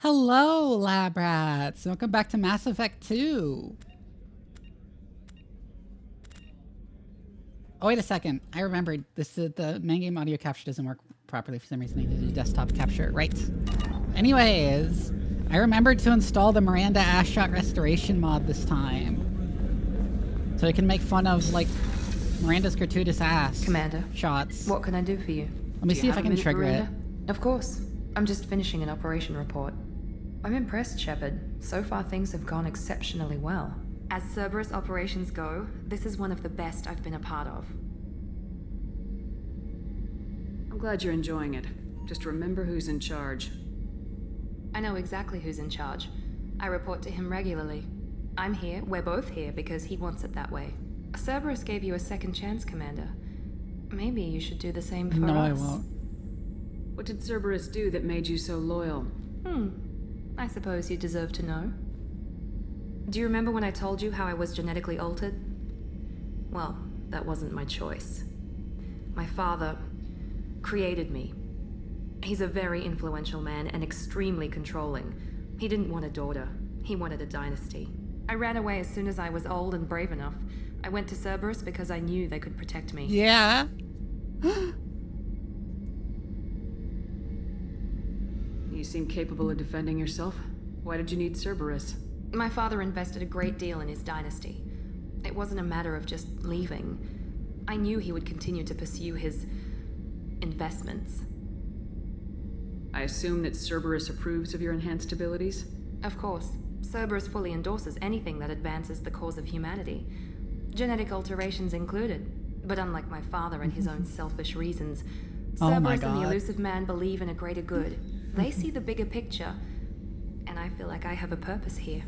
Hello, lab rats. Welcome back to Mass Effect 2. Oh, wait a second. I remembered. The main game audio capture doesn't work properly for some reason. I need to do desktop capture. Right. Anyways, I remembered to install the Miranda ass shot restoration mod this time. So I can make fun of, like, Miranda's gratuitous ass Commander, shots. what can I do for you? Let me see if I can trigger it. Of course. I'm just finishing an operation report. I'm impressed, Shephard. So far things have gone exceptionally well. As Cerberus operations go, this is one of the best I've been a part of. I'm glad you're enjoying it. Just remember who's in charge. I know exactly who's in charge. I report to him regularly. I'm here, we're both here, because he wants it that way. Cerberus gave you a second chance, Commander. Maybe you should do the same for us. No, I won't. What did Cerberus do that made you so loyal? I suppose you deserve to know. Do you remember when I told you how I was genetically altered? Well, that wasn't my choice. My father created me. He's a very influential man and extremely controlling. He didn't want a daughter. He wanted a dynasty. I ran away as soon as I was old and brave enough. I went to Cerberus because I knew they could protect me. Yeah. You seem capable of defending yourself. Why did you need Cerberus? My father invested a great deal in his dynasty. It wasn't a matter of just leaving. I knew he would continue to pursue his investments. I assume that Cerberus approves of your enhanced abilities? Of course, Cerberus fully endorses anything that advances the cause of humanity. Genetic alterations included. But unlike my father and his own selfish reasons, Cerberus and the elusive man believe in a greater good. They see the bigger picture, and I feel like I have a purpose here.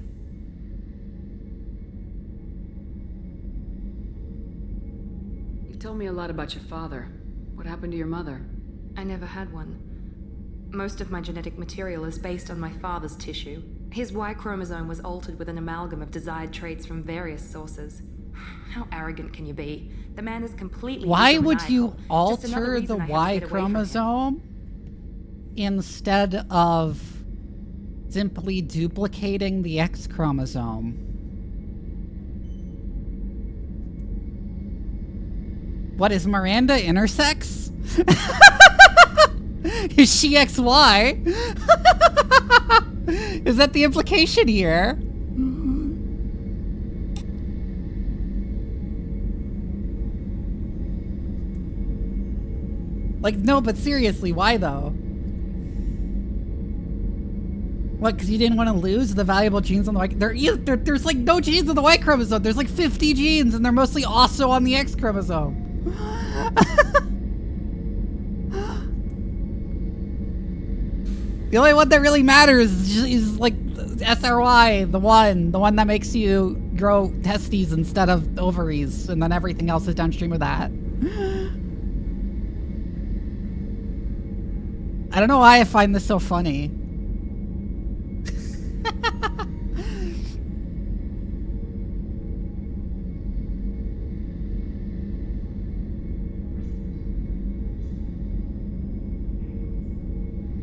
You've told me a lot about your father. What happened to your mother? I never had one. Most of my genetic material is based on my father's tissue. His Y chromosome was altered with an amalgam of desired traits from various sources. How arrogant can you be? The man is completely Why would you Just alter the Y chromosome instead of simply duplicating the X chromosome? What is Miranda intersex? Is she XY? Is that the implication here? Like, no, but seriously, why though? What, because you didn't want to lose the valuable genes on the Y? There's like no genes on the Y chromosome. There's like 50 genes, and they're mostly also on the X chromosome. The only one that really matters is like SRY, the one that makes you grow testes instead of ovaries, and then everything else is downstream of that. I don't know why I find this so funny.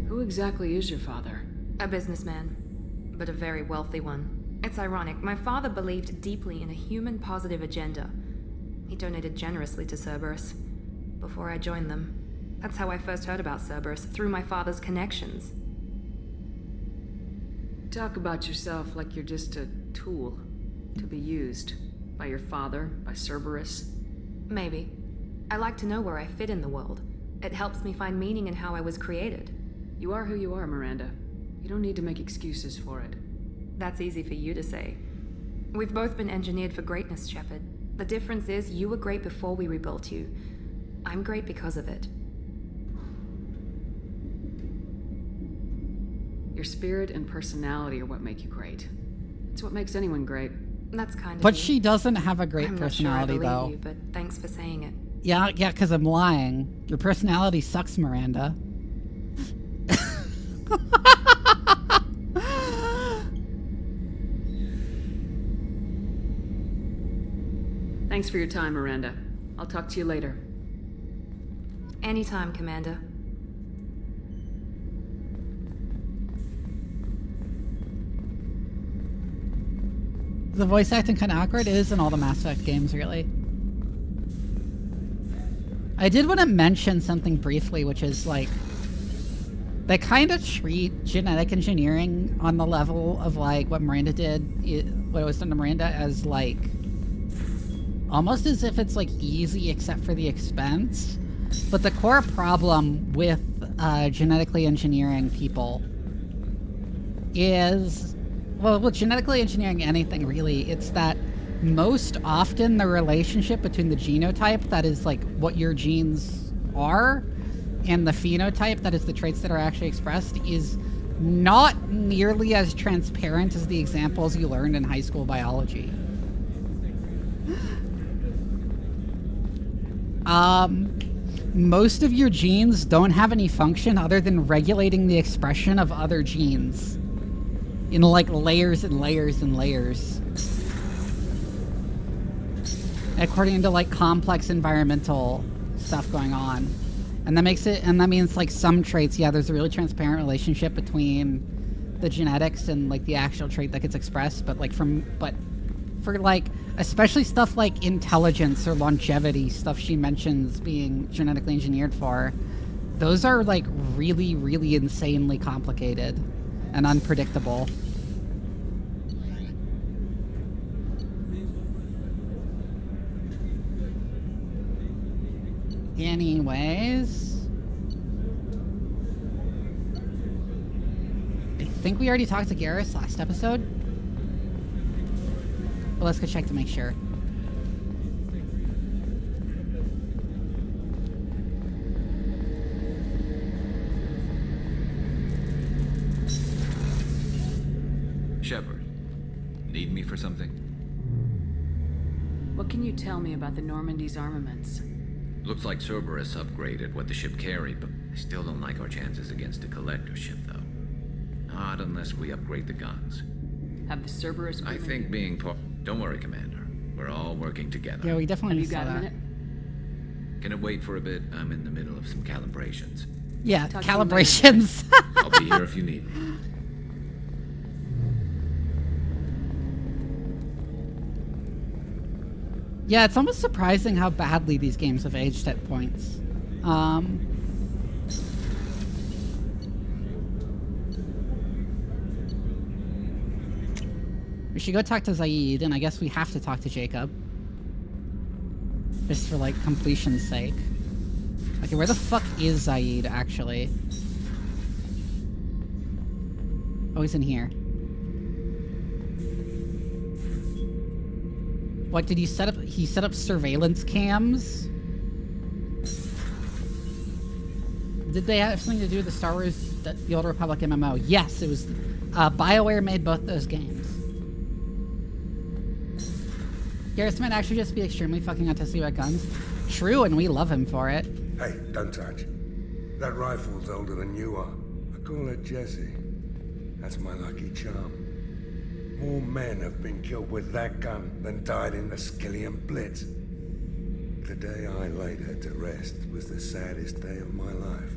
Who exactly is your father? A businessman, but a very wealthy one. It's ironic, my father believed deeply in a human-positive agenda. He donated generously to Cerberus before I joined them. That's how I first heard about Cerberus, through my father's connections. Talk about yourself like you're just a tool to be used by your father, by Cerberus. Maybe. I like to know where I fit in the world. It helps me find meaning in how I was created. You are who you are, Miranda. You don't need to make excuses for it. That's easy for you to say. We've both been engineered for greatness, Shephard. The difference is you were great before we rebuilt you. I'm great because of it. Your spirit and personality are what make you great. It's what makes anyone great. That's kind of But you. she doesn't have a great I'm personality, not sure I though. believe you, but thanks for saying it. Yeah, because I'm lying. Your personality sucks, Miranda. Thanks for your time, Miranda. I'll talk to you later. Anytime, Commander. The voice acting kind of awkward. It is in all the Mass Effect games, really. I did want to mention something briefly, which is like they kind of treat genetic engineering on the level of like what Miranda did, what was done to Miranda, as like almost as if it's like easy except for the expense. But the core problem with genetically engineering people is, well, with genetically engineering anything really, it's that most often the relationship between the genotype, that is like what your genes are, and the phenotype, that is the traits that are actually expressed, is not nearly as transparent as the examples you learned in high school biology. Most of your genes don't have any function other than regulating the expression of other genes in like layers and layers and layers, according to like complex environmental stuff going on. And that makes it, and that means like some traits, yeah, there's a really transparent relationship between the genetics and like the actual trait that gets expressed, but for like, especially stuff like intelligence or longevity, stuff she mentions being genetically engineered for, those are like really, really insanely complicated and unpredictable. Anyways, I think we already talked to Garrus last episode, but let's go check to make sure. Shephard, need me for something? What can you tell me about the Normandy's armaments? Looks like Cerberus upgraded what the ship carried, but I still don't like our chances against a collector ship, though. Not unless we upgrade the guns. Have the Cerberus... I think being part... Don't worry, Commander. We're all working together. Yeah, we definitely Have you saw got a that. minute? Can it wait for a bit? I'm in the middle of some calibrations. Yeah, Talk to you calibrations. I'll be here if you need me. Yeah, it's almost surprising how badly these games have aged at points. We should go talk to Zaid, and I guess we have to talk to Jacob. Just for, like, completion's sake. Okay, where the fuck is Zaid, actually? Oh, he's in here. What, did he set up? He set up surveillance cams? Did they have something to do with the Star Wars, the Old Republic MMO? Yes, it was, BioWare made both those games. Garrus might actually just be extremely fucking autistic about guns. True, and we love him for it. Hey, don't touch. That rifle's older than you are. I call her Jessie. That's my lucky charm. More men have been killed with that gun than died in the Skillian Blitz. The day I laid her to rest was the saddest day of my life.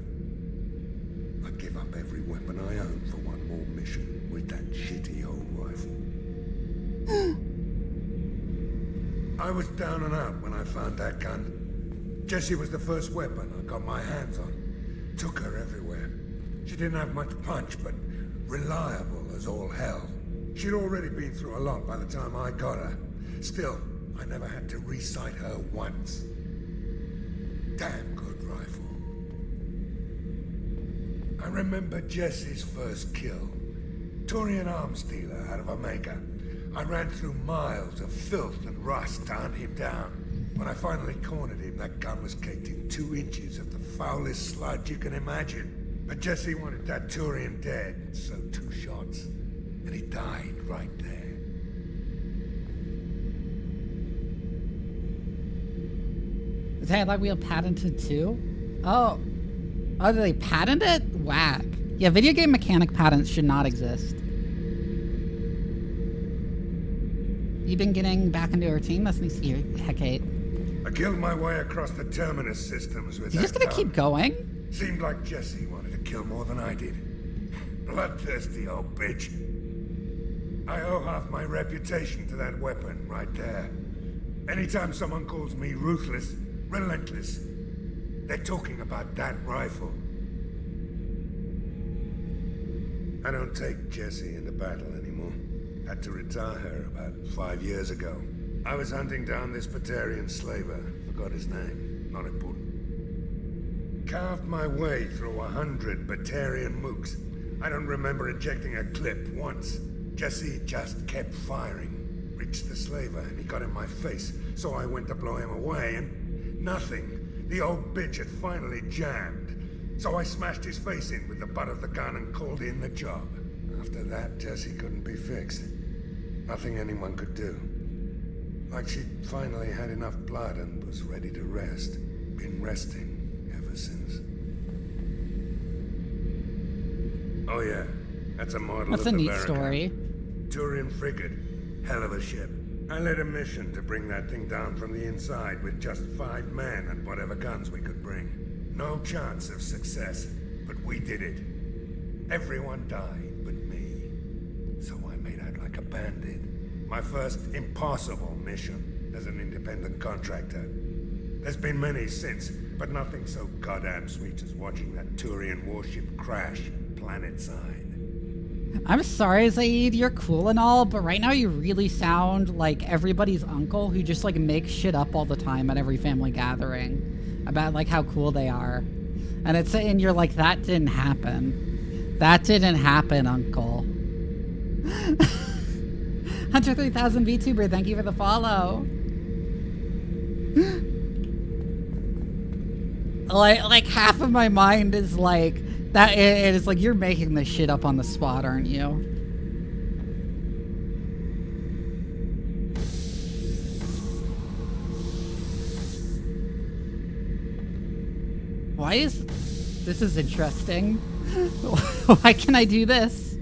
I'd give up every weapon I own for one more mission with that shitty old rifle. I was down and out when I found that gun. Jessie was the first weapon I got my hands on. Took her everywhere. She didn't have much punch, but reliable as all hell. She'd already been through a lot by the time I got her. Still, I never had to re-sight her once. Damn good rifle. I remember Jessie's first kill. Turian arms dealer out of Omega. I ran through miles of filth and rust to hunt him down. When I finally cornered him, that gun was caked in 2 inches of the foulest sludge you can imagine. But Jessie wanted that Turian dead, so 2 shots. And he died right there. Is Headlight Wheel patented too? Oh, they patented it? Whack. Yeah, video game mechanic patents should not exist. You've been getting back into a routine? That's nice to hear, Hecate. I killed my way across the terminus systems with You that just gonna gun. keep going? Seemed like Jessie wanted to kill more than I did. Bloodthirsty old bitch. I owe half my reputation to that weapon right there. Anytime someone calls me ruthless, relentless, they're talking about that rifle. I don't take Jessie into battle anymore. Had to retire her about 5 years ago. I was hunting down this Batarian slaver. Forgot his name. Not important. Carved my way through 100 Batarian mooks. I don't remember ejecting a clip once. Jessie just kept firing. Reached the slaver and he got in my face. So I went to blow him away and nothing. The old bitch had finally jammed. So I smashed his face in with the butt of the gun and called in the job. After that, Jessie couldn't be fixed. Nothing anyone could do. Like she'd finally had enough blood and was ready to rest. Been resting ever since. Oh yeah, that's a model That's of a the neat Verican. story. Turian frigate. Hell of a ship. I led a mission to bring that thing down from the inside with just 5 men and whatever guns we could bring. No chance of success, but we did it. Everyone died but me. So I made out like a bandit. My first impossible mission as an independent contractor. There's been many since, but nothing so goddamn sweet as watching that Turian warship crash planet-side. I'm sorry, Zaid, you're cool and all, but right now you really sound like everybody's uncle who just like makes shit up all the time at every family gathering about like how cool they are. And you're like, that didn't happen. That didn't happen, uncle. 103,000 VTuber, thank you for the follow. like half of my mind is like that. It is like you're making this shit up on the spot, aren't you? Why is this is interesting? Why can I do this?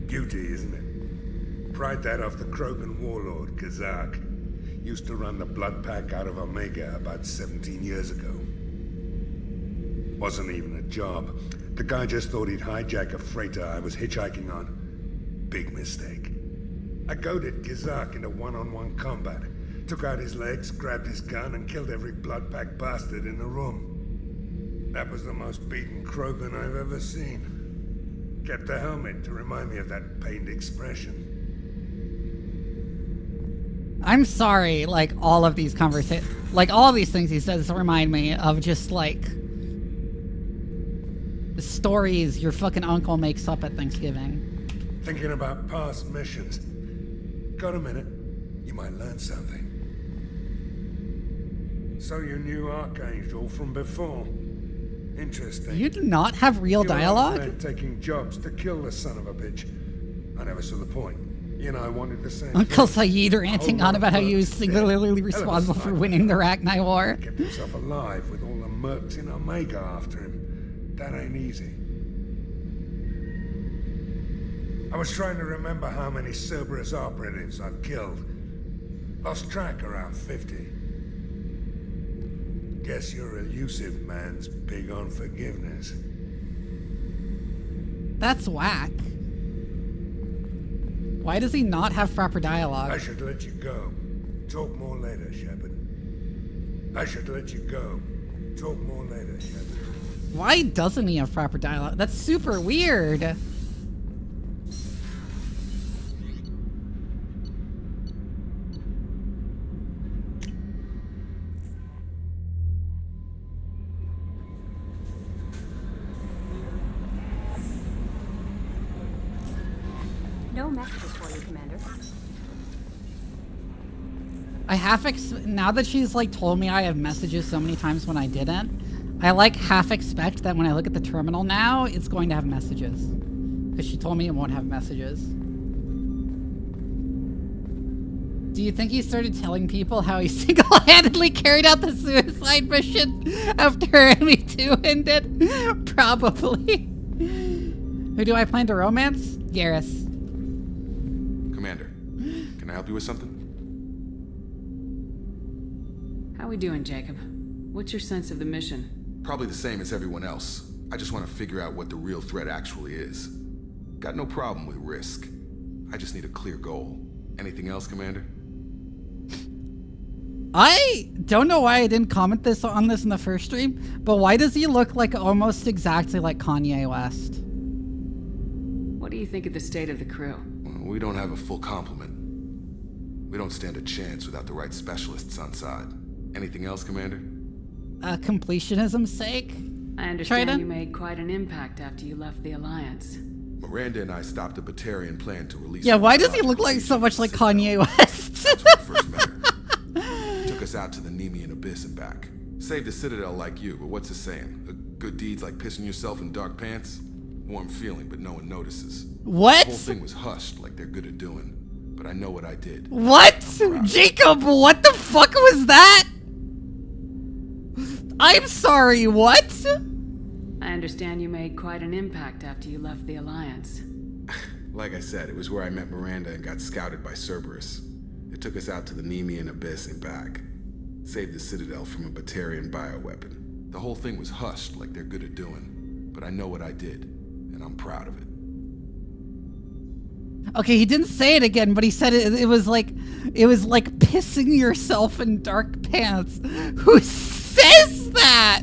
Beauty, isn't it? Pried that off the Krogan warlord, Kazak. Used to run the blood pack out of Omega about 17 years ago. Wasn't even a job. The guy just thought he'd hijack a freighter I was hitchhiking on. Big mistake. I goaded Kazak into one-on-one combat. Took out his legs, grabbed his gun, and killed every blood pack bastard in the room. That was the most beaten Krogan I've ever seen. Kept a helmet to remind me of that pained expression. I'm sorry, like all of these conversations, like all of these things he says remind me of just like the stories your fucking uncle makes up at Thanksgiving. Thinking about past missions. Got a minute? You might learn something. So you knew Archangel from before. Interesting. You do not have real You and dialogue? Fred taking jobs to kill the son of a bitch. I never saw the point. You know, I wanted the same Uncle thing. Saeed ranting on about how he was singularly responsible for winning the Rachni War. Kept himself alive with all the mercs in Omega after him. That ain't easy. I was trying to remember how many Cerberus operatives I've killed. Lost track around 50. Guess your elusive man's big on forgiveness. That's whack. Why does he not have proper I dialogue? should let you go. Talk more later, Shepard. I should let you go. Talk more later, Shepard. Why doesn't he have proper dialogue? That's super weird. No messages for you, Commander. I now that she's like told me I have messages so many times when I didn't, I like half expect that when I look at the terminal now, it's going to have messages. Because she told me it won't have messages. Do you think he started telling people how he single-handedly carried out the suicide mission after ME2 ended? Probably. Who do I plan to romance? Garrus. Commander, can I help you with something? How we doing, Jacob? What's your sense of the mission? Probably the same as everyone else. I just want to figure out what the real threat actually is. Got no problem with risk. I just need a clear goal. Anything else, Commander? I don't know why I didn't comment on this in the first stream, but why does he look like almost exactly like Kanye West? What do you think of the state of the crew? Well, we don't have a full complement. We don't stand a chance without the right specialists on side. Anything else, Commander? Completionism's sake? I understand Trident? you made quite an impact after you left the Alliance. Miranda and I stopped a Batarian plan to release... Yeah, why does he look like so much like Kanye West? That's when we first met her. Took us out to the Nemean Abyss and back. Saved a Citadel like you, but what's the saying? Good deeds like pissing yourself in dark pants? Warm feeling, but no one notices. What? The whole thing was hushed like they're good at doing. But I know what I did. What? Jacob, what the fuck was that? I'm sorry, what? I understand you made quite an impact after you left the Alliance. Like I said, it was where I met Miranda and got scouted by Cerberus. It took us out to the Nemean Abyss and back. Saved the Citadel from a Batarian bioweapon. The whole thing was hushed like they're good at doing. But I know what I did, and I'm proud of it. Okay, he didn't say it again, but he said it was like pissing yourself in dark pants. Who says that?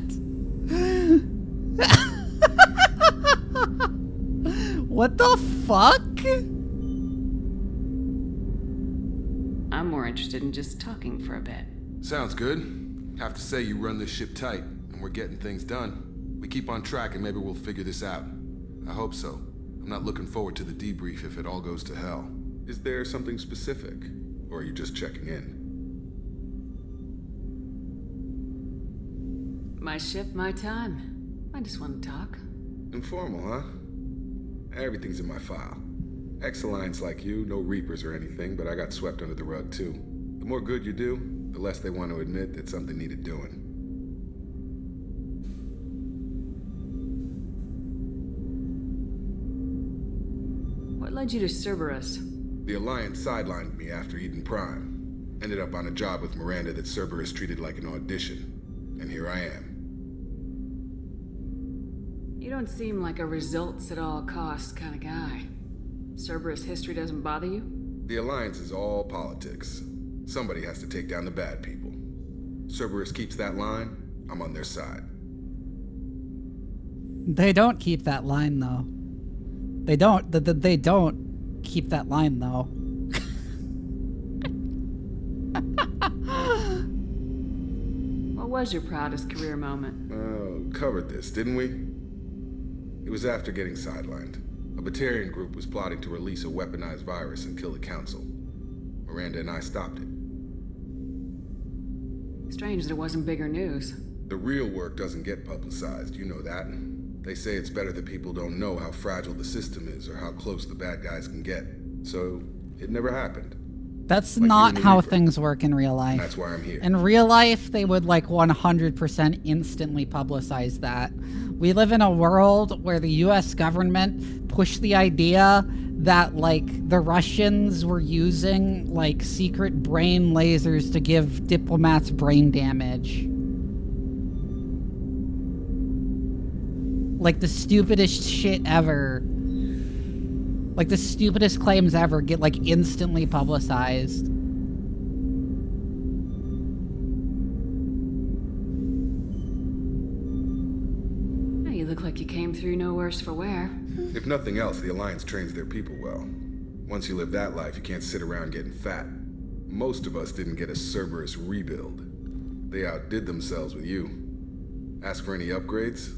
What the fuck? I'm more interested in just talking for a bit. Sounds good. Have to say you run this ship tight, and we're getting things done. We keep on track and maybe we'll figure this out. I hope so. I'm not looking forward to the debrief if it all goes to hell. Is there something specific? Or are you just checking in? My ship, my time. I just want to talk. Informal, huh? Everything's in my file. Ex-Alliance like you, no Reapers or anything, but I got swept under the rug too. The more good you do, the less they want to admit that something needed doing. What led you to Cerberus? The Alliance sidelined me after Eden Prime. Ended up on a job with Miranda that Cerberus treated like an audition. And here I am. You don't seem like a results at all costs kind of guy. Cerberus history doesn't bother you? The Alliance is all politics. Somebody has to take down the bad people. Cerberus keeps that line, I'm on their side. They don't keep that line, though. They don't. They don't keep that line, though. What was your proudest career moment? Covered this, didn't we? It was after getting sidelined. A Batarian group was plotting to release a weaponized virus and kill the Council. Miranda and I stopped it. Strange that it wasn't bigger news. The real work doesn't get publicized, you know that. They say it's better that people don't know how fragile the system is or how close the bad guys can get. So, it never happened. That's Like not how Reaper. things work in real life. That's why I'm here. In real life, they would like 100% instantly publicize that. We live in a world where the US government pushed the idea that like the Russians were using like secret brain lasers to give diplomats brain damage. Like the stupidest shit ever. Like the stupidest claims ever get like instantly publicized. You look like you came through no worse for wear. If nothing else, the Alliance trains their people well. Once you live that life, you can't sit around getting fat. Most of us didn't get a Cerberus rebuild. They outdid themselves with you. Ask for any upgrades?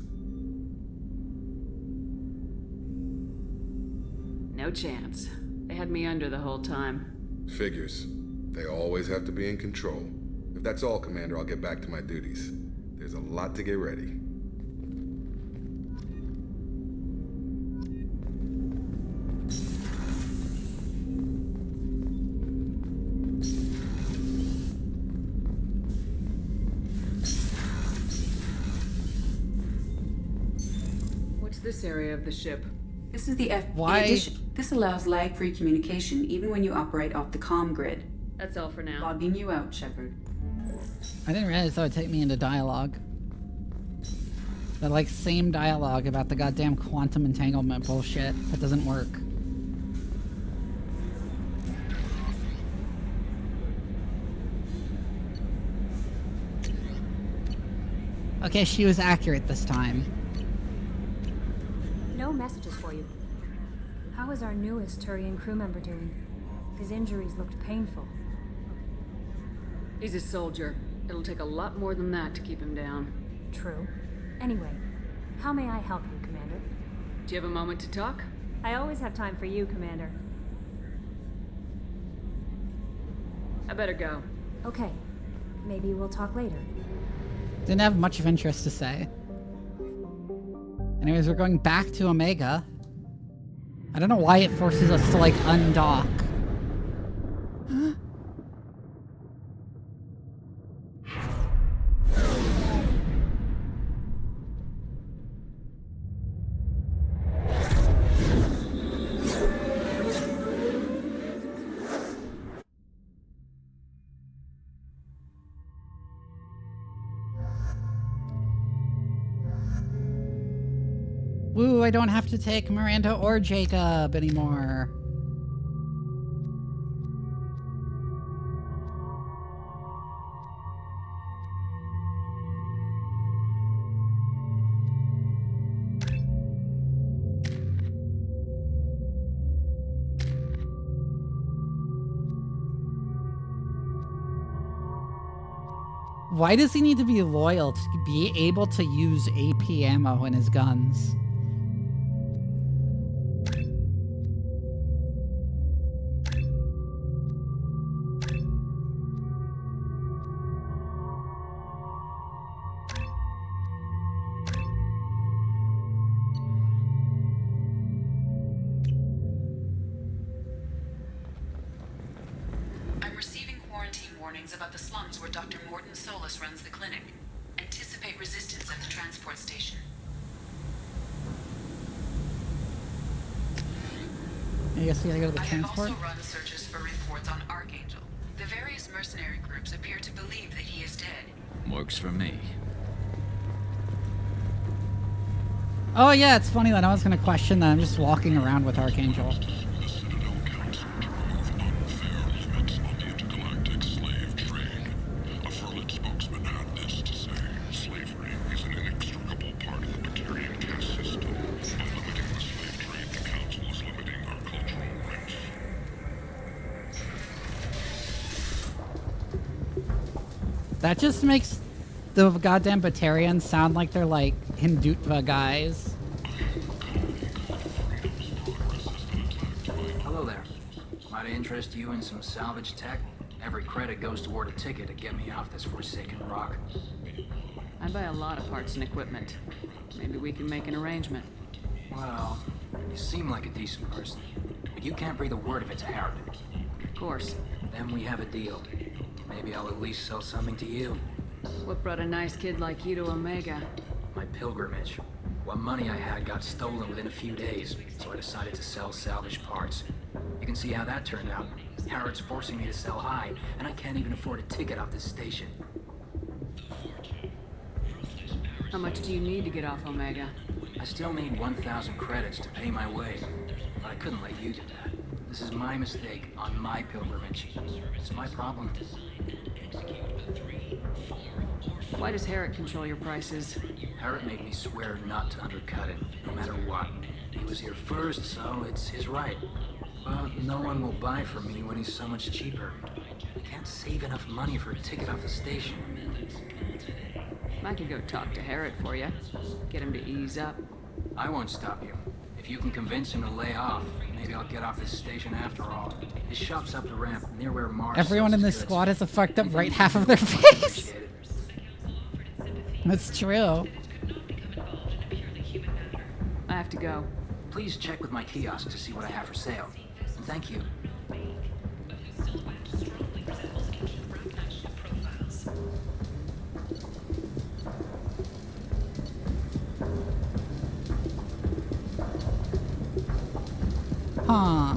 No chance. They had me under the whole time. Figures. They always have to be in control. If that's all, Commander, I'll get back to my duties. There's a lot to get ready. What's this area of the ship? This is the Why? In addition, this allows lag-free communication even when you operate off the comm grid. That's all for now. Logging you out, Shephard. I didn't realize that would take me into dialogue. The, like, same dialogue about the goddamn quantum entanglement bullshit that doesn't work. Okay, she was accurate this time. No messages for you. How is our newest Turian crew member doing? His injuries looked painful. He's a soldier. It'll take a lot more than that to keep him down. True. Anyway, how may I help you, Commander? Do you have a moment to talk? I always have time for you, Commander. I better go. Okay. Maybe we'll talk later. Didn't have much of interest to say. Anyways, we're going back to Omega. I don't know why it forces us to, like, undock. Woo, I don't have to take Miranda or Jacob anymore. Why does he need to be loyal to be able to use AP ammo in his guns? I'm receiving quarantine warnings about the slums where Dr. Morton Solus runs the clinic. Anticipate resistance at the transport station. I guess we gotta go to the I have transport. also run searches for reports on Archangel. The various mercenary groups appear to believe that he is dead. Works for me. Oh yeah, it's funny that I was gonna question that I'm just walking around with Archangel. That just makes the goddamn Batarians sound like they're like Hindutva guys. Hello there. Might I interest you in some salvage tech? Every credit goes toward a ticket to get me off this forsaken rock. I buy a lot of parts and equipment. Maybe we can make an arrangement. Well, you seem like a decent person, but you can't breathe a word of it to Herod. Of course. Then we have a deal. Maybe I'll at least sell something to you. What brought a nice kid like you to Omega? My pilgrimage. What money I had got stolen within a few days, so I decided to sell salvaged parts. You can see how that turned out. Herod's forcing me to sell high, and I can't even afford a ticket off this station. How much do you need to get off Omega? I still need 1,000 credits to pay my way, but I couldn't let you do that. This is my mistake on my pilgrimage. It's my problem. Why does Herod control your prices? Herod made me swear not to undercut it, no matter what. He was here first, so it's his right. But no one will buy from me when he's so much cheaper. I can't save enough money for a ticket off the station. I could go talk to Herod for you. Get him to ease up. I won't stop you. If you can convince him to lay off, maybe I'll get off this station after all. His shop's up the ramp, near where Mars Everyone in sells this his squad goods. has a fucked up Anything right you half can of their do, face. appreciate it. That's true. I have to go. Please check with my kiosk to see what I have for sale. And thank you. Huh.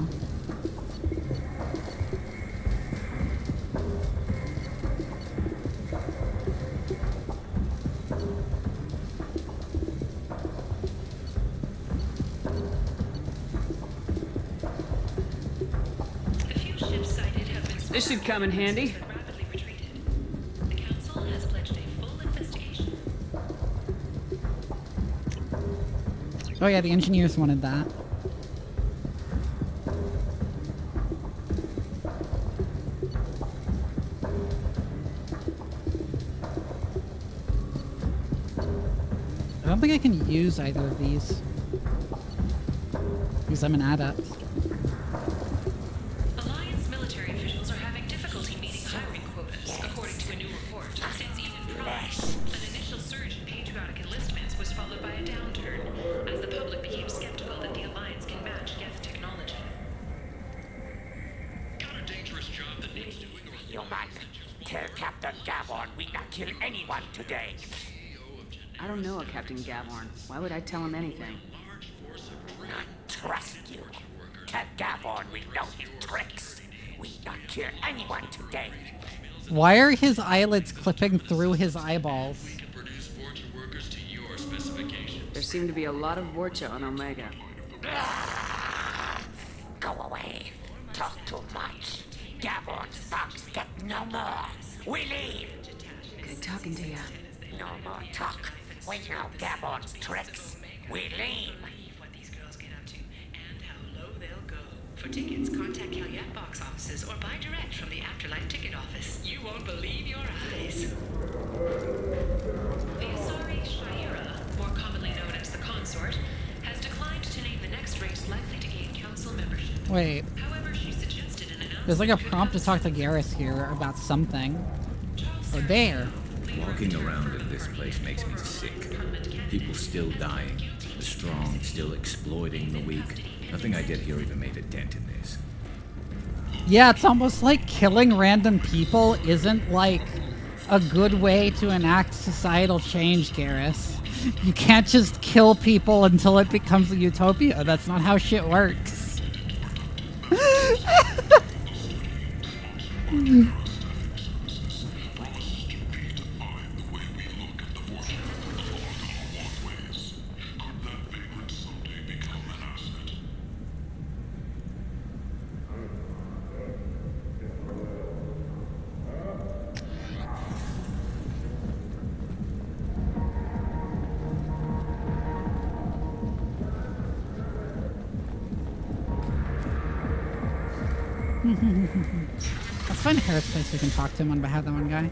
This should come in handy. Rapidly retreated. The council has pledged a full investigation. Oh yeah, the engineers wanted that. I don't think I can use either of these. Because I'm an adept. Alliance military officials are having difficulty meeting hiring quotas, according to a new report. Since even Prime, an initial surge in patriotic enlistments was followed by a downturn, as the public became skeptical that the Alliance can match Geth technology. Got a dangerous job that needs doing. Human, tell Captain Gavon we not kill anyone today. I don't know a Captain Gavorn. Why would I tell him anything? Not trust you. Tell Gavon we know his tricks. We not kill anyone today. Why are his eyelids clipping through his eyeballs? There seem to be a lot of Vorcha on Omega. Go away. Talk too much. Gavon's thugs get no more. We leave. Good talking to you. No more talk. We know Gavon's tricks. We leave. What these girls get up to and how low they'll go. For tickets, contact Calyette box offices or buy direct from the Afterlife ticket office. You won't believe your eyes. The Asari Shaira, more commonly known as the Consort, has declined to name the next race likely to gain council membership. Wait. However, she suggested an announcement. There's like a prompt to talk to Garrus here about something. Or there. Walking around in this place makes me sick. People still dying. The strong still exploiting the weak. Nothing I did here even made a dent in this. Yeah, it's almost like killing random people isn't like a good way to enact societal change, Garrus. You can't just kill people until it becomes a utopia. That's not how shit works. Let's find Harris place we can talk to him on behalf of that one guy.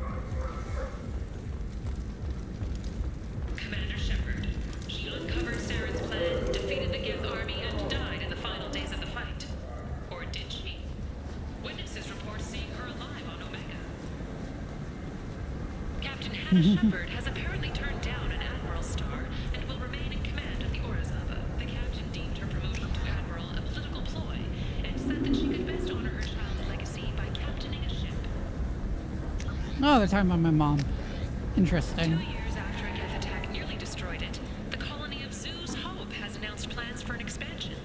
Commander Shephard. She uncovered Saren's plan, defeated the Geth army, and died in the final days of the fight. Or did she? Witnesses report seeing her alive on Omega. Captain Hannah Shephard has apparently turned down an Admiral's star and will remain in command of the Orizaba. The captain deemed her promotion to Admiral a political ploy and said that she could best honor her child's legacy by captaining a ship. Oh, they're talking about my mom. 2 Interesting. years after a Geth attack nearly destroyed it, the colony of Zoo's Hope has announced plans for an expansion.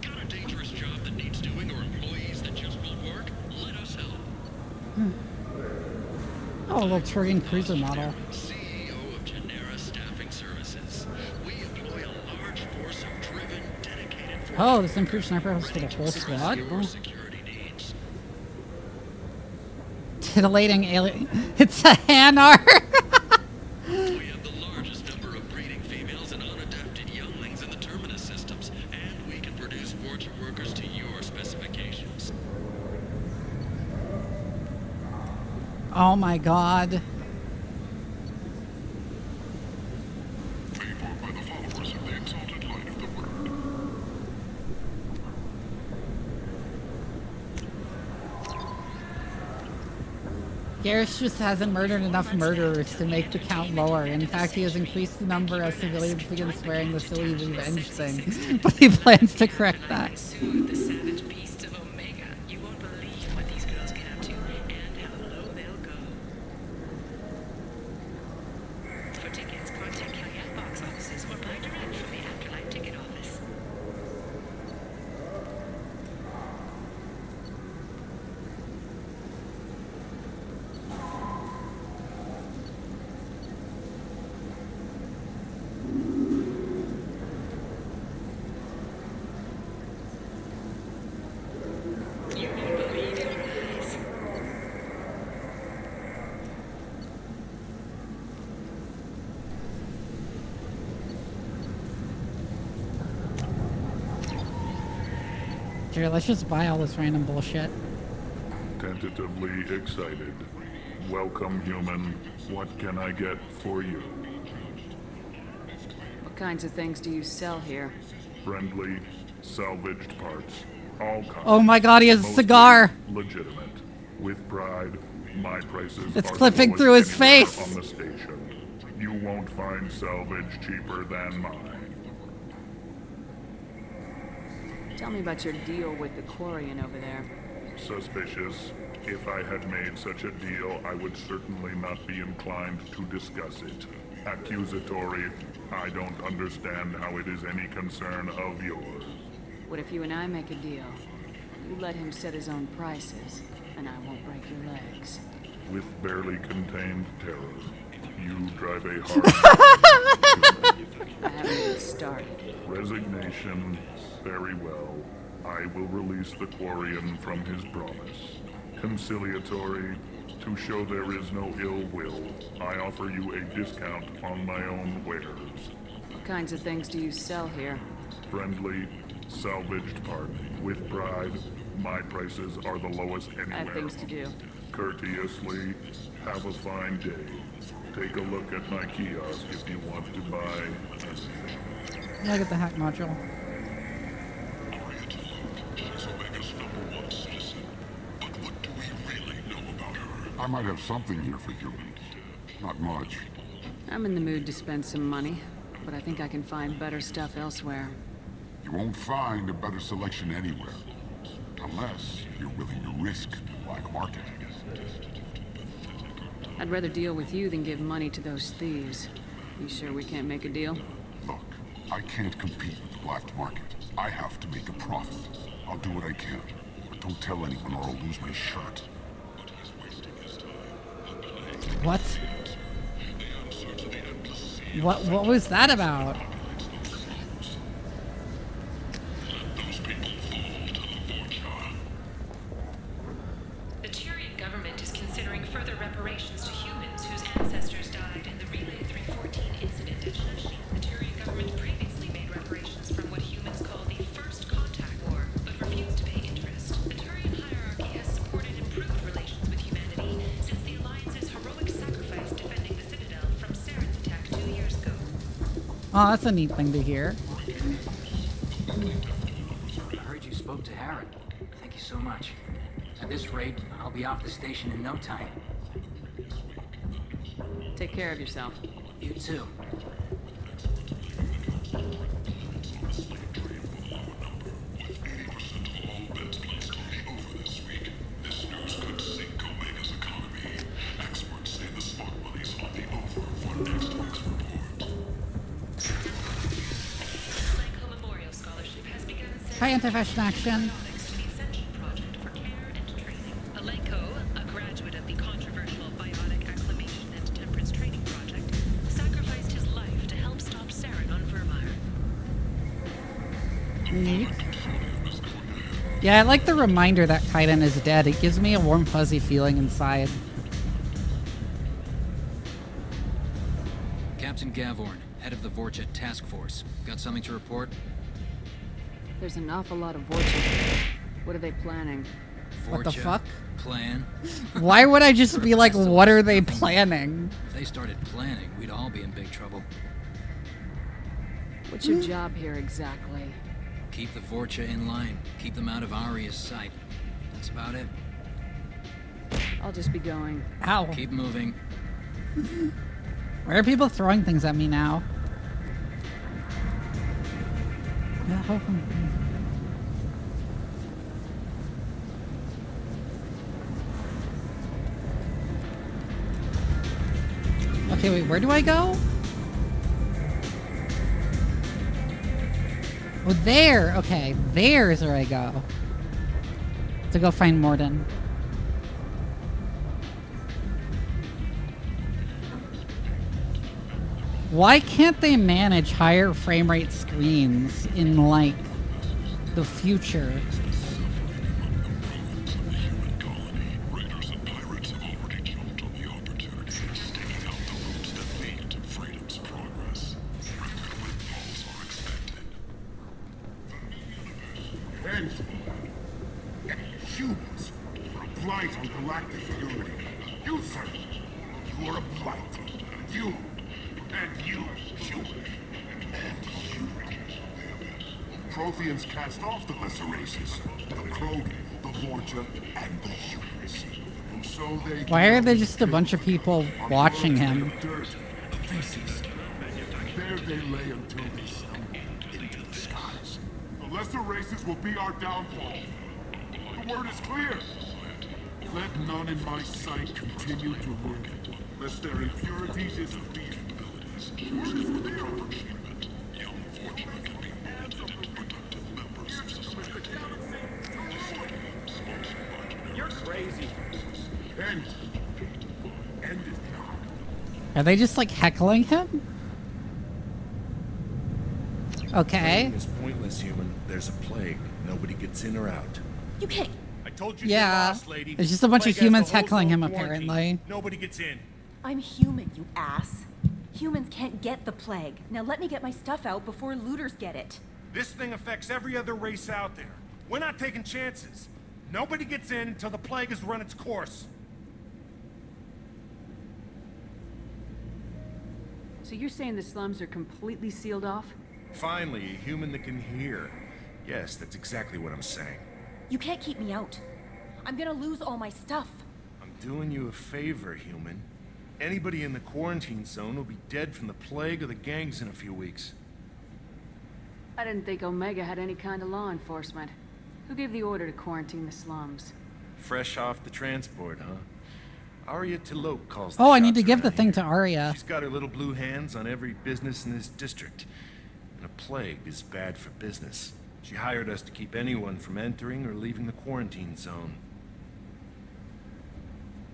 Got a dangerous job that needs doing or employees that just won't work? Let us help. Oh, a little Turian cruiser model. CEO of Genera Staffing Services. We employ a large force of driven, dedicated Oh, this improved sniper rifles for the whole squad? your Oh. security needs. Titillating alien. It's a Hanar! We have the largest number of breeding females and unadapted younglings in the Terminus systems, and we can produce Vorcha workers to your specifications. Oh my god. Favored by the followers of the exalted light of the word. Garrus just hasn't murdered enough murderers to make the count lower. In fact, he has increased the number of civilians begin swearing the silly revenge thing. But he plans to correct that. Soothe the savage beasts of Omega. You won't believe what these girls get up to and how low they'll go. For tickets, contact Calyette box offices or buy direct from the Afterlife ticket office. You won't Sure, let's just buy all this random bullshit. Tentatively excited. Welcome, human. What can I get for you? What kinds of things do you sell here? Friendly, salvaged parts. All kinds. Oh my god, he has a Mostly cigar! Legitimate. With pride, my prices It's are clipping the through his lowest anywhere face. on the station. You won't find salvage cheaper than mine. Tell me about your deal with the Quarian over there. Suspicious. If I had made such a deal, I would certainly not be inclined to discuss it. Accusatory. I don't understand how it is any concern of yours. What if you and I make a deal? You let him set his own prices, and I won't break your legs. With barely contained terror, you drive a hard I haven't even started. resignation. Very well. I will release the Quarian from his promise. Conciliatory. To show there is no ill will, I offer you a discount on my own wares. What kinds of things do you sell here? Friendly, salvaged part. With pride, my prices are the lowest I anywhere. have things to do. Courteously, have a fine day. Take a look at my kiosk if you want to buy anything. Look at the hack module. I might have something here for humans. Not much. I'm in the mood to spend some money, but I think I can find better stuff elsewhere. You won't find a better selection anywhere. Unless you're willing to risk the black market. I'd rather deal with you than give money to those thieves. You sure we can't make a deal? Look, I can't compete with the black market. I have to make a profit. I'll do what I can. But don't tell anyone or I'll lose my shirt. What? What was that about? The Turian government is considering further reparations to humans whose ancestors died in the Relay 314 incident at Shashi. The Turian government previously made reparations from what humans call the First Contact War, but refused to pay interest. The Turian hierarchy has supported improved relations with humanity since the Alliance's heroic sacrifice defending the Citadel from Saren's attack 2 years ago. Oh, that's a neat thing to hear. I heard you spoke to Harrod. Thank you so much. At this rate, I'll be off the station in no time. Take care of yourself. You too. Hi, Anti-Fashion Action. Alenko, a graduate of the controversial Biotic Acclimation and Temperance Training Project, sacrificed his life to help stop Saren on Vermeer. Neat. Yeah, I like the reminder that Kaiden is dead. It gives me a warm, fuzzy feeling inside. Captain Gavorn, head of the Vorcha Task Force. Got something to report? There's an awful lot of Vorcha. What are they planning? What the fuck? Plan? Why would I just be like, what are they planning? If they started planning, we'd all be in big trouble. What's your job here exactly? Keep the Vorcha in line. Keep them out of Aria's sight. That's about it. I'll just be going. Ow. Keep moving. Why are people throwing things at me now? Okay, wait, where do I go? Oh, there! Okay, there's where I go. To go find Morden. Why can't they manage higher frame rate screens in, like, the future? blight on galactic purity. You, sir, you are a blight. You, and you, human, and you. Protheans cast off the lesser races, the Krogan, the Vorcha, and the humans. And so they... Why are there just a bunch of people watching him? Dirt, feces. There they lay until they stumble into the skies. The lesser races will be our downfall. The word is clear. Let none in my sight continue to live, lest their impurity disappear. The word is clear. You're crazy. End is not. Are they just like heckling him? Okay. Training is pointless, human. There's a plague. Nobody gets in or out. You can't. I told you. Yeah. Lost, lady. There's just a bunch of Plague has humans the whole heckling him zone quarantined. apparently. Nobody gets in. I'm human, you ass. Humans can't get the plague. Now let me get my stuff out before looters get it. This thing affects every other race out there. We're not taking chances. Nobody gets in until the plague has run its course. So you're saying the slums are completely sealed off? Finally, a human that can hear. Yes, that's exactly what I'm saying. You can't keep me out. I'm gonna lose all my stuff. I'm doing you a favor, human. Anybody in the quarantine zone will be dead from the plague or the gangs in a few weeks. I didn't think Omega had any kind of law enforcement. Who gave the order to quarantine the slums? Fresh off the transport, huh? Arya Tiloke calls the Oh, I need shots to give the around thing here. to Arya. She's got her little blue hands on every business in this district. And a plague is bad for business. She hired us to keep anyone from entering or leaving the quarantine zone.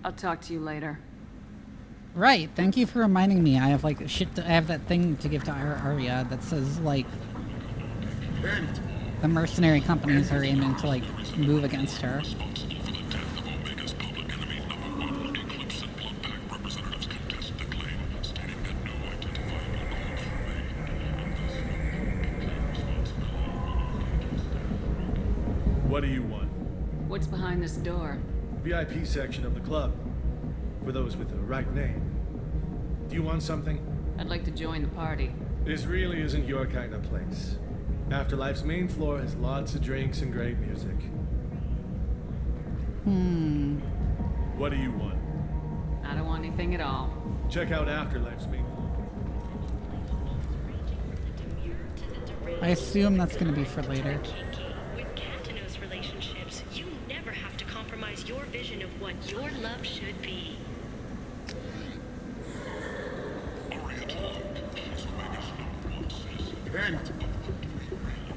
I'll talk to you later. Right. Thank you for reminding me. I have like shit. I have that thing to give to Arya that says like the mercenary companies are aiming to like move against her. What do you want? What's behind this door? VIP section of the club. For those with the right name. Do you want something? I'd like to join the party. This really isn't your kind of place. Afterlife's main floor has lots of drinks and great music. What do you want? I don't want anything at all. Check out Afterlife's main floor. I assume that's going to be for later. Relationships, you never have to compromise your vision of what your love should be.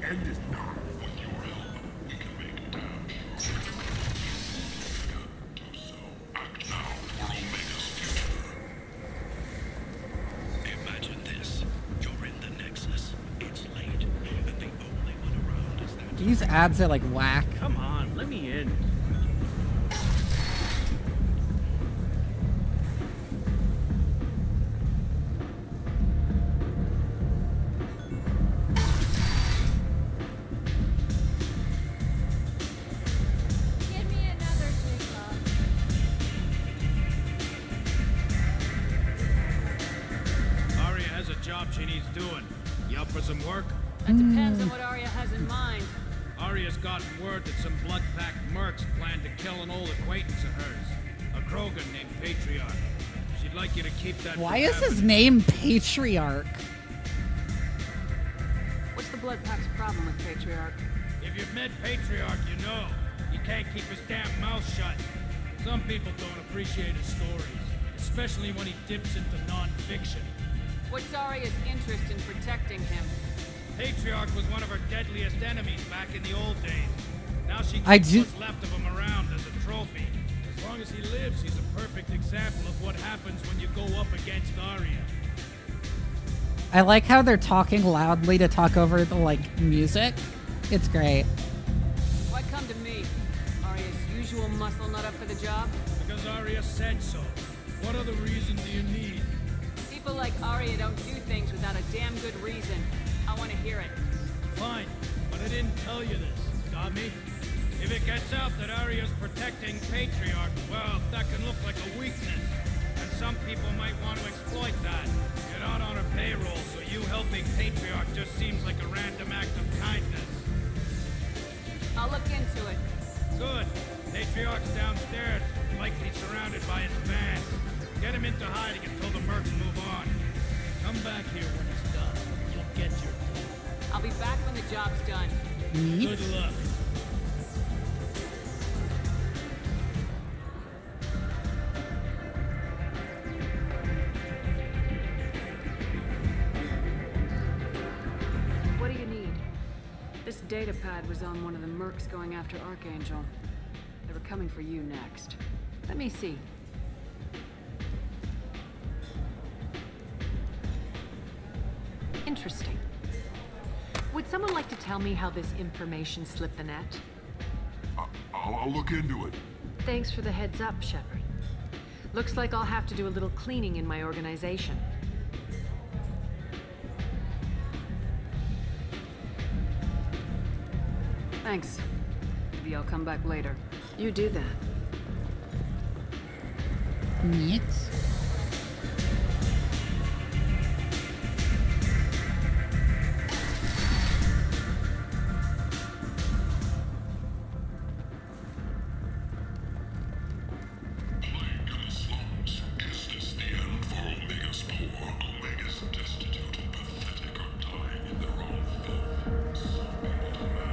End is not. Imagine this. You're in the Nexus. It's late, and the only one around is that. These ads are like whack. Come on, let me in. Give me another Arya has a job she needs doing. You up for some work? That depends on what Arya has in mind. Arya's gotten word that some blood-packed mercs plan to kill an old acquaintance of hers. A Krogan named Patriarch. She'd like you to keep that. Why is his name Patriarch? What's the Blood Pack's problem with Patriarch? If you've met Patriarch, you know. He can't keep his damn mouth shut. Some people don't appreciate his stories, especially when he dips into non-fiction. What's Arya's interest in protecting him? Patriarch was one of her deadliest enemies back in the old days. Now she I keeps do- what's left of him around as a trophy. As long as he lives, he's a perfect example of what happens when you go up against Arya. I like how they're talking loudly to talk over the like music. It's great. Why come to me? Arya's usual muscle not up for the job? Because Arya said so. What other reason do you need? People like Arya don't do things without a damn good reason. I want to hear it. Fine, but I didn't tell you this. Got me? If it gets out that Aria's protecting Patriarch, well, that can look like a weakness. And some people might want to exploit that. You're not on her payroll, so you helping Patriarch just seems like a random act of kindness. I'll look into it. Good. Patriarch's downstairs, likely surrounded by his fans. Get him into hiding until the mercs move on. Come back here when it's done. You'll get your due. I'll be back when the job's done. Good luck. What do you need? This data pad was on one of the mercs going after Archangel. They were coming for you next. Let me see. Interesting. Would someone like to tell me how this information slipped the net? I'll look into it. Thanks for the heads up, Shephard. Looks like I'll have to do a little cleaning in my organization. Thanks. Maybe I'll come back later. You do that. Neat.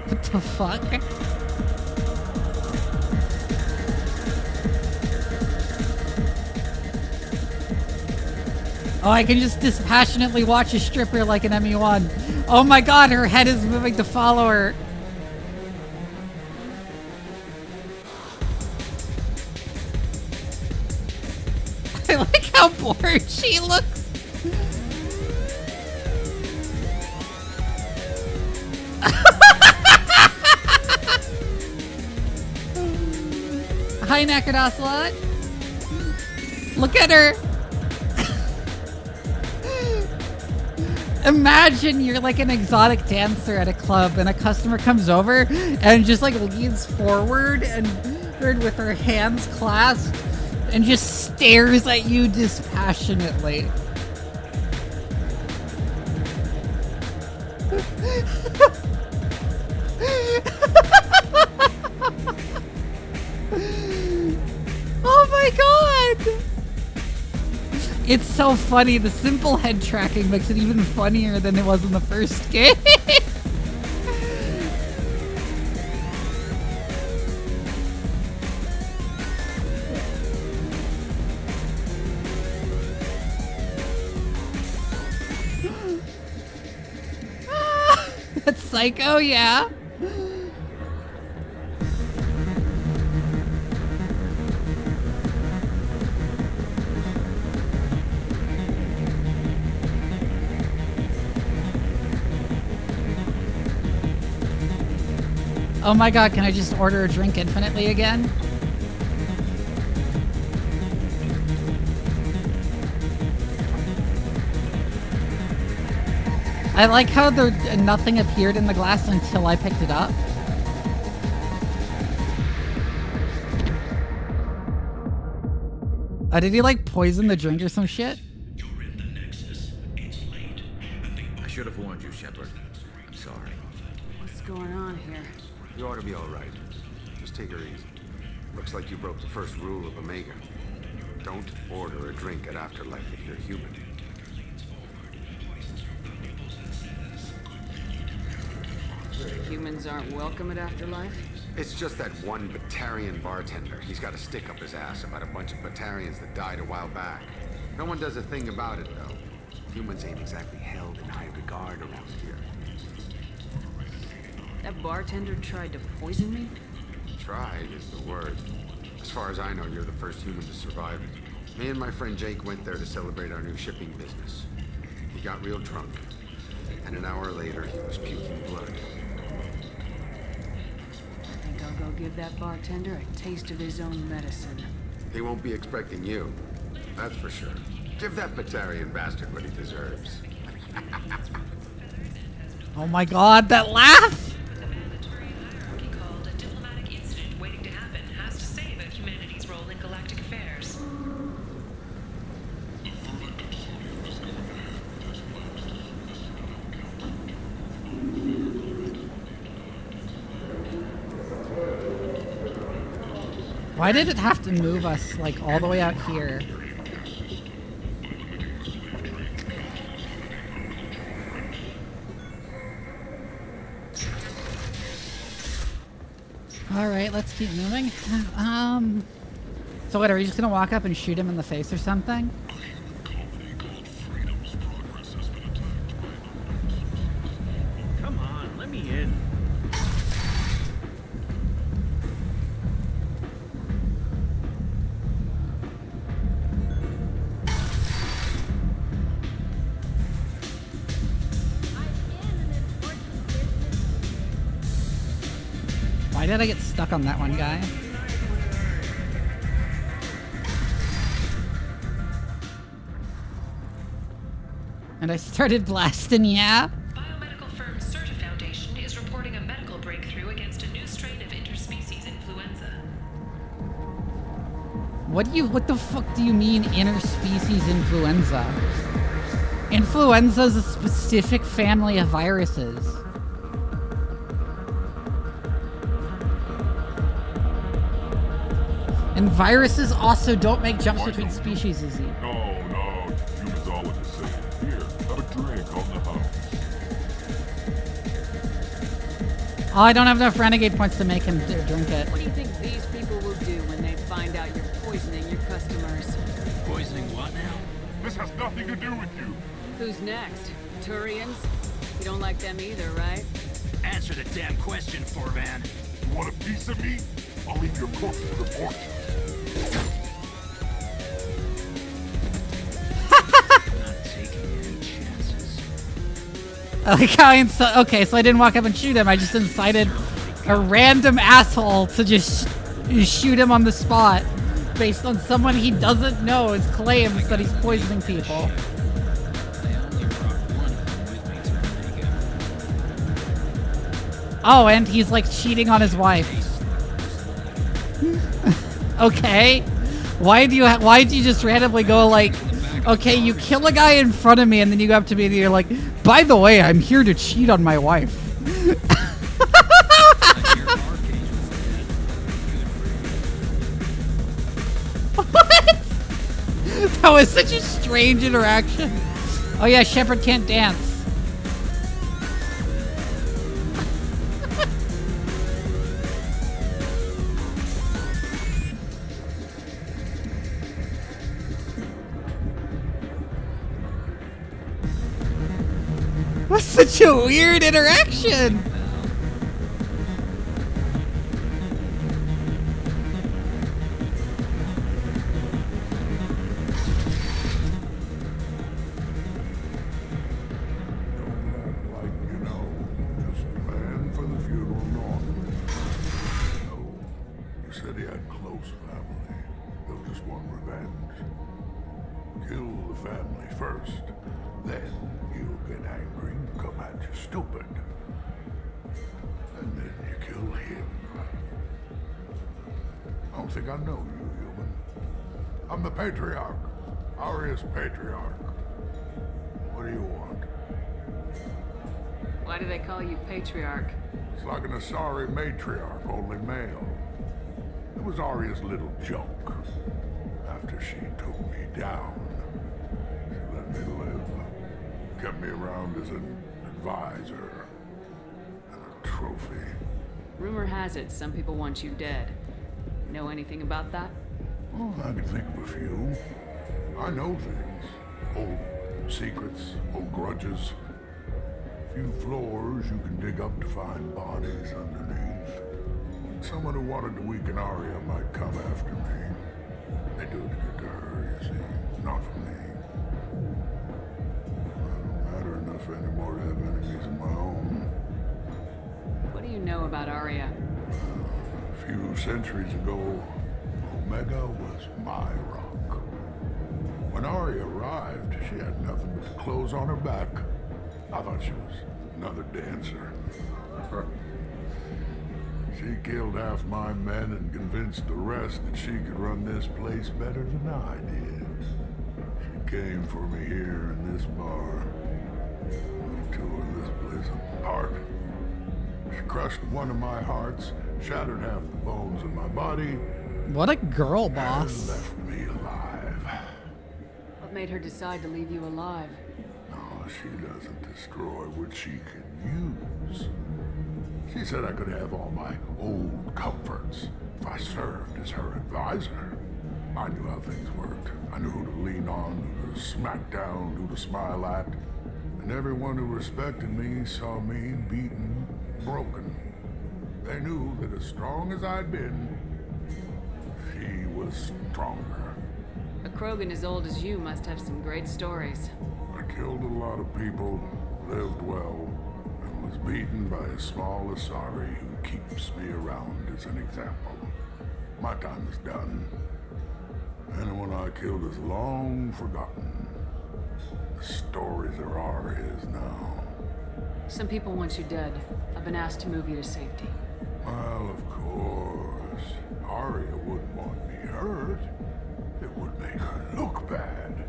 What the fuck? Oh, I can just dispassionately watch a stripper like an ME1. Oh my god, her head is moving to follow her. I like how bored she looks. Hi, Knackered Ocelot. Look at her. Imagine you're like an exotic dancer at a club and a customer comes over and just like leans forward and with her hands clasped and just stares at you dispassionately. Oh my god! It's so funny. The simple head tracking makes it even funnier than it was in the first game. That's psycho, yeah. Oh my god, can I just order a drink infinitely again? I like how nothing appeared in the glass until I picked it up. Did he like poison the drink or some shit? You're in the Nexus. It's late. I should have warned you, Shephard. I'm sorry. What's going on here? You ought to be all right. Just take her easy. Looks like you broke the first rule of Omega. Don't order a drink at Afterlife if you're human. Humans aren't welcome at Afterlife? It's just that one Batarian bartender. He's got a stick up his ass about a bunch of Batarians that died a while back. No one does a thing about it, though. Humans ain't exactly held in high regard around here. That bartender tried to poison me? Tried is the word. As far as I know, you're the first human to survive it. Me and my friend Jake went there to celebrate our new shipping business. He got real drunk, and an hour later he was puking blood. I think I'll go give that bartender a taste of his own medicine. He won't be expecting you, that's for sure. Give that Batarian bastard what he deserves. Oh my god, that laugh! Why did it have to move us, like, all the way out here? Alright, let's keep moving. So what, are we just gonna walk up and shoot him in the face or something? Come on, let me in. Why did I get stuck on that one guy? And I started blasting, yeah? Biomedical firm Certa Foundation is reporting a medical breakthrough against a new strain of interspecies influenza. What the fuck do you mean interspecies influenza? Influenza is a specific family of viruses. And viruses also don't make jumps between species, Izzy. No, humans all look the same. Here, have a drink on the house. Oh, I don't have enough renegade points to make him drink it. What do you think these people will do when they find out you're poisoning your customers? Poisoning what now? This has nothing to do with you. Who's next? Turians? You don't like them either, right? Answer the damn question, Forvan. You want a piece of me? I'll leave your corpse for the porch. Not taking any chances. I like how okay, so I didn't walk up and shoot him. I just incited a random asshole to just shoot him on the spot based on someone he doesn't know's claims that he's poisoning people. Oh, and he's like cheating on his wife. Okay. Why do you just randomly go like, okay, you kill a guy in front of me and then you go up to me and you're like, by the way, I'm here to cheat on my wife. What? That was such a strange interaction. Oh yeah, Shephard can't dance. That's such a weird interaction. Patriarch. Aria's patriarch. What do you want? Why do they call you patriarch? It's like an Asari matriarch, only male. It was Aria's little joke. After she took me down, she let me live. Kept me around as an advisor and a trophy. Rumor has it some people want you dead. Know anything about that? Oh, I can think of a few. I know things. Old secrets, old grudges. Few floors you can dig up to find bodies underneath. Someone who wanted to weaken Aria might come after me. They do it to get to her, you see. Not for me. I don't matter enough anymore to have enemies of my own. What do you know about Aria? A few centuries ago, Omega was my rock. When Aria arrived, she had nothing but the clothes on her back. I thought she was another dancer. She killed half my men and convinced the rest that she could run this place better than I did. She came for me here in this bar. We tore this place apart. She crushed one of my hearts, shattered half the bones in my body, What a girl boss. Left me alive. What made her decide to leave you alive? No, she doesn't destroy what she can use. She said I could have all my old comforts if I served as her advisor. I knew how things worked. I knew who to lean on, who to smack down, who to smile at. And everyone who respected me saw me beaten, broken. They knew that as strong as I'd been, she was stronger. A Krogan as old as you must have some great stories. I killed a lot of people, lived well, and was beaten by a small Asari who keeps me around as an example. My time is done. Anyone I killed is long forgotten. The stories are ours now. Some people want you dead. I've been asked to move you to safety. Well, of course. Arya wouldn't want me hurt. It would make her look bad.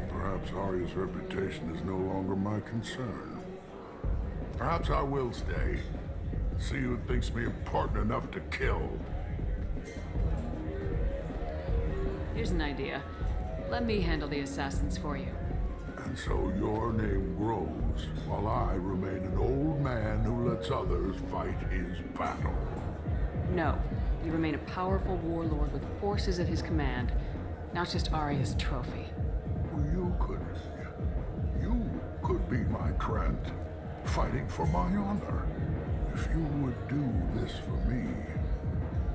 Perhaps Arya's reputation is no longer my concern. Perhaps I will stay. See who thinks me important enough to kill. Here's an idea. Let me handle the assassins for you. And so your name grows, while I remain an old man who lets others fight his battle. No. You remain a powerful warlord with forces at his command, not just Arya's trophy. You could be my Krant, fighting for my honor. If you would do this for me,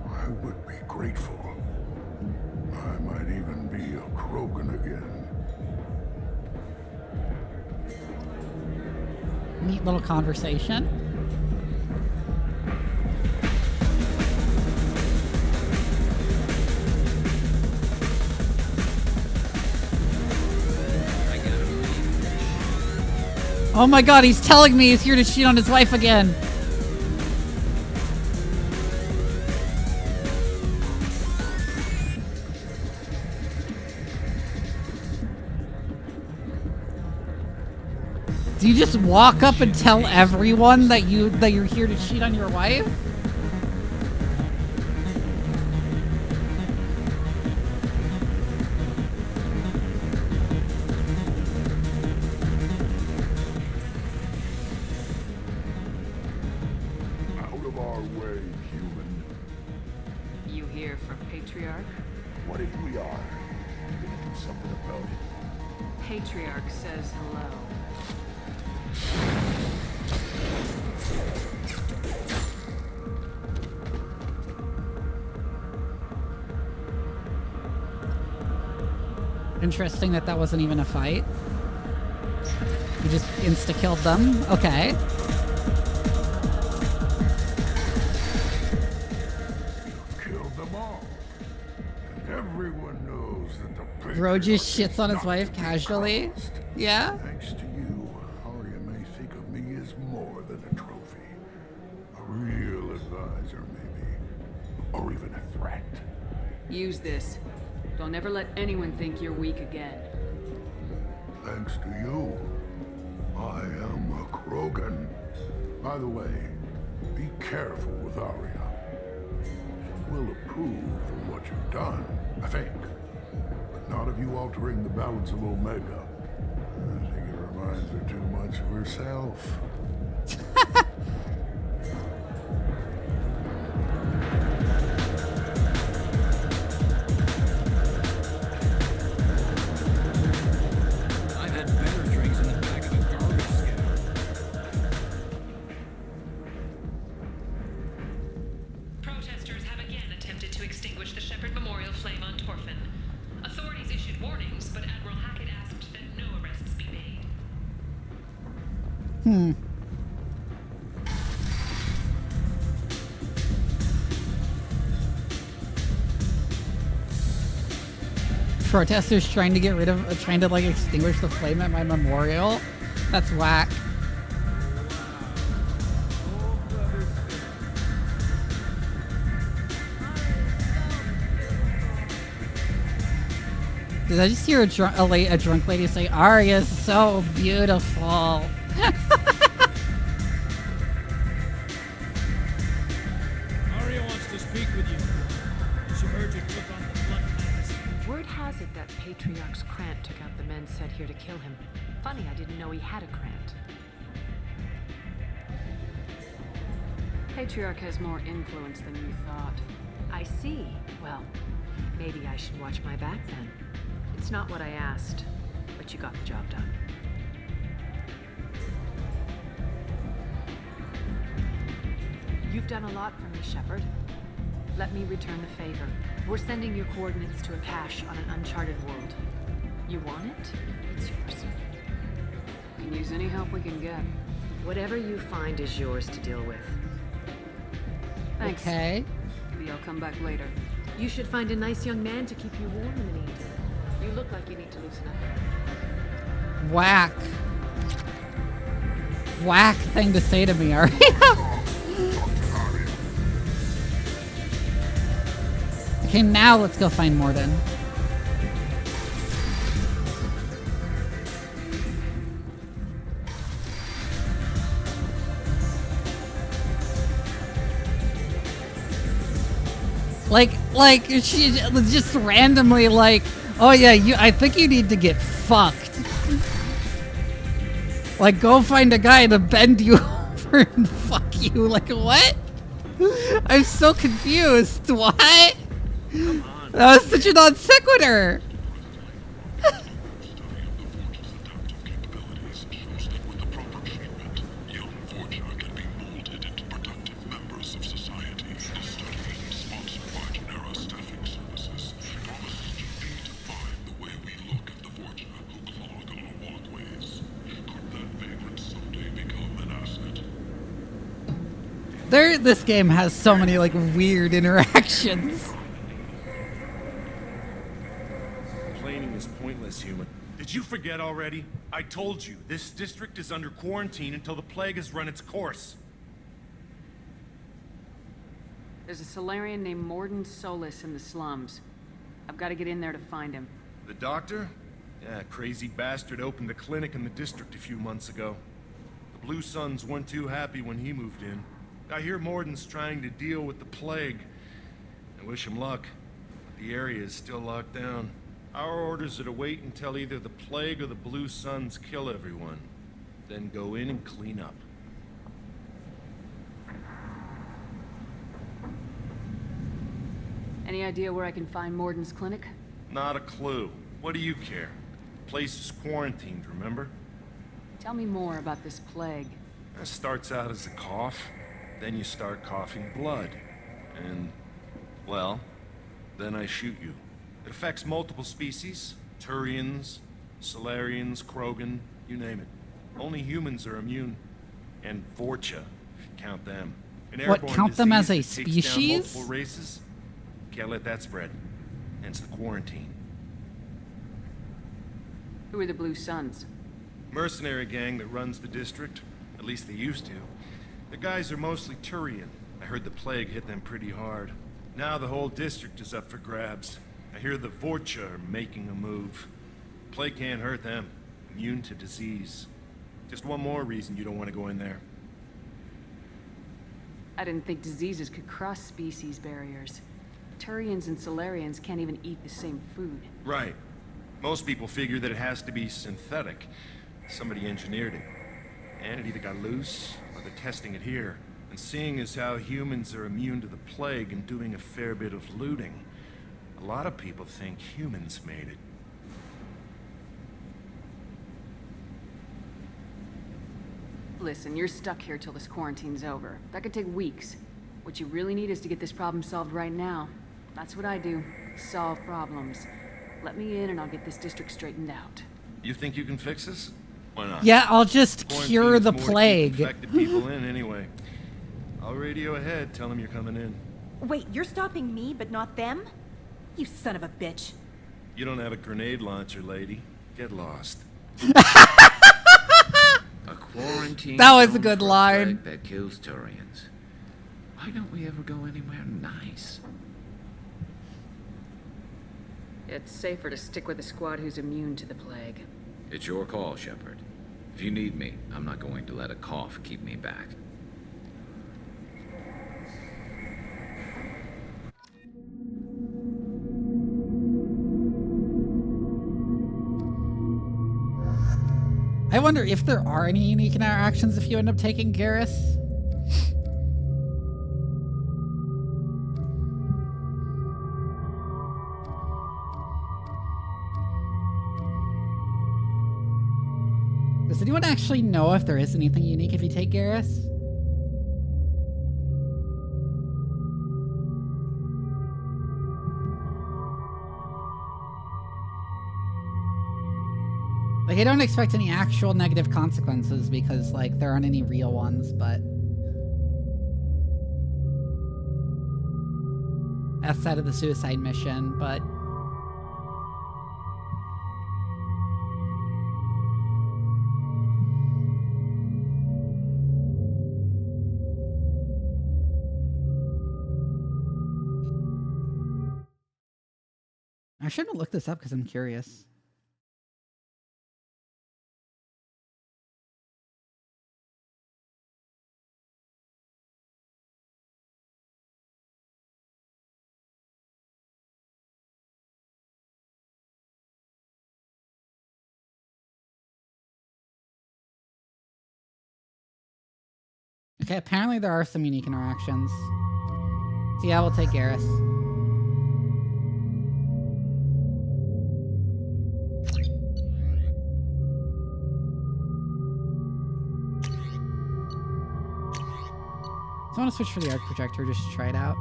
I would be grateful. I might even be a Krogan again. Neat little conversation. Oh my god, he's telling me he's here to cheat on his wife again. Do you just walk up and tell everyone that you're here to cheat on your wife? Out of our way, human. You here for Patriarch? What if we are? You're gonna do something about it. Patriarch says hello. Interesting that that wasn't even a fight. You just insta-killed them? Okay. Killed them all. And everyone knows that the Bro just shits on his wife casually? Yeah? Thanks to you, Arya may think of me as more than a trophy. A real advisor, maybe. Or even a threat. Use this. Don't ever let anyone think you're weak again. Thanks to you, I am a Krogan. By the way, be careful with Arya. She will approve of what you've done, I think. But not of you altering the balance of Omega. I think it reminds her too much of herself. I've had better drinks in the back of a garbage can. Protesters have again attempted to extinguish the Shephard Memorial flame on Torfin. Authorities issued warnings, but Admiral Hackett asked that no arrests be made. Protesters trying to get rid of, trying to like extinguish the flame at my memorial? That's whack. Did I just hear a drunk lady say, Arya's so beautiful? has it that Patriarch's Krant took out the men sent here to kill him? Funny, I didn't know he had a Krant. Patriarch has more influence than you thought. I see. Well, maybe I should watch my back then. It's not what I asked, but you got the job done. You've done a lot for me, Shephard. Let me return the favor. We're sending your coordinates to a cache on an uncharted world. You want it? It's yours. Can use any help we can get. Whatever you find is yours to deal with. Thanks. Okay. Maybe I'll come back later. You should find a nice young man to keep you warm in the meantime. You look like you need to loosen up. Whack. Whack thing to say to me, alright? Okay, now let's go find Morden. Like she just randomly like, oh yeah, I think you need to get fucked. Like, go find a guy to bend you over and fuck you. Like, what? I'm so confused. What? That was such a non sequitur. This game has so many like weird interactions. Complaining is pointless, human. Did you forget already? I told you, this district is under quarantine until the plague has run its course. There's a Solarian named Morden Solis in the slums. I've got to get in there to find him. The doctor? Yeah, crazy bastard opened a clinic in the district a few months ago. The Blue Suns weren't too happy when he moved in. I hear Morden's trying to deal with the plague. I wish him luck, but the area is still locked down. Our orders are to wait until either the plague or the Blue Suns kill everyone, then go in and clean up. Any idea where I can find Morden's clinic? Not a clue. What do you care? The place is quarantined, remember? Tell me more about this plague. It starts out as a cough. Then you start coughing blood. And, well, then I shoot you. It affects multiple species. Turians, Solarians, Krogan, you name it. Only humans are immune. And Vorcha, if you count them. An What, count them as a that takes down species? multiple races. Can't let that spread. Hence the quarantine. Who are the Blue Suns? Mercenary gang that runs the district. At least they used to. The guys are mostly Turian. I heard the plague hit them pretty hard. Now the whole district is up for grabs. I hear the Vorcha are making a move. Plague can't hurt them. Immune to disease. Just one more reason you don't want to go in there. I didn't think diseases could cross species barriers. Turians and Solarians can't even eat the same food. Right. Most people figure that it has to be synthetic. Somebody engineered it. And it either got loose, or they're testing it here. And seeing as how humans are immune to the plague and doing a fair bit of looting, a lot of people think humans made it. Listen, you're stuck here till this quarantine's over. That could take weeks. What you really need is to get this problem solved right now. That's what I do. Solve problems. Let me in and I'll get this district straightened out. You think you can fix this? Why not? Yeah, I'll just Quarantine cure is the more to keep plague. infected people in anyway. I'll radio ahead, tell them you're coming in. Wait, you're stopping me, but not them? You son of a bitch. You don't have a grenade launcher, lady. Get lost. A quarantine That was a zone good for line. plague that kills Turians. Why don't we ever go anywhere nice? It's safer to stick with a squad who's immune to the plague. It's your call, Shephard. If you need me, I'm not going to let a cough keep me back. I wonder if there are any unique interactions if you end up taking Garrus. Does anyone actually know if there is anything unique if you take Garrus? Like, I don't expect any actual negative consequences because, like, there aren't any real ones, but... outside of the suicide mission, but... I shouldn't look this up because I'm curious. Okay, apparently there are some unique interactions. So yeah, we'll take Garrus. So I want to switch for the arc projector just to try it out.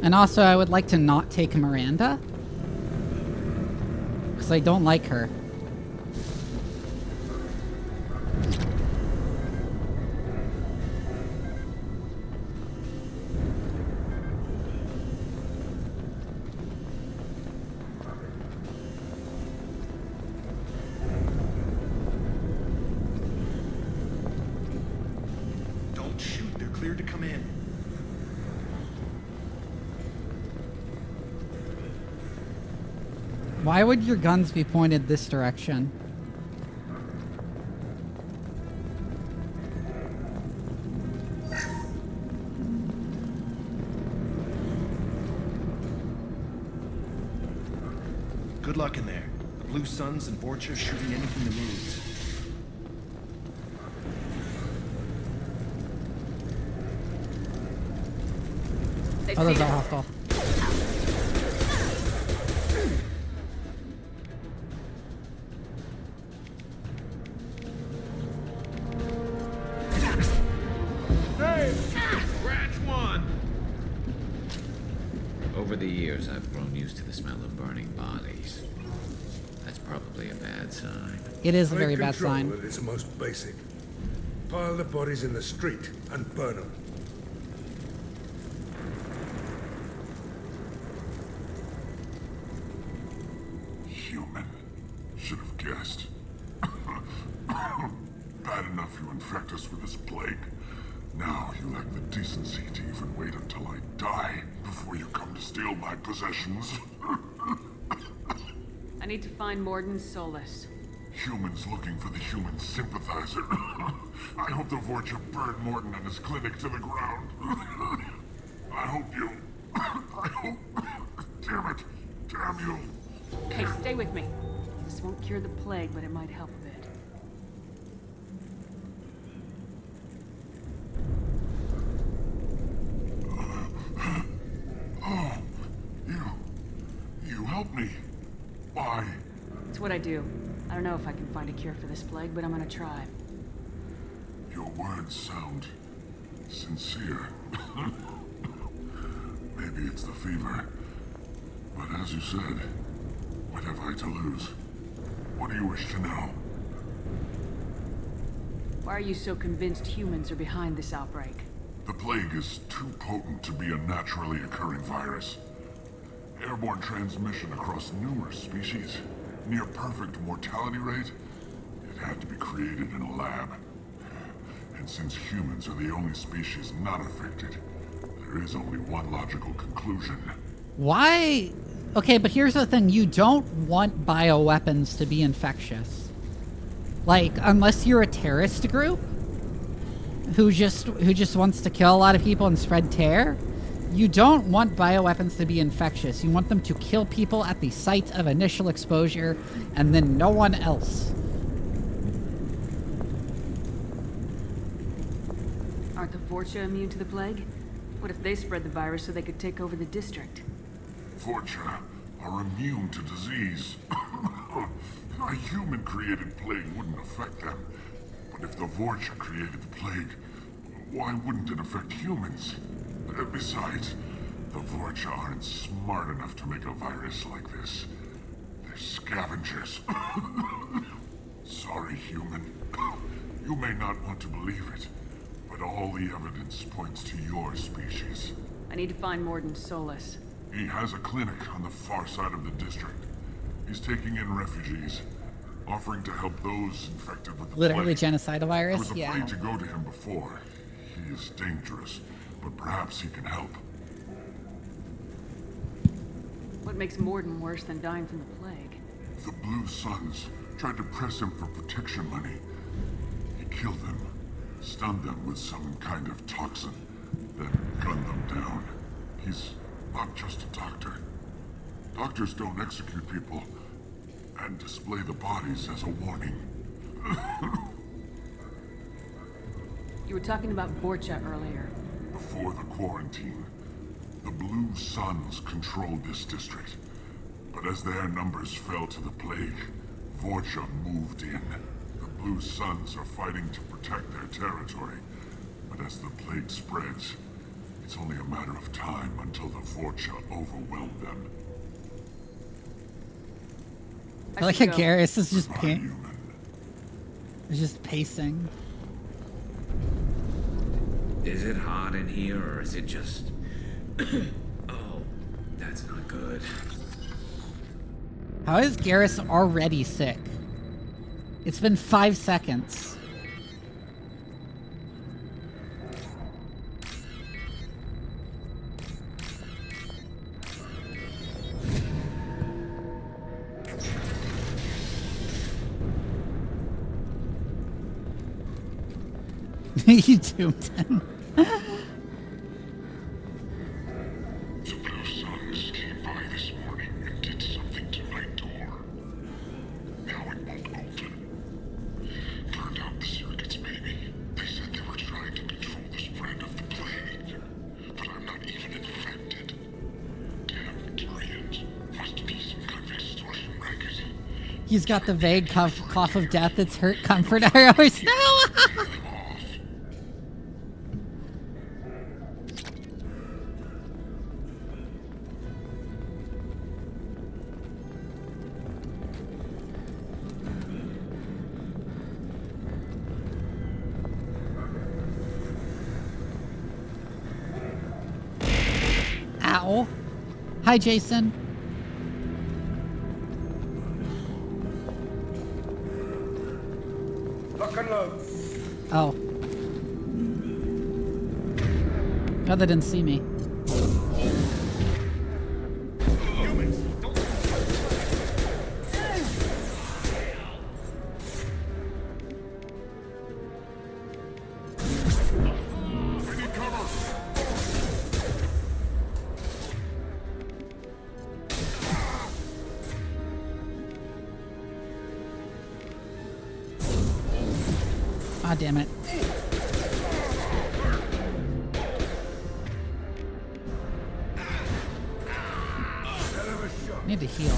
And also, I would like to not take Miranda. Because I don't like her. Don't shoot, they're cleared to come in. Why would your guns be pointed this direction? Good luck in there. The Blue Suns and Vorcha are shooting anything that moves. Oh, those are hostile. Over the years, I've grown used to the smell of burning bodies. That's probably a bad sign. It is a very Take bad control sign. at its most basic. Pile the bodies in the street and burn them. Human. Should have guessed. Bad enough you infect us with this plague. Now you lack the decency to even wait until I die before you come to steal my possessions. I need to find Morden Solus. Humans looking for the human sympathizer. I hope the Vorcha burned Morden and his clinic to the ground. I hope you... I hope... Damn it. Damn you. Hey, stay with me. This won't cure the plague, but it might help a bit. Oh, you helped me. Why? It's what I do. I don't know if I can find a cure for this plague, but I'm gonna try. Your words sound sincere. Maybe it's the fever. But as you said, what have I to lose? What do you wish to know? Why are you so convinced humans are behind this outbreak? The plague is too potent to be a naturally occurring virus. Airborne transmission across numerous species, near perfect mortality rate. It had to be created in a lab. And since humans are the only species not affected, there is only one logical conclusion. Why? Okay, but here's the thing. You don't want bioweapons to be infectious. Like, unless you're a terrorist group who just wants to kill a lot of people and spread terror, You don't want bioweapons to be infectious. You want them to kill people at the site of initial exposure, and then no one else. Aren't the Vorcha immune to the plague? What if they spread the virus so they could take over the district? Vorcha are immune to disease. A human-created plague wouldn't affect them. But if the Vorcha created the plague, why wouldn't it affect humans? Besides, the Vorcha aren't smart enough to make a virus like this. They're scavengers. Sorry, human. You may not want to believe it, but all the evidence points to your species. I need to find Morden Solus. He has a clinic on the far side of the district. He's taking in refugees, offering to help those infected with the Literally plague. genocidal virus? I was afraid Yeah. to go to him before. He is dangerous, but perhaps he can help. What makes Morden worse than dying from the plague? The Blue Suns tried to press him for protection money. He killed them, stunned them with some kind of toxin, then gunned them down. He's not just a doctor. Doctors don't execute people and display the bodies as a warning. You were talking about Vorcha earlier. Before the quarantine, the Blue Suns controlled this district. But as their numbers fell to the plague, Vorcha moved in. The Blue Suns are fighting to protect their territory. But as the plague spreads, it's only a matter of time until the Vorcha overwhelm them. I like how Garrus is just pacing. Is it hot in here, or is it just... Oh, that's not good. How is Garrus already sick? It's been 5 seconds. You doomed him. The Blue Suns came by this morning and did something to my door. Now it won't open. Turned out the circuits, maybe. They said they were trying to control the spread of the plague. But I'm not even infected. Damn Turians. Must be some kind of extortion racket. He's got the vague cough of death that's hurt comfort. I always know. Ow. Hi, Jason. Lock and load. Oh. God, they didn't see me. Ah, damn it. Need to heal.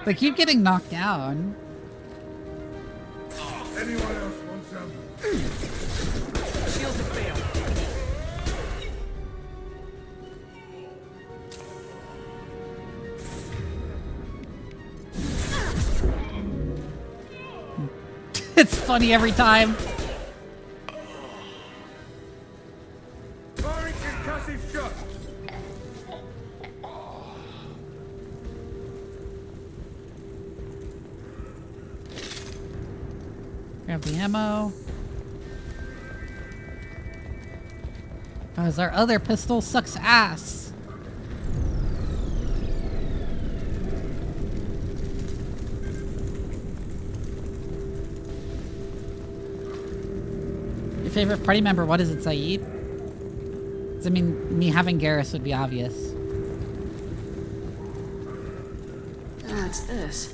They keep getting knocked down. Anyone else want some? Shields have failed. It's funny every time. Firing concussive shot. Grab the ammo. Because our other pistol sucks ass. favorite party member? What is it, Saeed? 'Cause, I mean, me having Garrus would be obvious. What's this?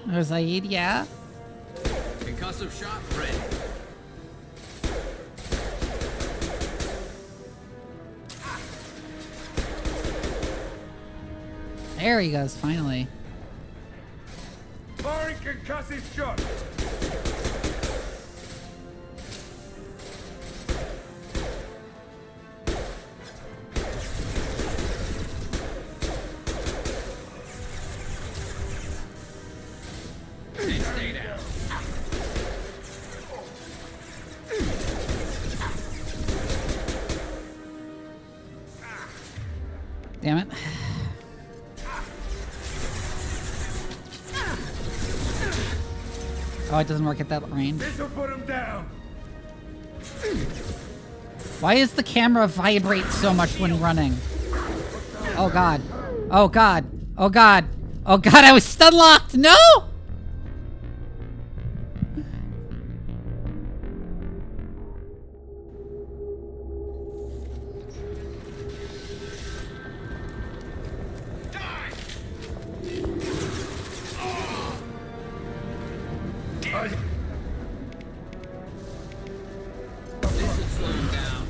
There's Saeed, yeah? Concussive shot ready. There he goes, finally. Firing concussive shot. Stay down. Damn it. Oh, it doesn't work at that range. This'll put him down. Why does the camera vibrate so much when running? Oh god. Oh god. Oh god. Oh god, I was stun locked! No! This should slow him down.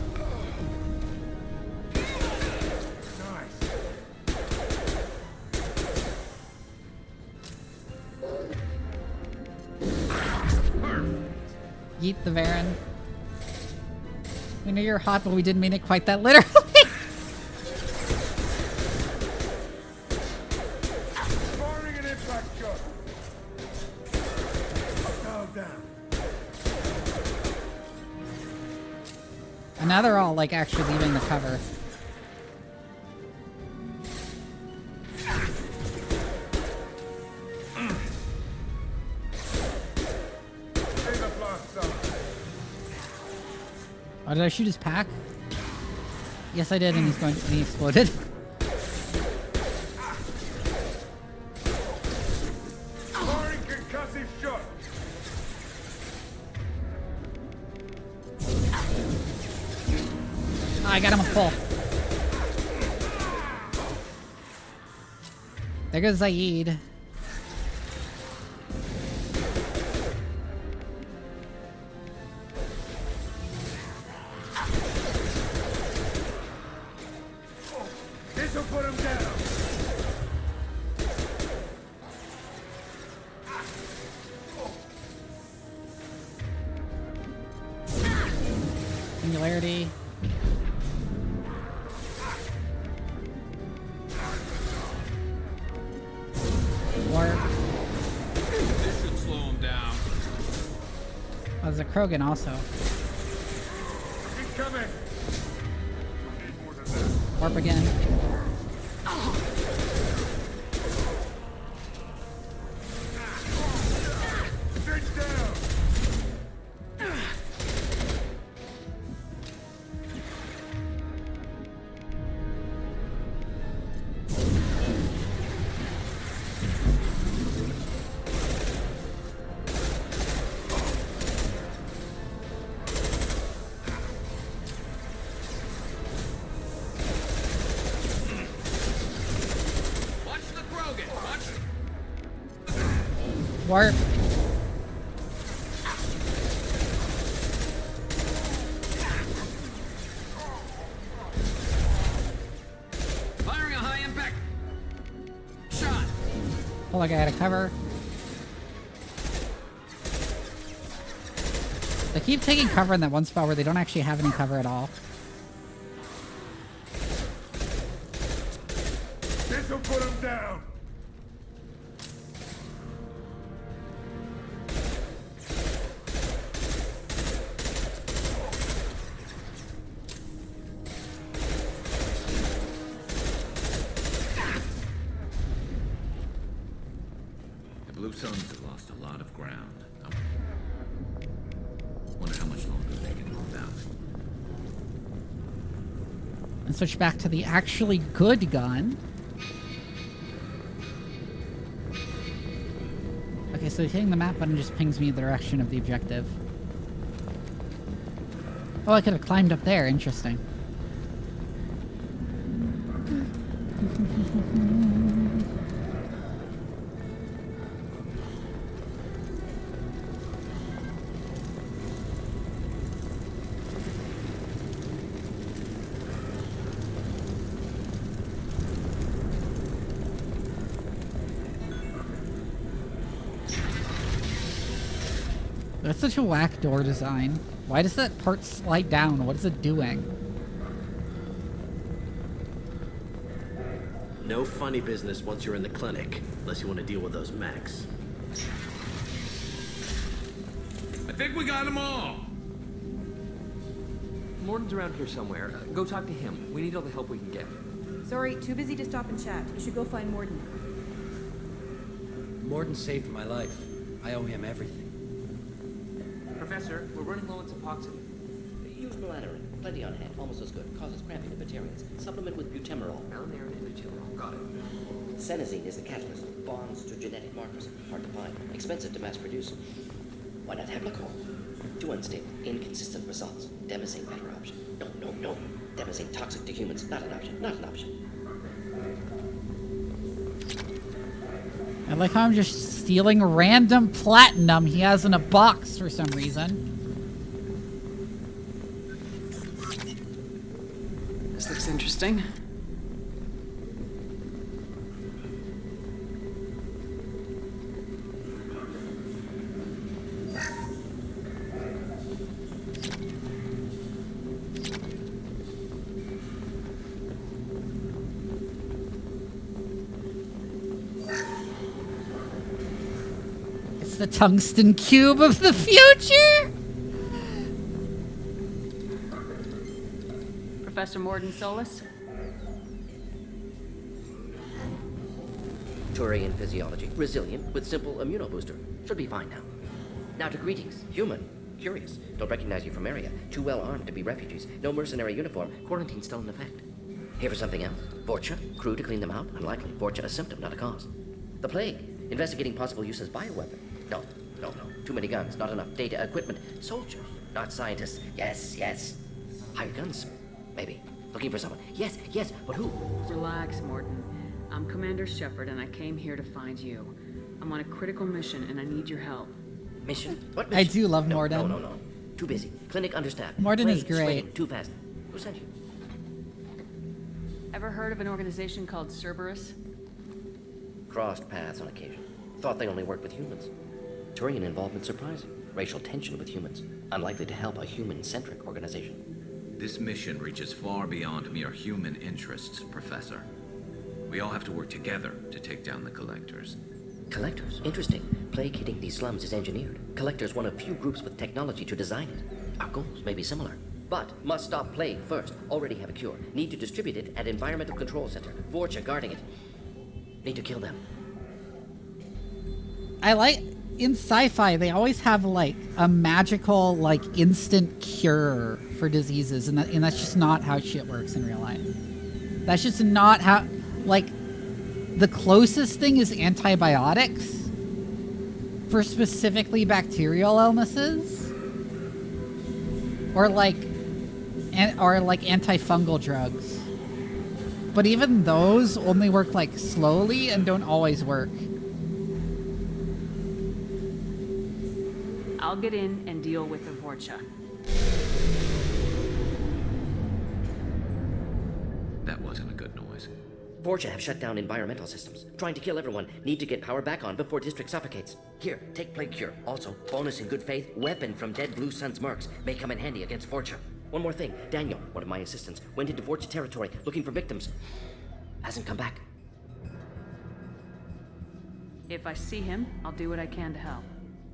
Yeet the Varen. We know you're hot, but we didn't mean it quite that literally. Firing an impact shot. Now down. And now they're all like actually leaving the cover. Oh, did I shoot his pack? Yes, I did, and he's going. And he exploded. Firing concussive shot. Oh, I got him a full. There goes Zaid. This'll put him down. Singularity. Warp. This should slow him down. Oh, there's a Krogan also. He's coming. Warp again. Stretch down. Watch the Krogan. Watch. Warp. Firing a high impact shot. Oh, like I had a cover. They keep taking cover in that one spot where they don't actually have any cover at all. This'll put him down. Suns have lost a lot of ground. I wonder how much longer they can hold out. And switch back to the actually good gun. Okay, so hitting the map button just pings me the direction of the objective. Oh, I could have climbed up there. Interesting. That's such a whack door design. Why does that part slide down? What is it doing? No funny business once you're in the clinic, unless you want to deal with those mechs. I think we got them all! Morton's around here somewhere. Go talk to him. We need all the help we can get. Sorry, too busy to stop and chat. You should go find Morden. Morden saved my life. I owe him everything. Professor, we're running low on Suboxone. Use melatonin. Plenty on hand. Almost as good. Causes cramping in Batarians. Supplement with butemerol. Malnarin and butemerol. Got it. Senesine is the catalyst. Bonds to genetic markers. Hard to find. Expensive to mass produce. Why not Heplicol? Too unstable. Inconsistent results. Demazine better option. No. Demazine toxic to humans. Not an option. Not an option. I like how I'm just stealing random platinum he has in a box for some reason. This looks interesting. The tungsten cube of the future! Professor Morden Solus? Turian physiology. Resilient with simple immunobooster. Should be fine now. Now to greetings. Human. Curious. Don't recognize you from area. Too well armed to be refugees. No mercenary uniform. Quarantine still in effect. Here for something else? Vorcha? Crew to clean them out? Unlikely. Vorcha a symptom, not a cause. The plague. Investigating possible use as bioweapon. No. Too many guns, not enough data, equipment. Soldier, not scientists. Yes. Hired guns, maybe. Looking for someone. Yes, but who? Relax, Morton. I'm Commander Shephard, and I came here to find you. I'm on a critical mission, and I need your help. Mission? What mission? I do love Morden. No. Too busy. Clinic understaffed. Morden is Plague, great. swinging, too fast. Who sent you? Ever heard of an organization called Cerberus? Crossed paths on occasion. Thought they only worked with humans. Turian involvement surprising. Racial tension with humans. Unlikely to help a human-centric organization. This mission reaches far beyond mere human interests, Professor. We all have to work together to take down the Collectors. Collectors? Interesting. Plague hitting these slums is engineered. Collectors one of few groups with technology to design it. Our goals may be similar. But must stop plague first. Already have a cure. Need to distribute it at Environmental Control Center. Vorcha guarding it. Need to kill them. I like... In sci-fi, they always have, like, a magical, like, instant cure for diseases, and that's just not how shit works in real life. That's just not how... Like, the closest thing is antibiotics for specifically bacterial illnesses. Or, like, antifungal drugs. But even those only work, like, slowly and don't always work. I'll get in and deal with the Vorcha. That wasn't a good noise. Vorcha have shut down environmental systems. Trying to kill everyone. Need to get power back on before district suffocates. Here, take plague cure. Also, bonus in good faith, weapon from dead Blue Sun's mercs. May come in handy against Vorcha. One more thing. Daniel, one of my assistants, went into Vorcha territory looking for victims. Hasn't come back. If I see him, I'll do what I can to help.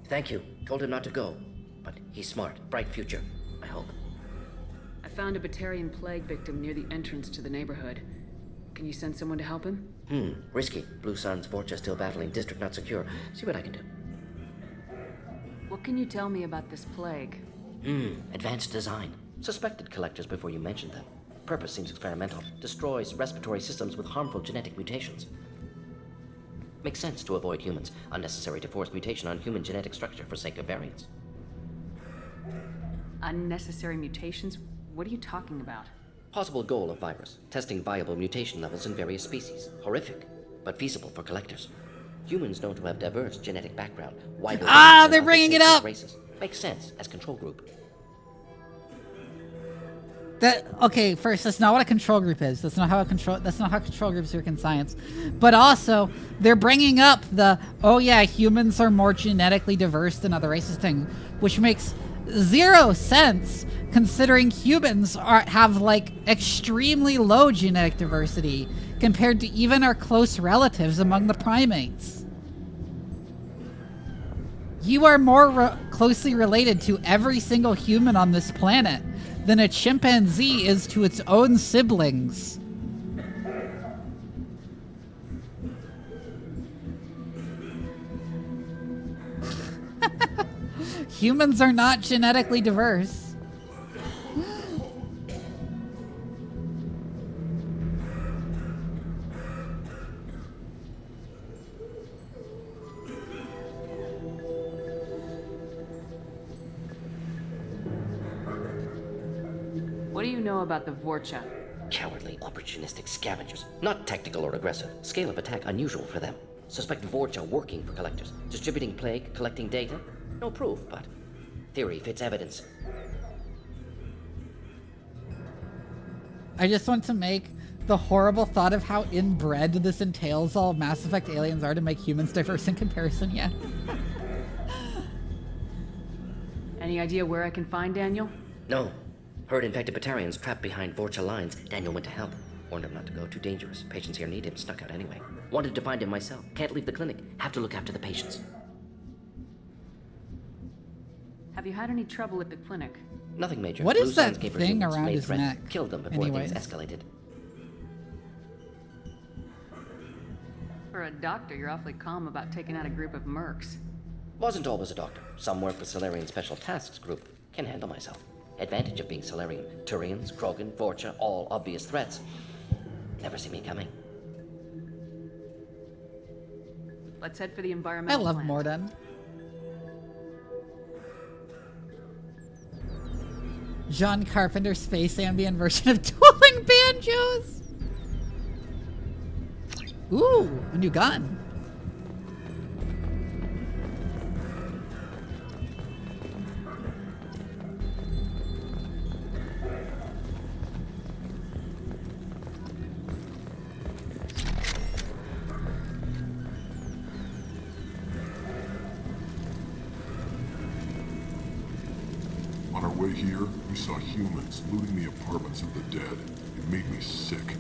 Thank you. Told him not to go. But he's smart. Bright future. I hope. I found a Batarian plague victim near the entrance to the neighborhood. Can you send someone to help him? Risky. Blue Sun's Vorcha still battling. District not secure. See what I can do. What can you tell me about this plague? Advanced design. Suspected collectors before you mentioned them. Purpose seems experimental. Destroys respiratory systems with harmful genetic mutations. Makes sense to avoid humans. Unnecessary to force mutation on human genetic structure for sake of variance. Unnecessary mutations? What are you talking about? Possible goal of virus. Testing viable mutation levels in various species. Horrific, but feasible for collectors. Humans known to have diverse genetic background. They're bringing it up! Races. Makes sense as control group. Okay, first, that's not what a control group is. That's not how control groups work in science. But also, they're bringing up the, oh yeah, humans are more genetically diverse than other races thing, which makes zero sense considering humans have like extremely low genetic diversity compared to even our close relatives among the primates. You are more closely related to every single human on this planet than a chimpanzee is to its own siblings. Humans are not genetically diverse. What do you know about the Vorcha? Cowardly, opportunistic scavengers. Not tactical or aggressive. Scale of attack unusual for them. Suspect Vorcha working for collectors. Distributing plague, collecting data. No proof, but theory fits evidence. I just want to make the horrible thought of how inbred this entails all Mass Effect aliens are to make humans diverse in comparison, yeah. Any idea where I can find Daniel? No. Heard infected Batarians trapped behind Vorcha lines. Daniel went to help. Warned him not to go. Too dangerous. Patients here need him. Snuck out anyway. Wanted to find him myself. Can't leave the clinic. Have to look after the patients. Have you had any trouble at the clinic? Nothing major. What is that gave her thing humans, around made his threats, neck? Killed them before Anyways. things escalated. For a doctor, you're awfully calm about taking out a group of mercs. Wasn't always a doctor. Some work with Solarian Special Tasks Group. Can handle myself. Advantage of being Solarian. Turians, Krogan, Vorcha, all obvious threats. Never see me coming. Let's head for the I environmental love plant. Mordin. John Carpenter space ambient version of dueling banjos. Ooh, a new gun. On our way here, we saw humans looting the apartments of the dead. It made me sick.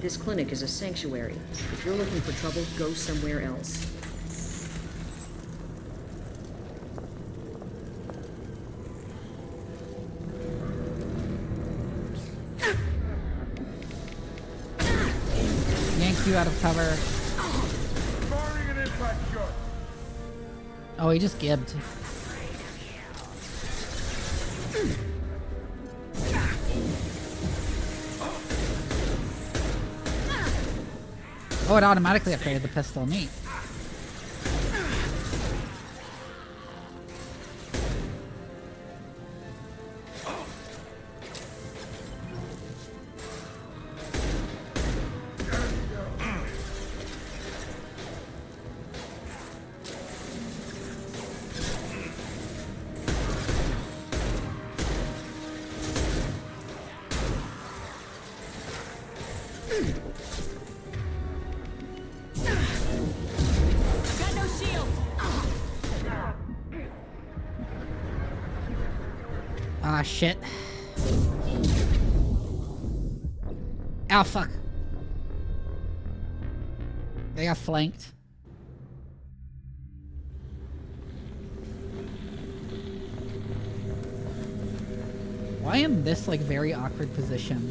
This clinic is a sanctuary. If you're looking for trouble, go somewhere else. Yank you out of cover. Firing an impact shot. Oh, he just gibbed. Oh, it automatically upgraded the pistol. Neat. Got no shields. Ah, shit. Ow, fuck. They got flanked. Why in this, like, very awkward position?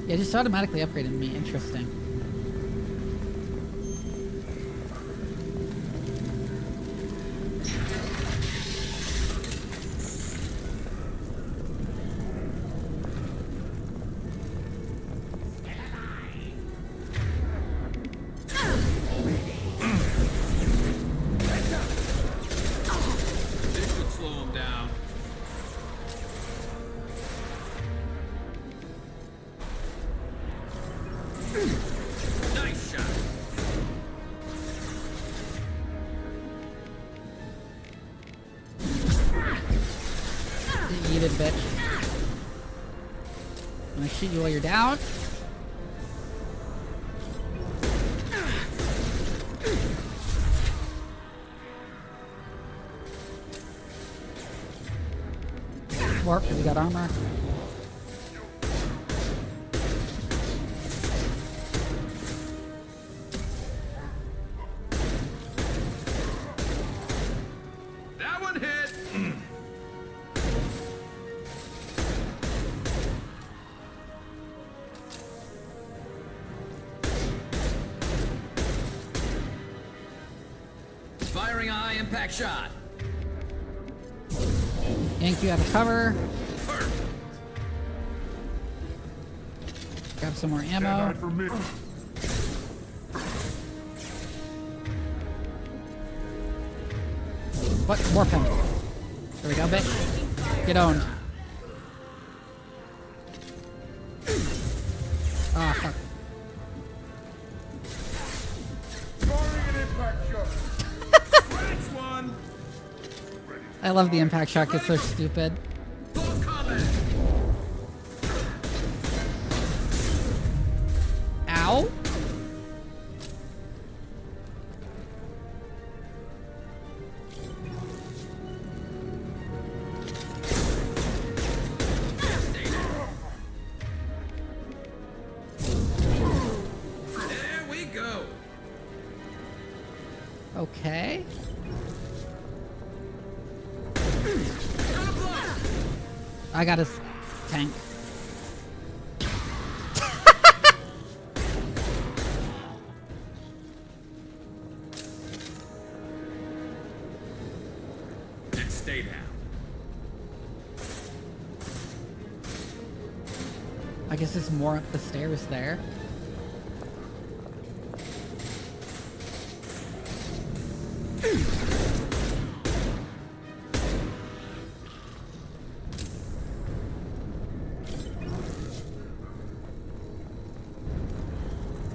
Yeah, it just automatically upgraded me. Interesting. This should slow him down. Nice shot. Eat it, bitch. I'm gonna shoot you while you're down. Warp, because you got armor. That one hit. Firing a high impact shot. Yank you out of cover. Grab some more ammo. What? Warp him. There we go, bitch. Get owned. Ah, fuck. I love the impact shot. It's so stupid. Ow. There we go. Okay. I got his tank. And stay down. I guess there's more up the stairs there.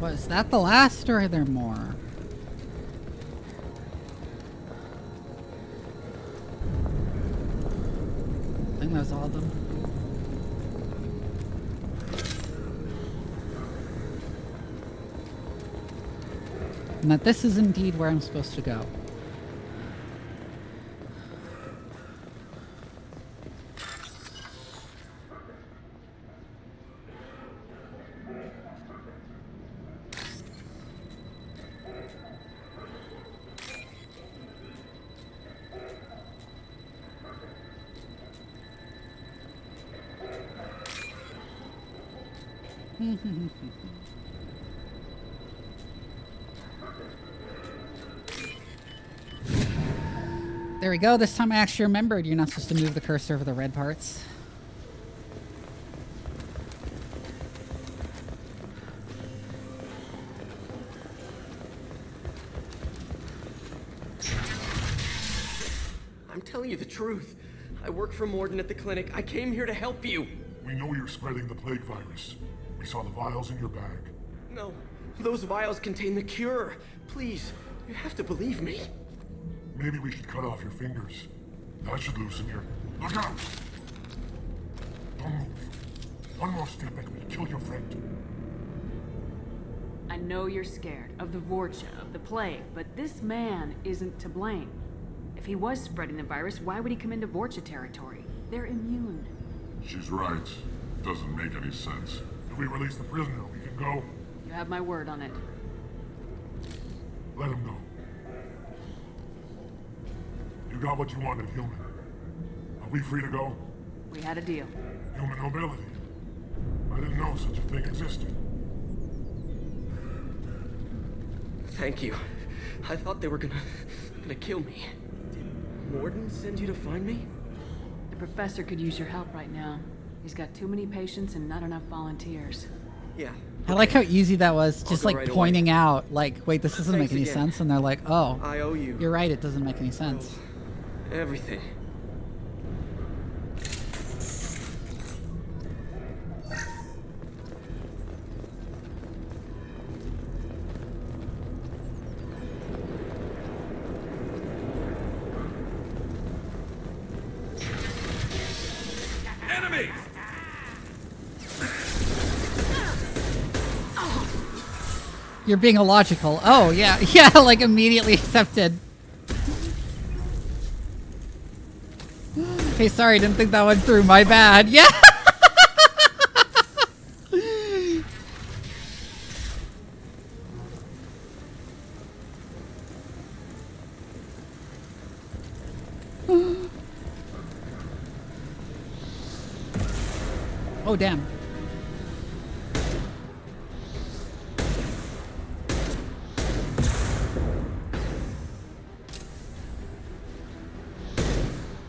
Was that the last, or are there more? I think that was all of them. And that this is indeed where I'm supposed to go. There we go. This time I actually remembered you're not supposed to move the cursor over the red parts. I'm telling you the truth. I work for Morden at the clinic. I came here to help you. We know you're spreading the plague virus. We saw the vials in your bag. No, those vials contain the cure. Please, you have to believe me. Maybe we should cut off your fingers. That should loosen your... Look out! Don't move. One more step and we'll kill your friend. I know you're scared of the Vorcha, of the plague, but this man isn't to blame. If he was spreading the virus, why would he come into Vorcha territory? They're immune. She's right. Doesn't make any sense. If we release the prisoner, we can go. You have my word on it. Let him know. You got what you wanted, human. Are we free to go? We had a deal. Human mobility. I didn't know such a thing existed. Thank you. I thought they were gonna kill me. Did Morden send you to find me? The professor could use your help right now. He's got too many patients and not enough volunteers. Yeah. I like how easy that was, just go like right pointing out, like, wait, this doesn't Thanks make any again. sense, and they're like, oh, I owe you. you're right, it doesn't make any sense. Everything. Enemies! You're being illogical. Oh, yeah, yeah, like immediately accepted. Hey, sorry, didn't think that went through. My bad. Yeah. Oh, damn.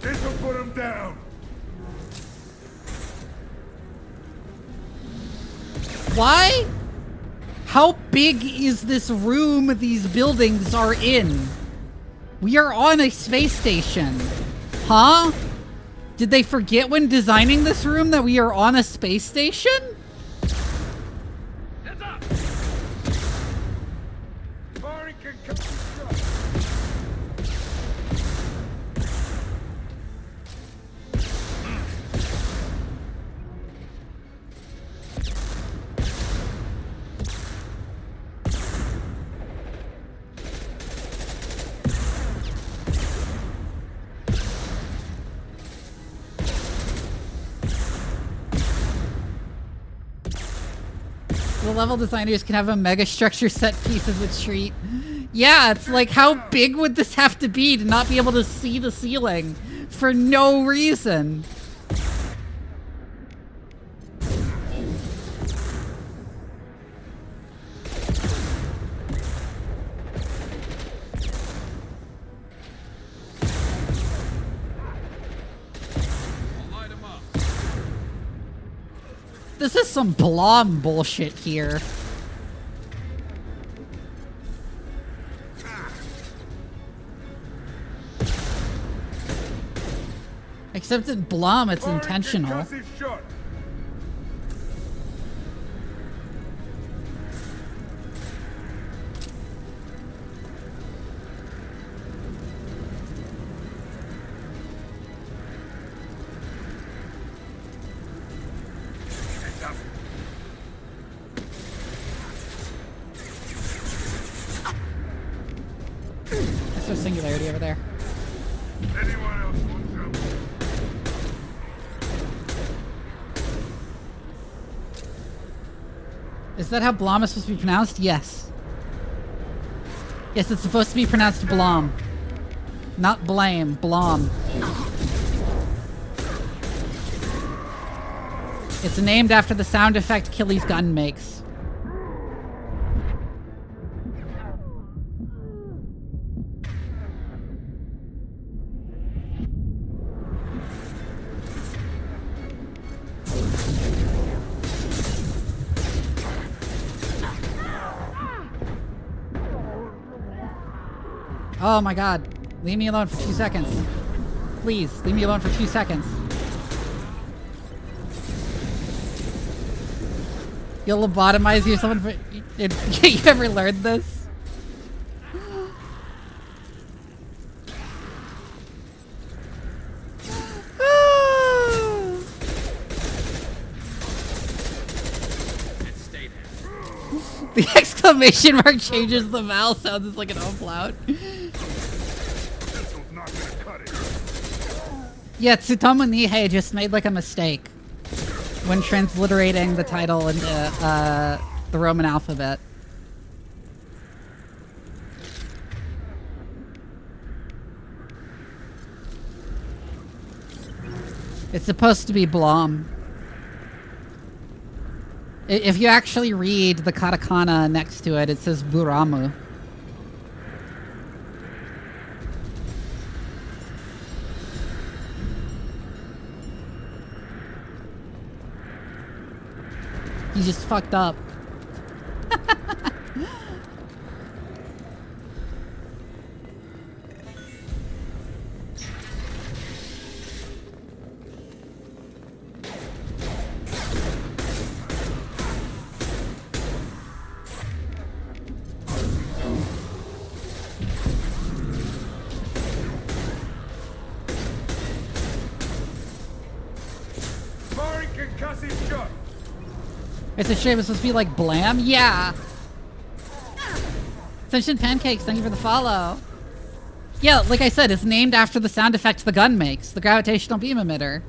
This'll put him down. Why? How big is this room these buildings are in? We are on a space station. Huh? Did they forget when designing this room that we are on a space station? Heads up! Firing concussion shot. The level designers can have a mega structure set piece as a treat. Yeah, it's like, how big would this have to be to not be able to see the ceiling for no reason? This is some Blom bullshit here. Except in Blom, it's intentional. There's no singularity over there. Anyone else want some? Is that how Blom is supposed to be pronounced? Yes. Yes, it's supposed to be pronounced Blom. Not blame, Blom. It's named after the sound effect Killy's gun makes. Oh my god. Leave me alone for 2 seconds. Please, leave me alone for 2 seconds. You'll lobotomize yourself for... You ever learned this? The exclamation mark changes the vowel sounds. It's like an umlaut. Yeah, Tsutomu Nihei just made like a mistake when transliterating the title into the Roman alphabet. It's supposed to be Blom. If you actually read the katakana next to it, it says Buramu. He just fucked up. It's a shame it's supposed to be like Blam. Yeah. Sentient Pancakes, thank you for the follow. Yeah, like I said, it's named after the sound effect the gun makes, the gravitational beam emitter.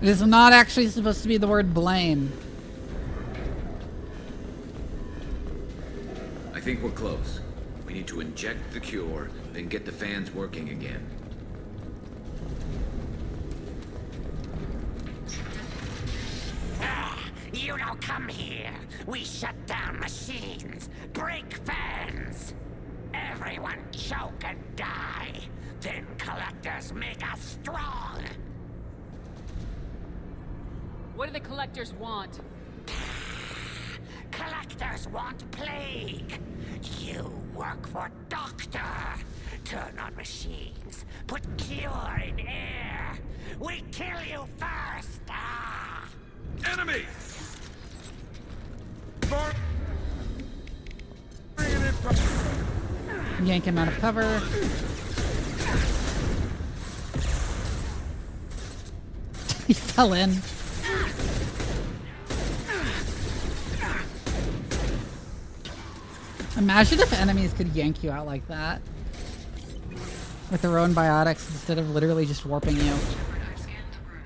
It is not actually supposed to be the word blame. I think we're close. We need to inject the cure, then get the fans working again. You don't come here. We shut down machines, break fans. Everyone choke and die. Then collectors make us strong. What do the collectors want? Collectors want plague. You work for Doctor. Turn on machines. Put cure in air. We kill you first. Ah. Enemy! Yank him out of cover. He fell in. Imagine if enemies could yank you out like that. With their own biotics instead of literally just warping you. Shephard, I've scanned the room.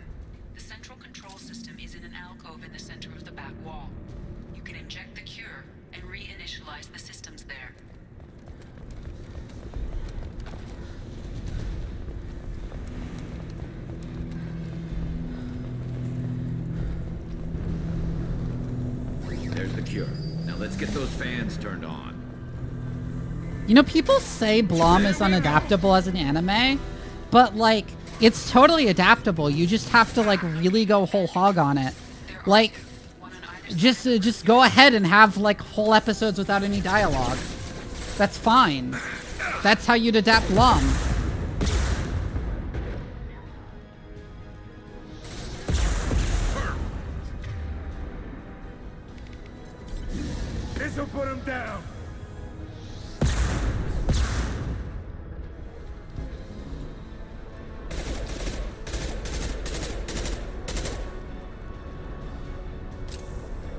The central control system is in an alcove in the center of the back wall. You can inject the cure and reinitialize the systems there. There's the cure. Now let's get those fans turned on. You know, people say Blom is unadaptable as an anime, but like, it's totally adaptable. You just have to like really go whole hog on it. Like, just go ahead and have like whole episodes without any dialogue. That's fine. That's how you'd adapt Blom. This'll put him down.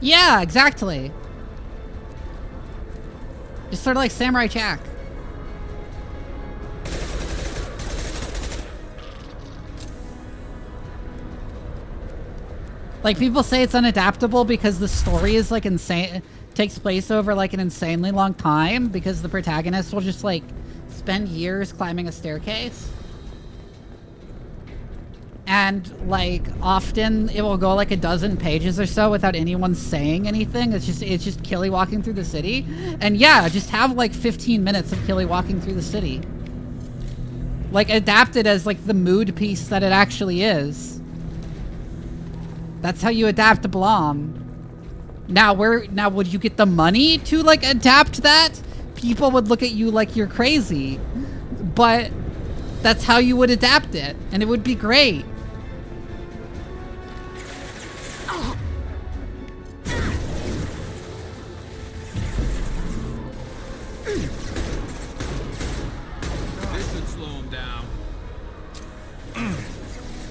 Yeah, exactly. Just sort of like Samurai Jack. Like, people say it's unadaptable because the story is like insane, takes place over like an insanely long time because the protagonist will just like spend years climbing a staircase. And like often it will go like a dozen pages or so without anyone saying anything. It's just Killy walking through the city. And yeah, just have like 15 minutes of Killy walking through the city. Like, adapt it as like the mood piece that it actually is. That's how you adapt Blom. Now would you get the money to like adapt that? People would look at you like you're crazy. But that's how you would adapt it, and it would be great. This should slow him down.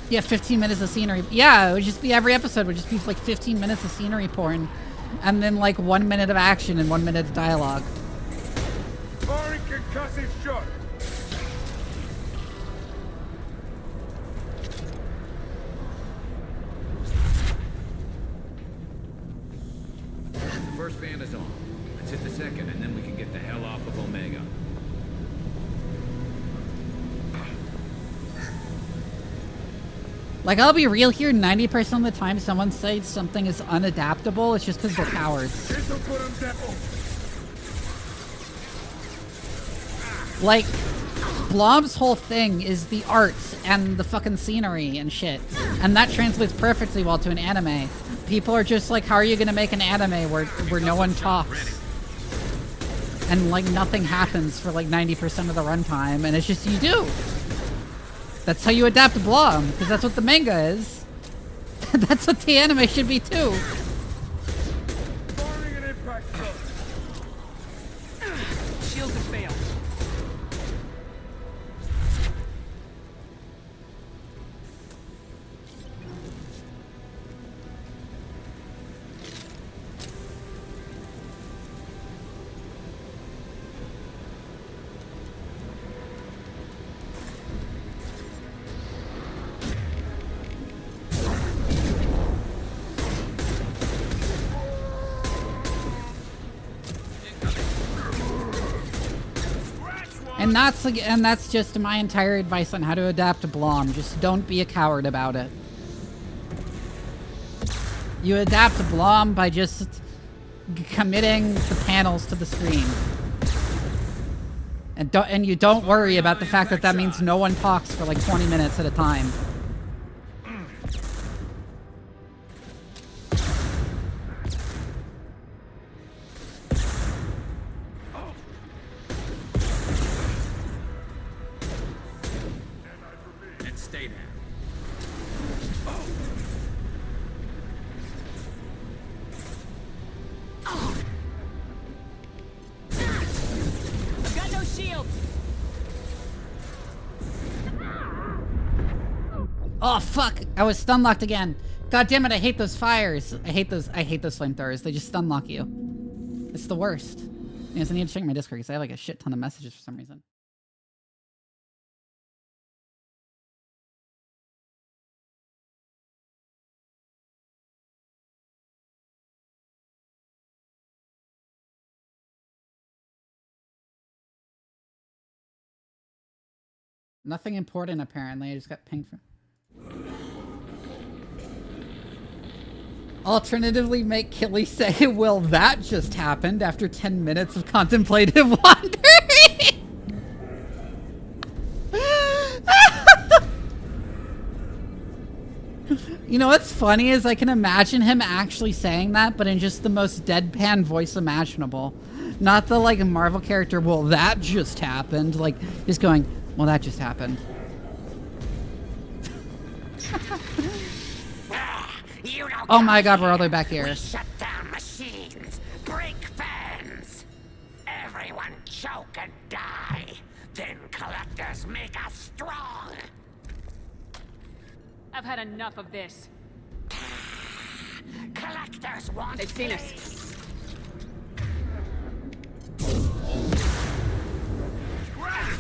Yeah, 15 minutes of scenery. Yeah, it would just be every episode would just be like 15 minutes of scenery porn, and then like 1 minute of action and 1 minute of dialogue. Firing concussive shot. Scanner's on. Let's hit the second, and then we can get the hell off of Omega. Like, I'll be real here, 90% of the time someone says something is unadaptable, it's just because they're cowards. Like, Blob's whole thing is the arts and the fucking scenery and shit. And that translates perfectly well to an anime. People are just like, how are you gonna make an anime where no one talks? And like nothing happens for like 90% of the runtime, and it's just you do. That's how you adapt Blob, because that's what the manga is. That's what the anime should be too. Shields have failed. And that's just my entire advice on how to adapt to Blom. Just don't be a coward about it. You adapt to Blom by just committing the panels to the screen. And you don't worry about the fact that that means no one talks for like 20 minutes at a time. Oh fuck! I was stun locked again. God damn it! I hate those fires. I hate those flamethrowers. They just stun lock you. It's the worst. Yes, I need to check my Discord because I have like a shit ton of messages for some reason. Nothing important apparently. I just got pinged from. Alternatively, make Killy say, well, that just happened after 10 minutes of contemplative wandering. You know what's funny is I can imagine him actually saying that, but in just the most deadpan voice imaginable. Not the, like, Marvel character, well, that just happened. Like, just going, well, that just happened. Oh my god, we're all the way back here. We shut down machines, break fans. Everyone choke and die. Then collectors make us strong. I've had enough of this. Collectors want They've seen us.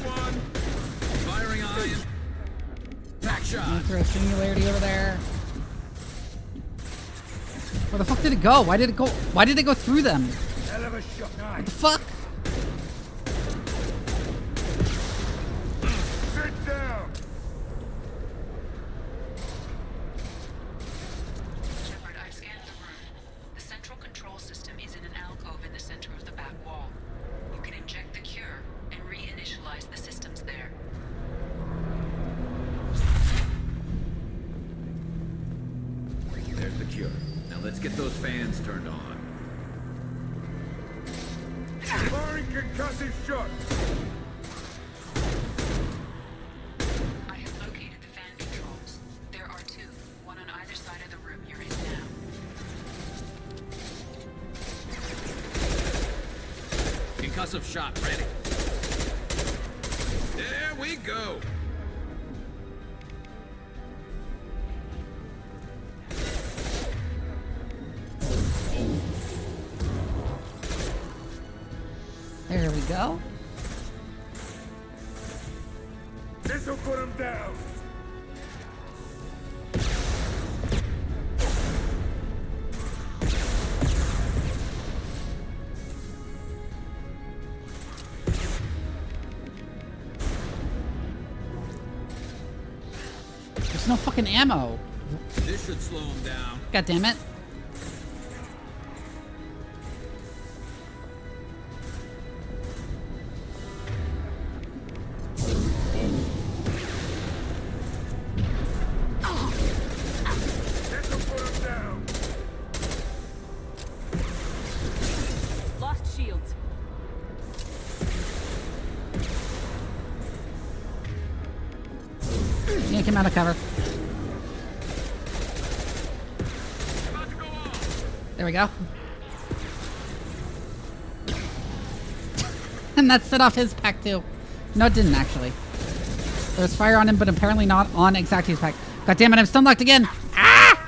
One. Firing iron. Back shot. I'm gonna throw a singularity over there. Where the fuck did it go? Why did it go? Why did it go through them? What the fuck? Sit down. Shepard, I've scanned the room. The central control system is in an alcove in the center of the back wall. You can inject the cure and reinitialize the systems there. There's the cure. Now let's get those fans turned on. Firing concussive shot. I have located the fan controls. There are two, one on either side of the room you're in now. Concussive shot ready. There we go. There we go. This'll put him down. no fucking ammo. This should slow him down. God damn it. Lost shields. Yank him out of cover. There we go. And that set off his pack too. No, it didn't actually. There was fire on him, but apparently not on Exacti's pack. God damn it, I'm stun locked again! Ah!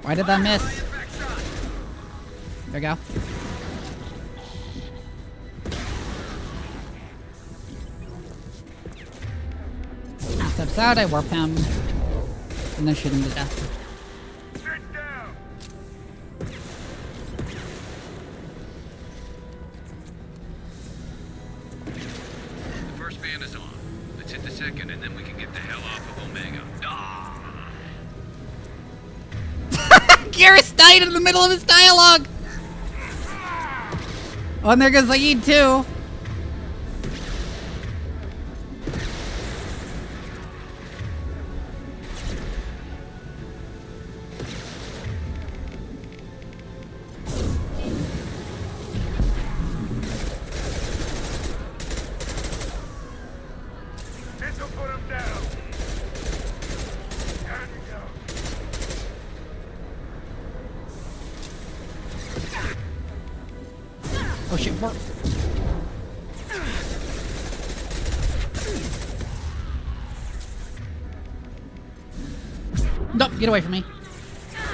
Why did that miss? There we go. He steps out, I warp him, and then shoot him to death. The first ban is on. Let's hit the second, and then we can get the hell off of Omega. Garrus died in the middle of his dialogue! Oh, and there goes Laid too. This'll put him down. Down you go. Oh shit, warp. Nope, get away from me.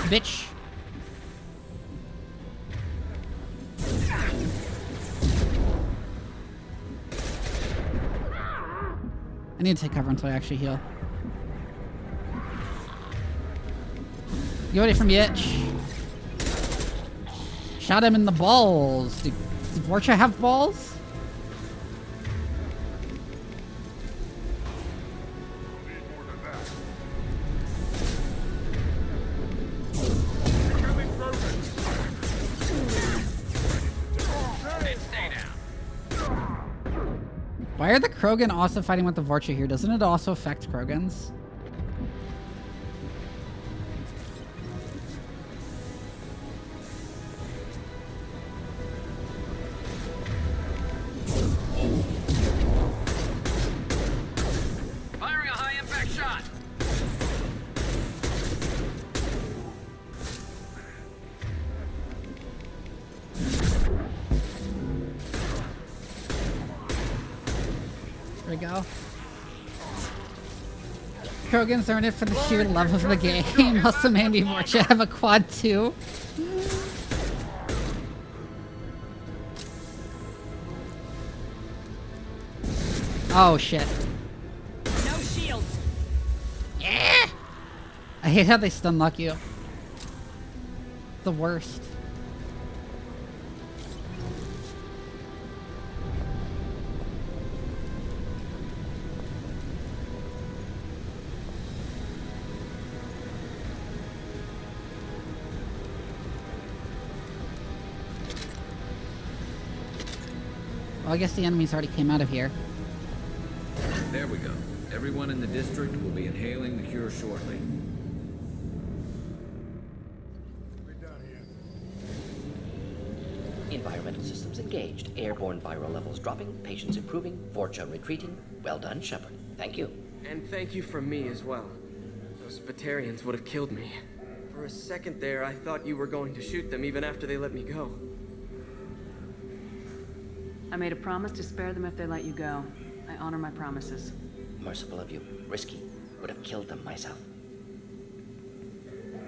Bitch. I need to take cover until I actually heal. Get away from me, itch. Shot him in the balls. Did Vorcha have balls? Why are the Krogan also fighting with the Vorcha here? Doesn't it also affect Krogans? Firing a high-impact shot! There we go. Krogans are in it for the sheer love of the game. Also, Mandy Vorcha have a quad too. Oh shit. No shields. Yeah. I hate how they stun lock you. The worst. Well, I guess the enemies already came out of here. There we go. Everyone in the district will be inhaling the cure shortly. Environmental systems engaged. Airborne viral levels dropping. Patients improving. Vorcha retreating. Well done, Shephard. Thank you. And thank you from me as well. Those Batarians would have killed me. For a second there, I thought you were going to shoot them even after they let me go. I made a promise to spare them if they let you go. I honor my promises. Merciful of you. Risky. Would have killed them myself.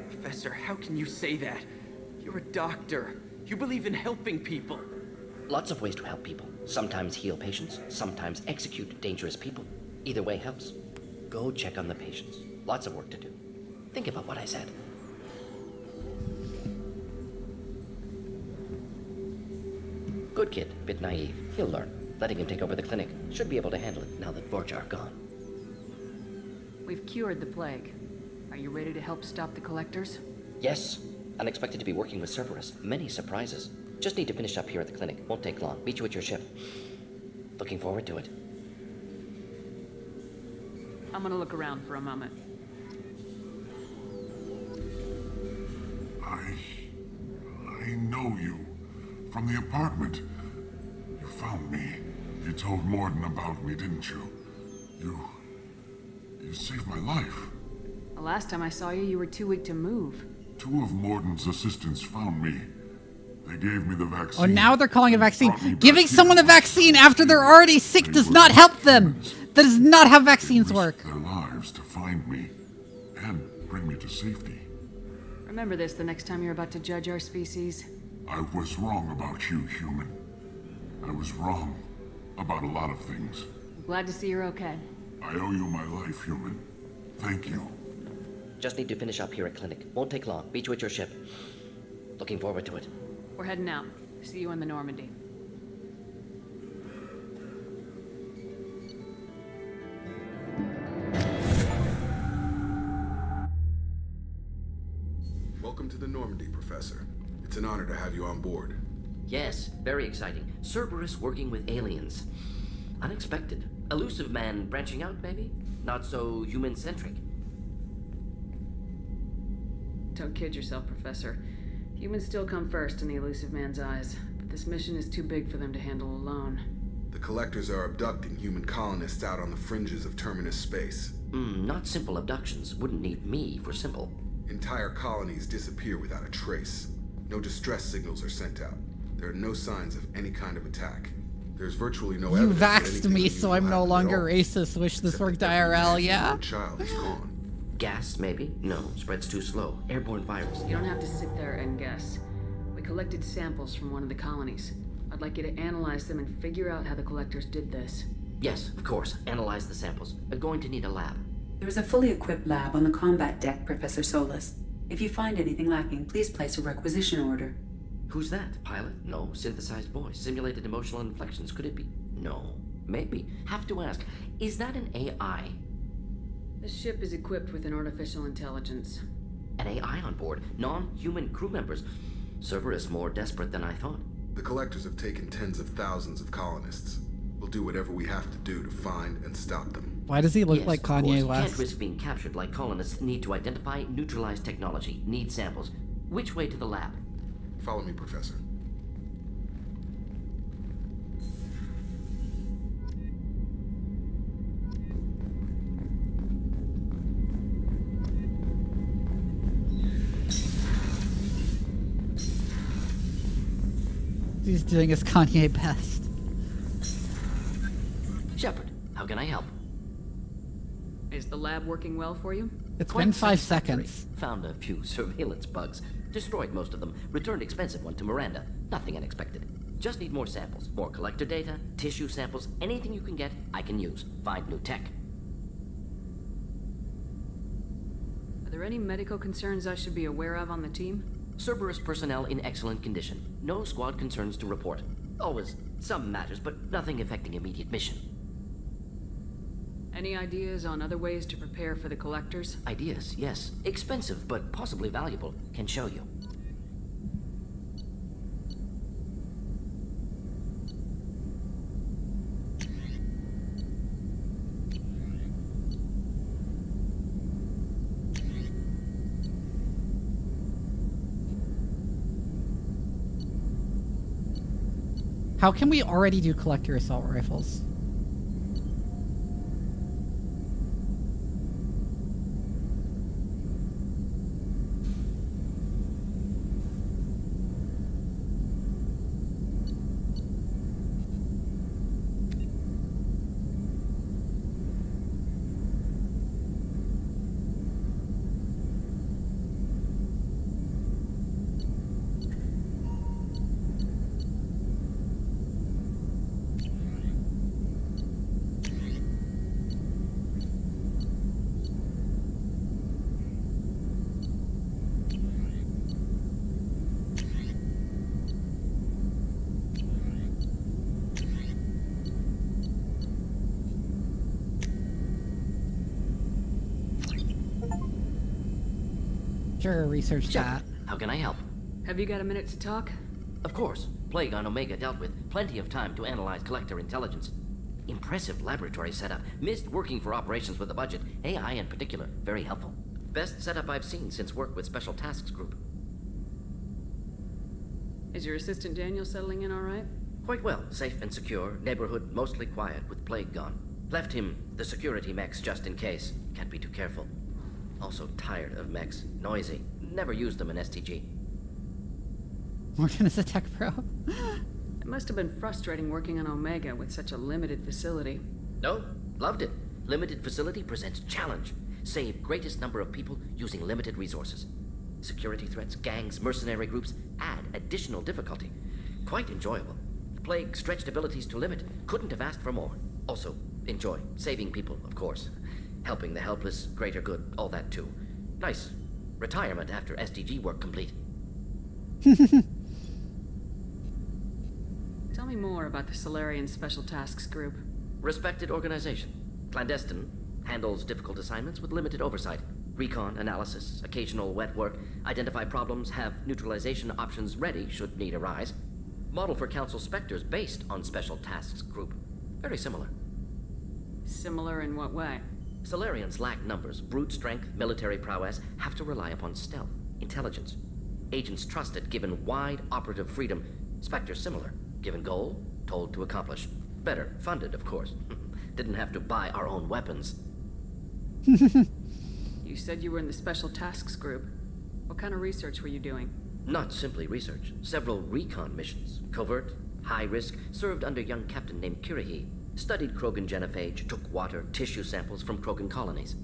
Professor, how can you say that? You're a doctor. You believe in helping people. Lots of ways to help people. Sometimes heal patients, sometimes execute dangerous people. Either way helps. Go check on the patients. Lots of work to do. Think about what I said. Good kid, bit naive. He'll learn. Letting him take over the clinic. Should be able to handle it now that Vorjar are gone. We've cured the plague. Are you ready to help stop the collectors? Yes. Unexpected to be working with Cerberus. Many surprises. Just need to finish up here at the clinic. Won't take long. Meet you at your ship. Looking forward to it. I'm gonna look around for a moment. I know you. From the apartment. You found me. You told Morden about me, didn't you? You saved my life. The last time I saw you, you were too weak to move. 2 of Morden's assistants found me. They gave me the vaccine. Oh, now they're calling a vaccine. Giving someone a vaccine after they're already sick does not help them. That is not how vaccines work. Their lives to find me and bring me to safety. Remember this the next time you're about to judge our species. I was wrong about you, human. I was wrong about a lot of things. I'm glad to see you're okay. I owe you my life, human. Thank you. Just need to finish up here at clinic. Won't take long. Meet you at your ship. Looking forward to it. We're heading out. See you in the Normandy. Welcome to the Normandy, Professor. It's an honor to have you on board. Yes, very exciting. Cerberus working with aliens. Unexpected. Elusive man branching out, maybe? Not so human-centric. Don't kid yourself, Professor. Humans still come first in the elusive man's eyes, but this mission is too big for them to handle alone. The Collectors are abducting human colonists out on the fringes of Terminus space. Not simple abductions. Wouldn't need me for simple. Entire colonies disappear without a trace. No distress signals are sent out. There are no signs of any kind of attack. There's virtually no You evidence that vaxxed anything me, so I'm no longer racist. Wish this worked IRL, yeah? Child is gone. Gas, maybe? No, spreads too slow. Airborne virus. You don't have to sit there and guess. We collected samples from one of the colonies. I'd like you to analyze them and figure out how the Collectors did this. Yes, of course. Analyze the samples. We're going to need a lab. There is a fully equipped lab on the combat deck, Professor Solis. If you find anything lacking, please place a requisition order. Who's that? Pilot? No. Synthesized voice. Simulated emotional inflections. Could it be? No. Maybe. Have to ask. Is that an AI? The ship is equipped with an artificial intelligence. An AI on board? Non-human crew members? Cerberus more desperate than I thought. The Collectors have taken tens of thousands of colonists. We'll do whatever we have to do to find and stop them. Why does he look Yes, like of course. Kanye Can't West? risk being captured like colonists need to identify, neutralize technology, need samples. Which way to the lab? Follow me, Professor. He's doing his Kanye best. Shepard, how can I help? Is the lab working well for you? It's Quite been 5 satisfactory. seconds. Found a few surveillance bugs. Destroyed most of them. Returned expensive one to Miranda. Nothing unexpected. Just need more samples. More collector data, tissue samples, anything you can get, I can use. Find new tech. Are there any medical concerns I should be aware of on the team? Cerberus personnel in excellent condition. No squad concerns to report. Always some matters, but nothing affecting immediate mission. Any ideas on other ways to prepare for the Collectors? Ideas, yes. Expensive, but possibly valuable. Can show you. How can we already do collector assault rifles? Sure, research that. How can I help? Have you got a minute to talk? Of course. Plague on Omega dealt with. Plenty of time to analyze collector intelligence. Impressive laboratory setup. Missed working for operations with a budget. AI in particular. Very helpful. Best setup I've seen since work with Special Tasks Group. Is your assistant Daniel settling in all right? Quite well. Safe and secure. Neighborhood mostly quiet with Plague gone. Left him the security mechs just in case. Can't be too careful. Also tired of mechs. Noisy. Never used them in STG. Morgan is a tech pro. It must have been frustrating working on Omega with such a limited facility. No, loved it. Limited facility presents challenge. Save greatest number of people using limited resources. Security threats, gangs, mercenary groups add additional difficulty. Quite enjoyable. Plague stretched abilities to limit. Couldn't have asked for more. Also, enjoy. Saving people, of course. Helping the helpless, greater good, all that too. Nice. Retirement after SDG work complete. Tell me more about the Solarian Special Tasks Group. Respected organization. Clandestine. Handles difficult assignments with limited oversight. Recon, analysis, occasional wet work. Identify problems, have neutralization options ready should need arise. Model for Council Spectres based on Special Tasks Group. Very similar. Similar in what way? Solarians lack numbers, brute strength, military prowess, have to rely upon stealth, intelligence. Agents trusted given wide operative freedom. Spectres similar. Given goal, told to accomplish. Better, funded, of course. Didn't have to buy our own weapons. You said you were in the Special Tasks Group. What kind of research were you doing? Not simply research. Several recon missions. Covert, high risk, served under a young captain named Kirihi. Studied Krogan genophage, took water, tissue samples from Krogan colonies.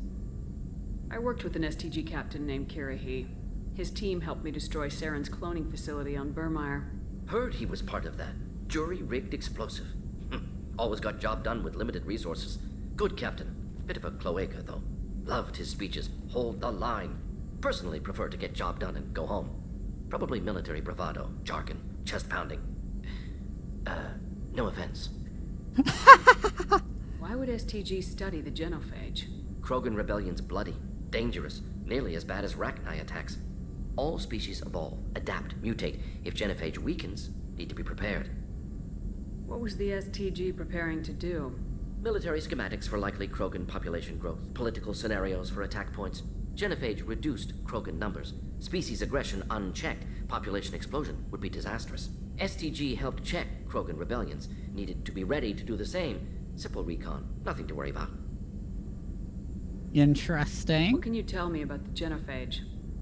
I worked with an STG captain named Kirihi. His team helped me destroy Saren's cloning facility on Burmire. Heard he was part of that. Jury-rigged explosive. Always got job done with limited resources. Good captain. Bit of a cloaca, though. Loved his speeches. Hold the line. Personally prefer to get job done and go home. Probably military bravado, jargon, chest pounding. No offense. Why would STG study the genophage? Krogan rebellion's bloody, dangerous, nearly as bad as Rachni attacks. All species evolve, adapt, mutate. If genophage weakens, need to be prepared. What was the STG preparing to do? Military schematics for likely Krogan population growth, political scenarios for attack points. Genophage reduced Krogan numbers. Species aggression unchecked, population explosion would be disastrous. STG helped check Krogan rebellions, needed to be ready to do the same. Simple recon, nothing to worry about. Interesting. What can you tell me about the genophage?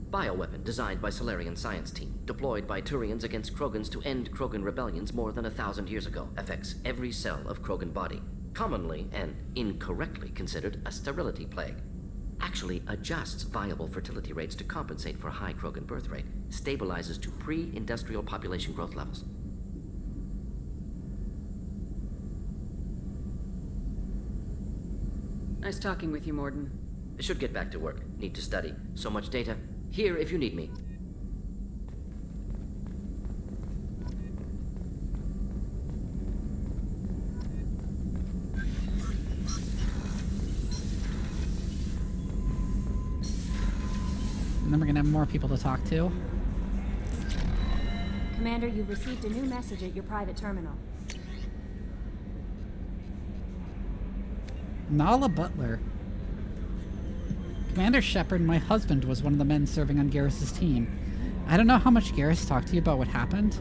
Bioweapon designed by Solarian science team, deployed by Turians against Krogans to end Krogan rebellions more than 1,000 years ago. Affects every cell of Krogan body. Commonly and incorrectly considered a sterility plague. Actually adjusts viable fertility rates to compensate for a high Krogan birth rate. Stabilizes to pre-industrial population growth levels. Nice talking with you, Morden. Should get back to work. Need to study. So much data. Here if you need me. And then we're gonna have more people to talk to. Commander, you've received a new message at your private terminal. Nala Butler. Commander Shephard, my husband, was one of the men serving on Garrus's team. I don't know how much Garrus talked to you about what happened.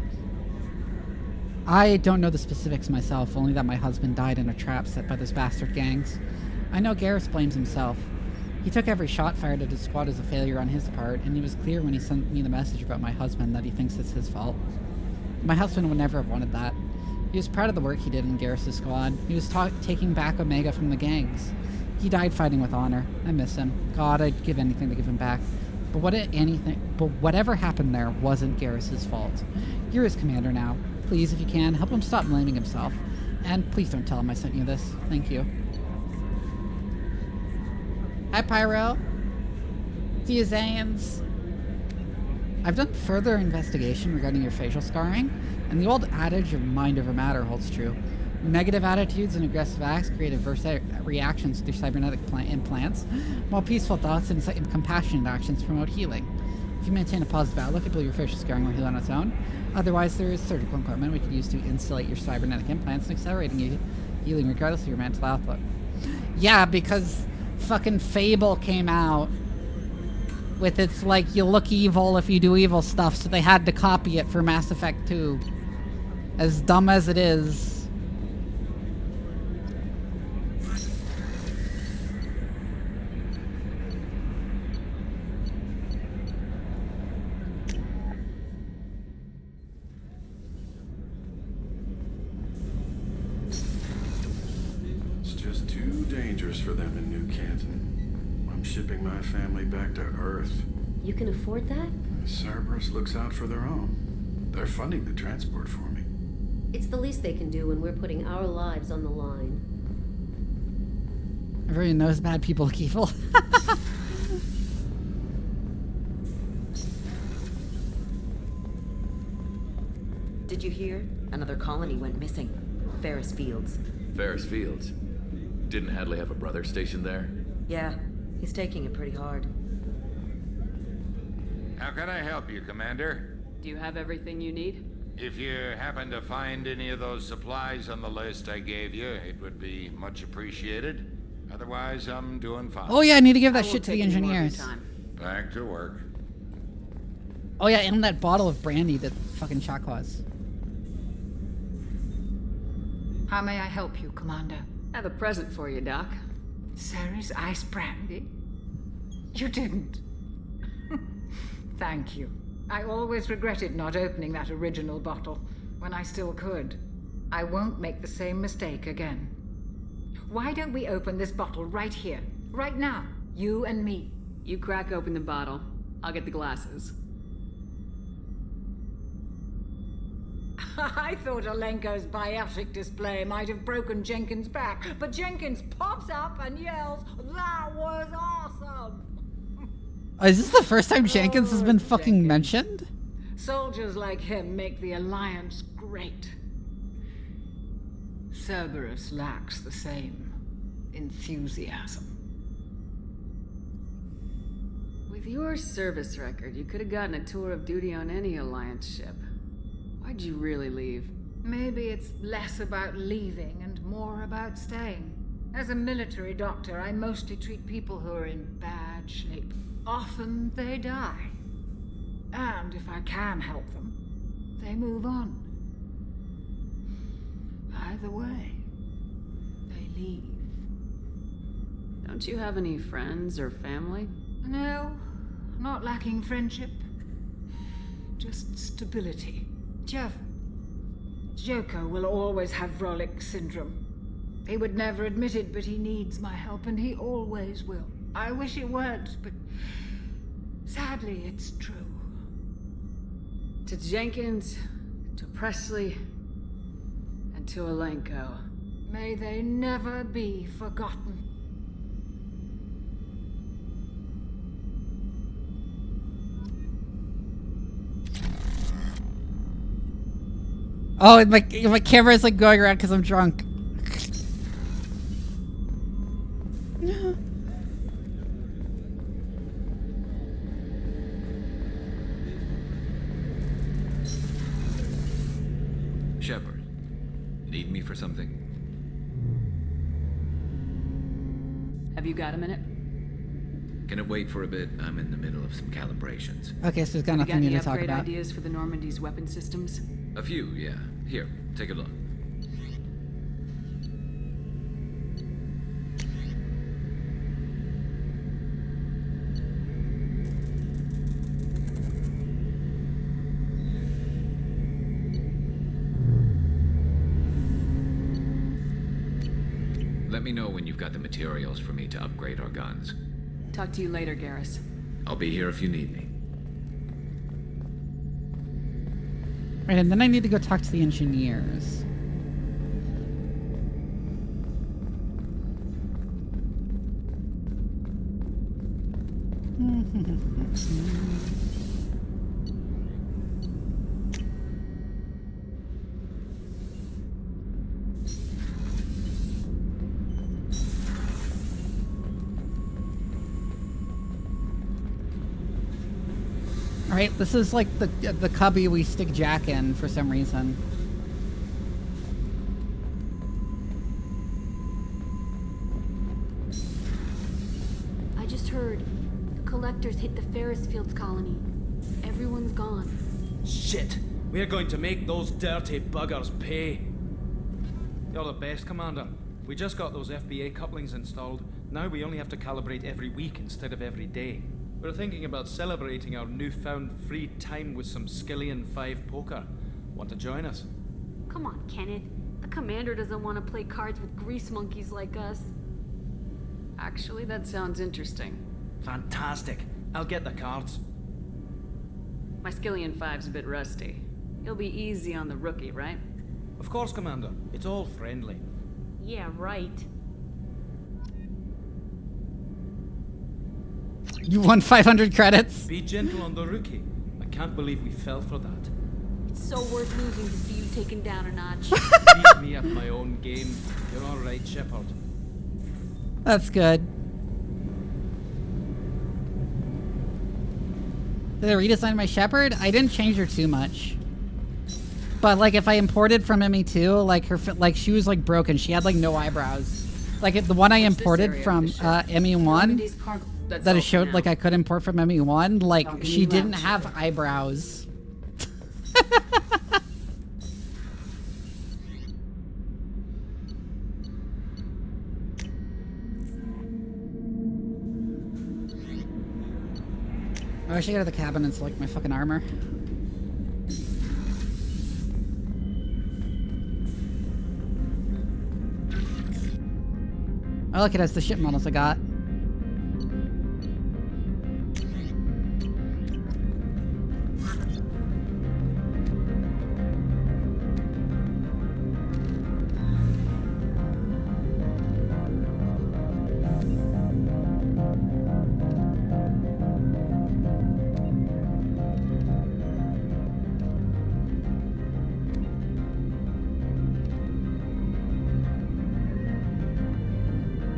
I don't know the specifics myself, only that my husband died in a trap set by those bastard gangs. I know Garrus blames himself. He took every shot fired at his squad as a failure on his part, and it was clear when he sent me the message about my husband that he thinks it's his fault. My husband would never have wanted that. He was proud of the work he did in Garrus's squad. He was taking back Omega from the gangs. He died fighting with honor. I miss him. God, I'd give anything to give him back. But whatever happened there wasn't Garrus's fault. You're his commander now. Please, if you can, help him stop blaming himself. And please don't tell him I sent you this. Thank you. Hi, Pyro. See you, Zans. I've done further investigation regarding your facial scarring, and the old adage of mind over matter holds true. Negative attitudes and aggressive acts create adverse reactions through cybernetic implants, while peaceful thoughts and compassionate actions promote healing. If you maintain a positive outlook, it will your fish scarring will heal on its own. Otherwise, there is surgical equipment we could use to insulate your cybernetic implants and accelerating your healing regardless of your mental outlook. Yeah, because fucking Fable came out with its, like, you look evil if you do evil stuff, so they had to copy it for Mass Effect 2. As dumb as it is. It's just too dangerous for them in New Canton. I'm shipping my family back to Earth. You can afford that? Cerberus looks out for their own. They're funding the transport for me. It's the least they can do when we're putting our lives on the line. Everyone knows bad people look evil. Did you hear? Another colony went missing. Ferris Fields. Ferris Fields? Didn't Hadley have a brother stationed there? Yeah, he's taking it pretty hard. How can I help you, Commander? Do you have everything you need? If you happen to find any of those supplies on the list I gave you, it would be much appreciated. Otherwise, I'm doing fine. Oh yeah, I need to give that shit to the engineers. Back to work. Oh yeah, and that bottle of brandy that fucking Chakwas. How may I help you, Commander? I have a present for you, Doc. Ceres ice brandy? You didn't. Thank you. I always regretted not opening that original bottle when I still could. I won't make the same mistake again. Why don't we open this bottle right here, right now, you and me? You crack open the bottle. I'll get the glasses. I thought Alenko's biotic display might have broken Jenkins' back, but Jenkins pops up and yells, "That was awesome!" Is this the first time Jenkins has been fucking mentioned? Soldiers like him make the Alliance great. Cerberus lacks the same enthusiasm. With your service record, you could have gotten a tour of duty on any Alliance ship. Why'd you really leave? Maybe it's less about leaving and more about staying. As a military doctor, I mostly treat people who are in bad shape. Often they die. And if I can help them, they move on. Either way, they leave. Don't you have any friends or family? No, not lacking friendship. Just stability. Joko will always have Vrolik syndrome. He would never admit it, but he needs my help, and he always will. I wish it weren't, but sadly, it's true. To Jenkins, to Presley, and to Alenko. May they never be forgotten. Oh, my camera is like going around because I'm drunk. Shephard, need me for something? Have you got a minute? Can it wait for a bit? I'm in the middle of some calibrations. Okay, so there's got nothing new to talk about. You got any upgrade ideas for the Normandy's weapon systems? A few, yeah. Here, take a look. Let me know when you've got the materials for me to upgrade our guns. Talk to you later, Garrus. I'll be here if you need me. Right, and then I need to go talk to the engineers. Alright, this is like the cubby we stick Jack in for some reason. I just heard the collectors hit the Ferris Fields colony. Everyone's gone. Shit! We're going to make those dirty buggers pay. You're the best, Commander. We just got those FBA couplings installed. Now we only have to calibrate every week instead of every day. We're thinking about celebrating our newfound free time with some Skillion 5 poker. Want to join us? Come on, Kenneth. The commander doesn't want to play cards with grease monkeys like us. Actually, that sounds interesting. Fantastic. I'll get the cards. My Skillion 5's a bit rusty. You'll be easy on the rookie, right? Of course, Commander. It's all friendly. Yeah, right. You won 500 credits. Be gentle on the rookie. I can't believe we fell for that. It's so worth losing to see you taken down a notch. Beat me at my own game. You're all right, Shephard. That's good. Did I redesign my Shepherd? I didn't change her too much. But like if I imported from ME2, like her she was like broken. She had like no eyebrows. Like the one I imported from ME1 that it showed like I could import from ME1, like she didn't have eyebrows. I should go to the cabin and select my fucking armor. Oh look, it has the ship models I got.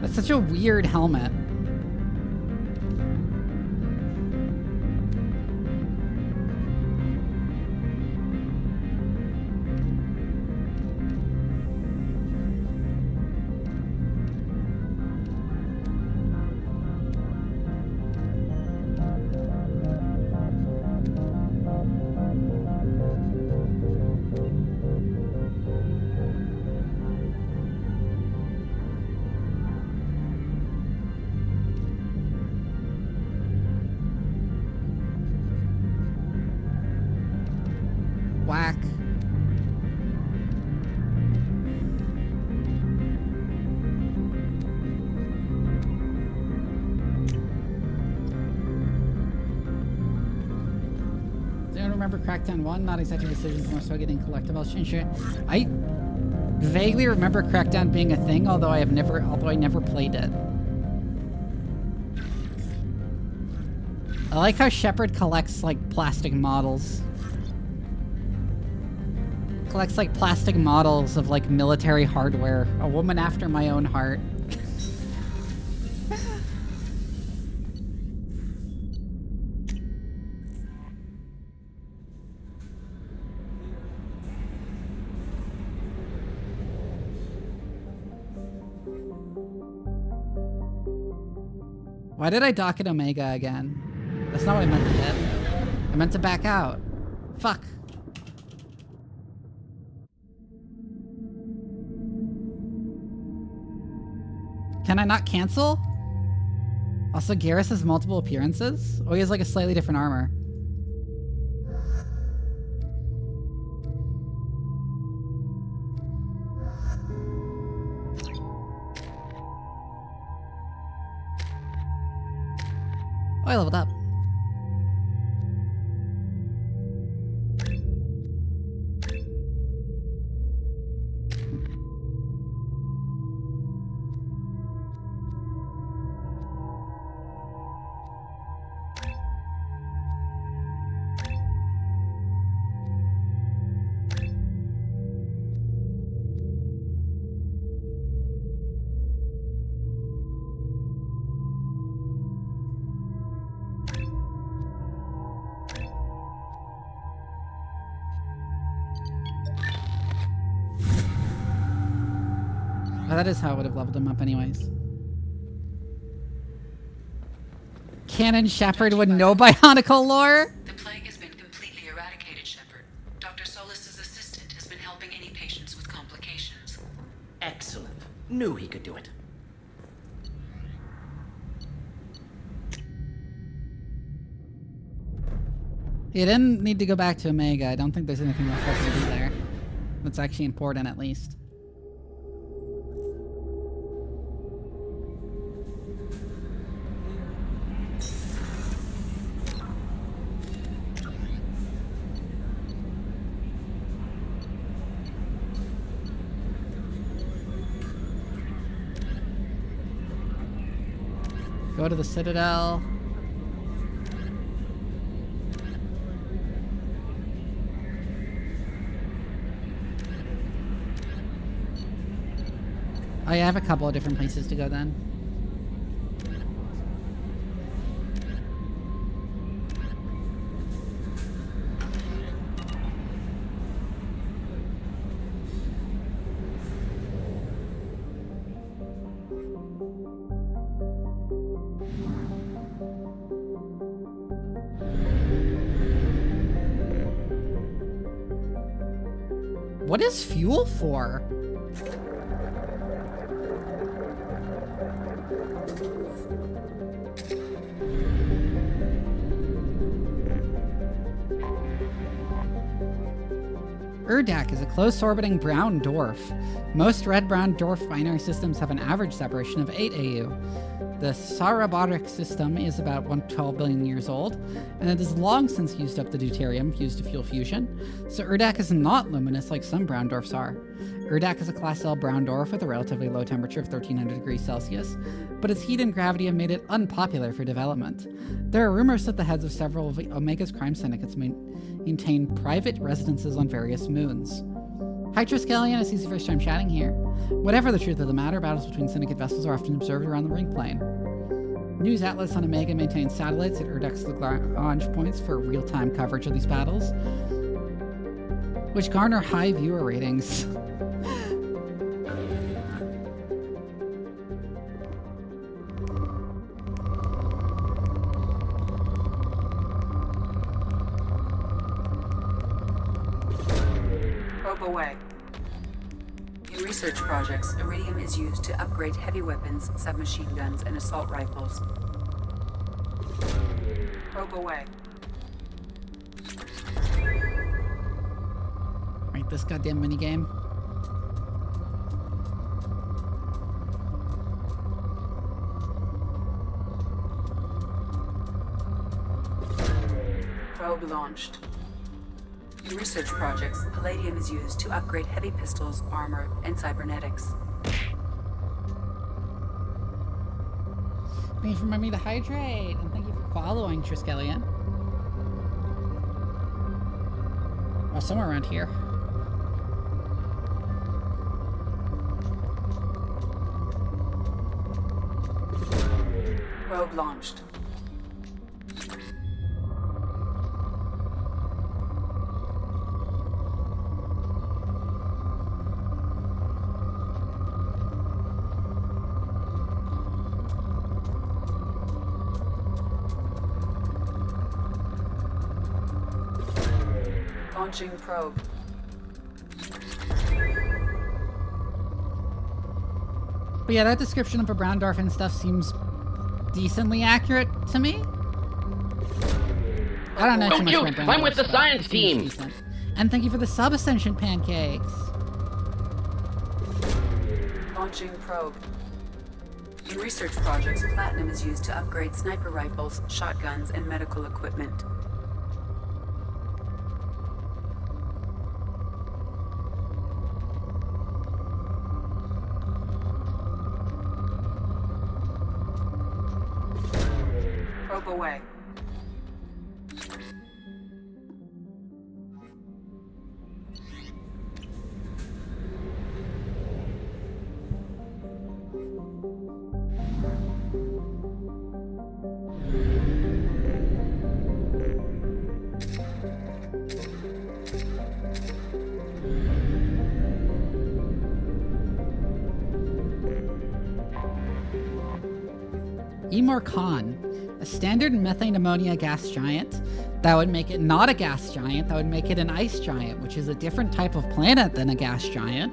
That's such a weird helmet. Whack. Do you remember Crackdown 1? Not exactly decisions, more so getting collectibles changed. I vaguely remember Crackdown being a thing, although I never played it. I like how Shephard collects like plastic models. Collects like plastic models of like military hardware. A woman after my own heart. Why did I dock at Omega again? That's not what I meant to hit. I meant to back out. Fuck. Can I not cancel? Also, Garrus has multiple appearances? Oh, he has like a slightly different armor. Oh, I leveled up. Oh, that is how I would have leveled him up anyways. Canon Shephard with no bionicle lore? The plague has been completely eradicated, Shephard. Dr. Solis's assistant has been helping any patients with complications. Excellent. Knew he could do it. You didn't need to go back to Omega. I don't think there's anything left for us to do there. That's actually important, at least. Go to the Citadel. Oh yeah, I have a couple of different places to go then. What is fuel for? Urdak is a close-orbiting brown dwarf. Most red-brown dwarf binary systems have an average separation of 8 AU. The Sarabaric system is about 112 billion years old, and it has long since used up the deuterium used to fuel fusion, so Urdak is not luminous like some brown dwarfs are. Urdak is a Class L brown dwarf with a relatively low temperature of 1300 degrees Celsius, but its heat and gravity have made it unpopular for development. There are rumors that the heads of several of Omega's crime syndicates maintain private residences on various moons. Hi Triskelion, it's easy first time chatting here. Whatever the truth of the matter, battles between syndicate vessels are often observed around the ring plane. News outlets on Omega maintain satellites at Urdak's Lagrange points for real-time coverage of these battles, which garner high viewer ratings. Probe away. In research projects, iridium is used to upgrade heavy weapons, submachine guns, and assault rifles. Probe away. Right, this goddamn minigame. Probe launched. In research projects, palladium is used to upgrade heavy pistols, armor, and cybernetics. Thank you for reminding me to hydrate, and thank you for following, Triskelion. Oh, somewhere around here. Probe launched. Launching probe. But yeah, that description of a brown dwarf and stuff seems decently accurate to me. I don't know too much about brown I'm with dwarf the stuff. science It seems team. decent. And thank you for the sub-ascension pancakes. Launching probe. In research projects, platinum is used to upgrade sniper rifles, shotguns, and medical equipment. Probe away. Emarcon, a standard methane ammonia gas giant. That would make it not a gas giant, that would make it an ice giant, which is a different type of planet than a gas giant.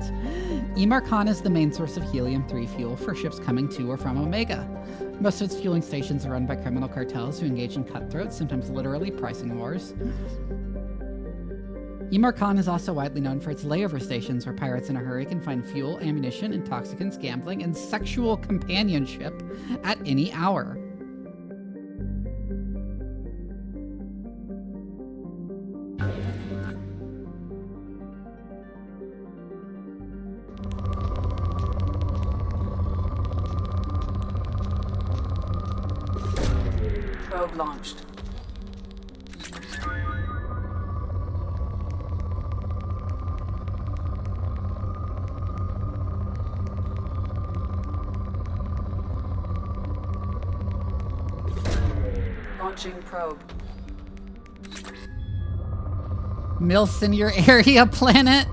Emarcon is the main source of helium-3 fuel for ships coming to or from Omega. Most of its fueling stations are run by criminal cartels who engage in cutthroats, sometimes literally pricing wars. Emarcon is also widely known for its layover stations where pirates in a hurry can find fuel, ammunition, intoxicants, gambling, and sexual companionship at any hour. Probe launched. Launching probe. MILFs in your area, planet?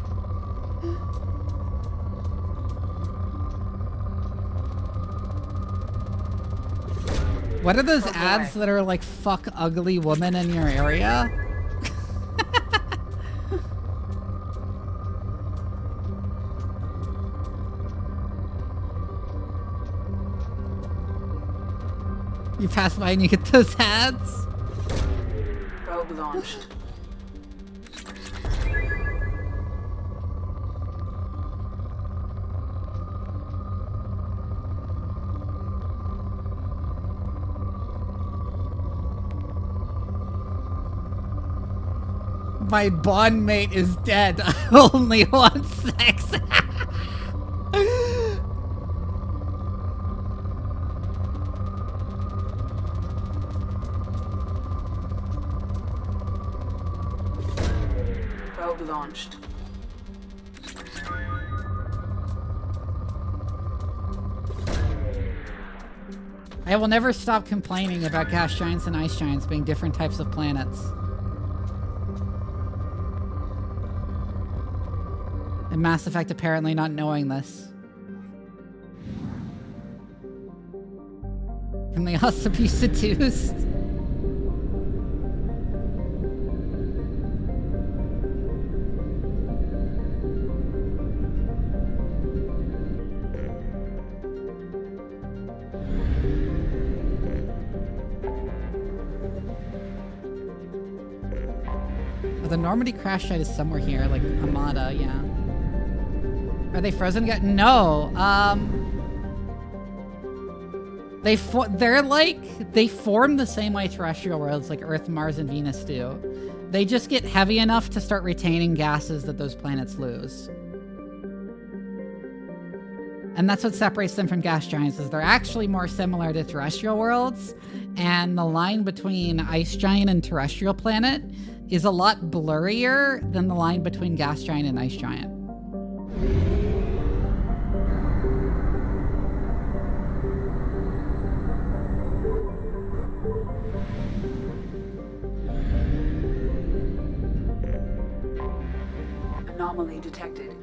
What are those ads that are like, fuck ugly woman in your area? You pass by and you get those ads? Probe launched. My bondmate is dead. I only want sex. Probe launched. I will never stop complaining about gas giants and ice giants being different types of planets. And Mass Effect apparently not knowing this. Can they also be seduced? Oh, the Normandy crash site is somewhere here, like Amada, yeah. Are they frozen yet? No. They form the same way terrestrial worlds like Earth, Mars, and Venus do. They just get heavy enough to start retaining gases that those planets lose. And that's what separates them from gas giants, is they're actually more similar to terrestrial worlds, and the line between ice giant and terrestrial planet is a lot blurrier than the line between gas giant and ice giant. Anomaly detected.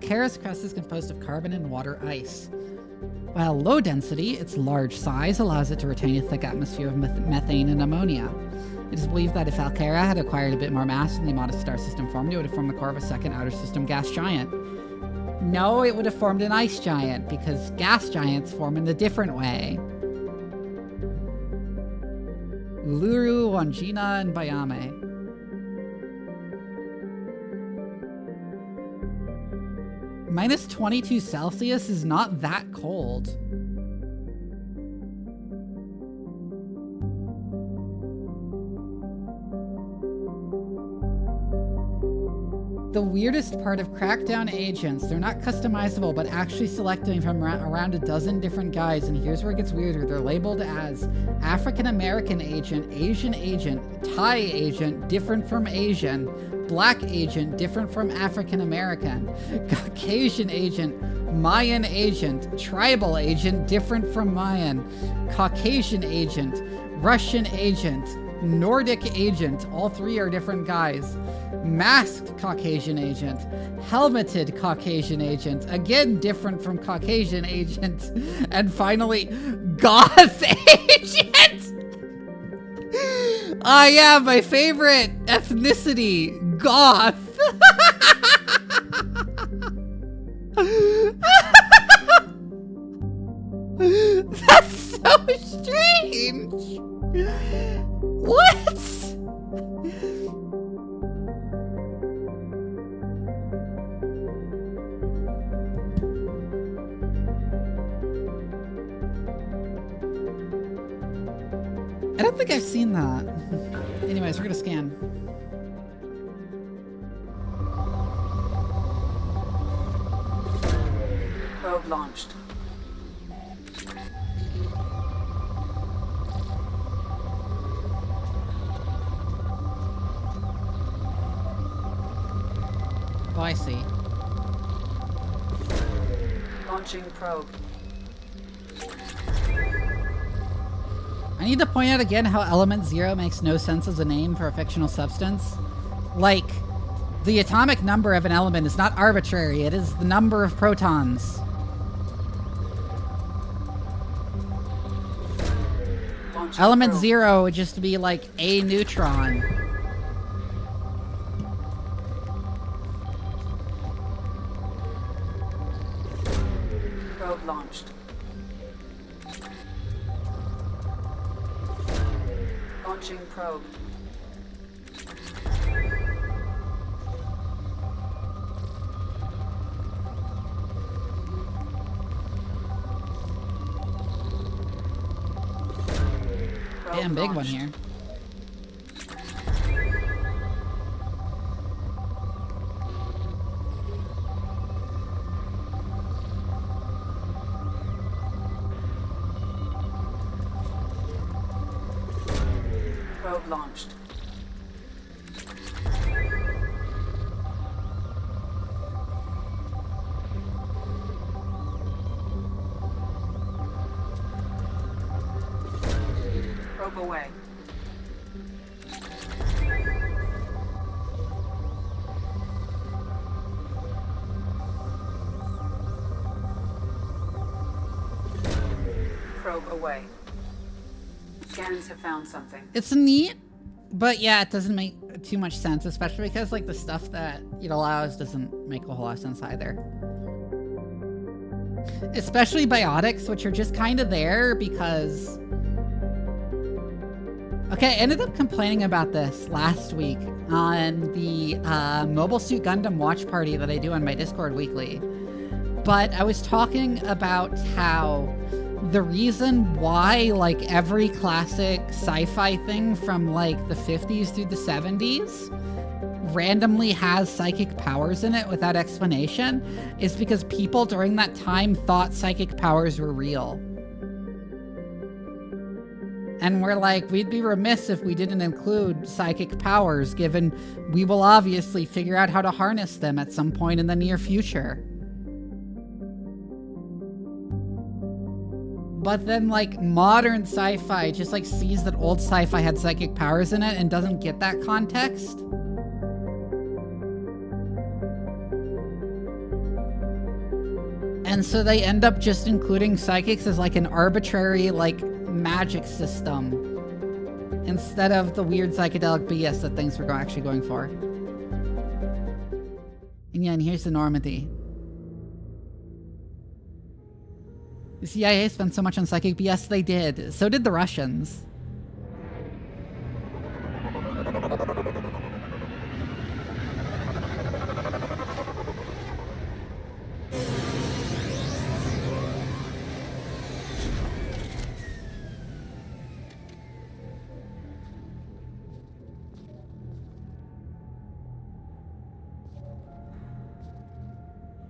Garrus crust is composed of carbon and water ice. While low density, its large size allows it to retain a thick atmosphere of methane and ammonia. It is believed that if Alcara had acquired a bit more mass when the Amada star system formed, it would have formed the core of a second outer system gas giant. No, it would have formed an ice giant, because gas giants form in a different way. Uluru, Wangina, and Bayame. Minus 22 Celsius is not that cold. The weirdest part of Crackdown agents, they're not customizable, but actually selecting from around a dozen different guys, and here's where it gets weirder. They're labeled as African American agent, Asian agent, Thai agent, different from Asian, Black agent, different from African American, Caucasian agent, Mayan agent, Tribal agent, different from Mayan, Caucasian agent, Russian agent, Nordic agent. All three are different guys. masked Caucasian agent, helmeted Caucasian agent, again different from Caucasian agent, and finally, goth agent! Ah, yeah, my favorite ethnicity, goth. That's so strange. What? I don't think I've seen that. Anyways, we're gonna scan. Probe launched. Oh, I see. Launching probe. I need to point out again how element 0 makes no sense as a name for a fictional substance. Like, the atomic number of an element is not arbitrary, it is the number of protons. Element 0 would just be like a neutron. Probe launched. Launching probe. Damn big one here. Probe launched. Probe away. Probe away. Scans have found something. It's neat, but yeah, it doesn't make too much sense, especially because like the stuff that it allows doesn't make a whole lot of sense either. Especially biotics, which are just kind of there because... Okay, I ended up complaining about this last week on the Mobile Suit Gundam watch party that I do on my Discord weekly. But I was talking about how the reason why like every classic sci-fi thing from like the 50s through the 70s randomly has psychic powers in it without explanation is because people during that time thought psychic powers were real. And we're like, we'd be remiss if we didn't include psychic powers, given we will obviously figure out how to harness them at some point in the near future. But then, like, modern sci-fi just, like, sees that old sci-fi had psychic powers in it and doesn't get that context. And so they end up just including psychics as, like, an arbitrary, like, magic system instead of the weird psychedelic BS that things were actually going for. And yeah, and here's the Normandy. The CIA spent so much on psychic BS, they did. So did the Russians.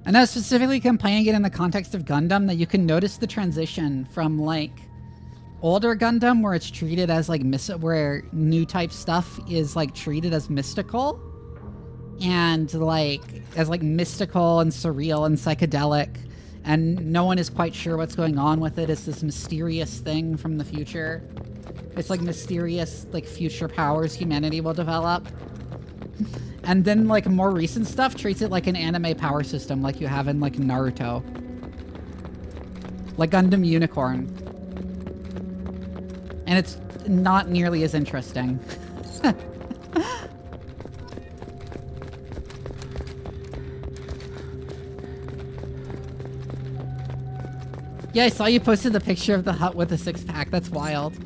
And I was specifically complaining it in the context of Gundam that you can notice the transition from like older Gundam where it's treated as like where new type stuff is like treated as mystical and like as like mystical and surreal and psychedelic and no one is quite sure what's going on with it. It's this mysterious thing from the future. It's like mysterious like future powers humanity will develop. And then, like, more recent stuff treats it like an anime power system like you have in, like, Naruto. Like Gundam Unicorn. And it's not nearly as interesting. Yeah, I saw you posted the picture of the hut with the six-pack. That's wild.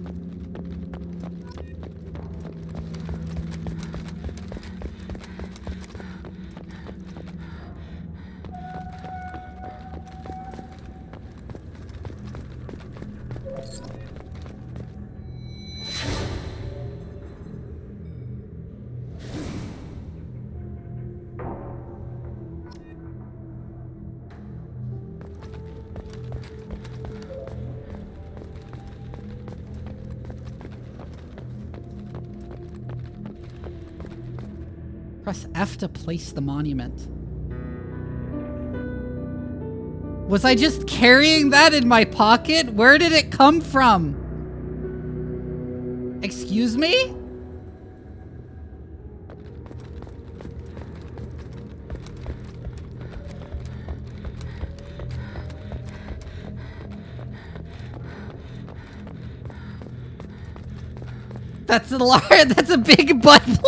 Press F to place the monument. Was I just carrying that in my pocket? Where did it come from? Excuse me? That's a large, that's a big butt plug.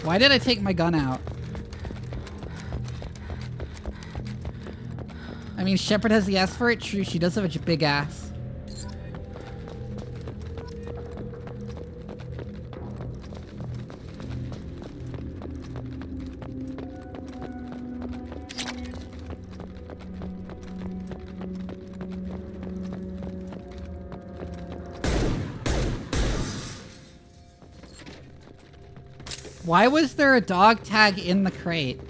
Why did I take my gun out? I mean, Shephard has the ass for it. True, she does have a big ass. Why was there a dog tag in the crate?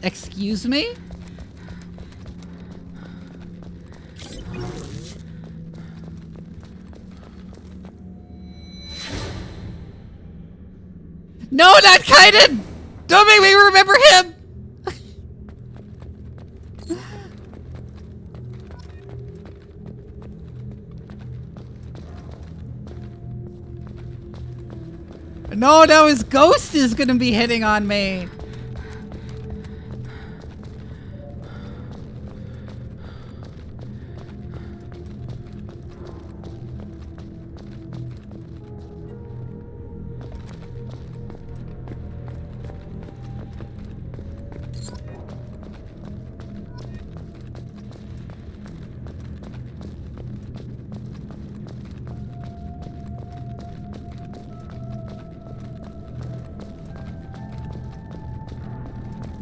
Excuse me? No, not Kaiden! Don't make me remember him! No, his ghost is gonna be hitting on me.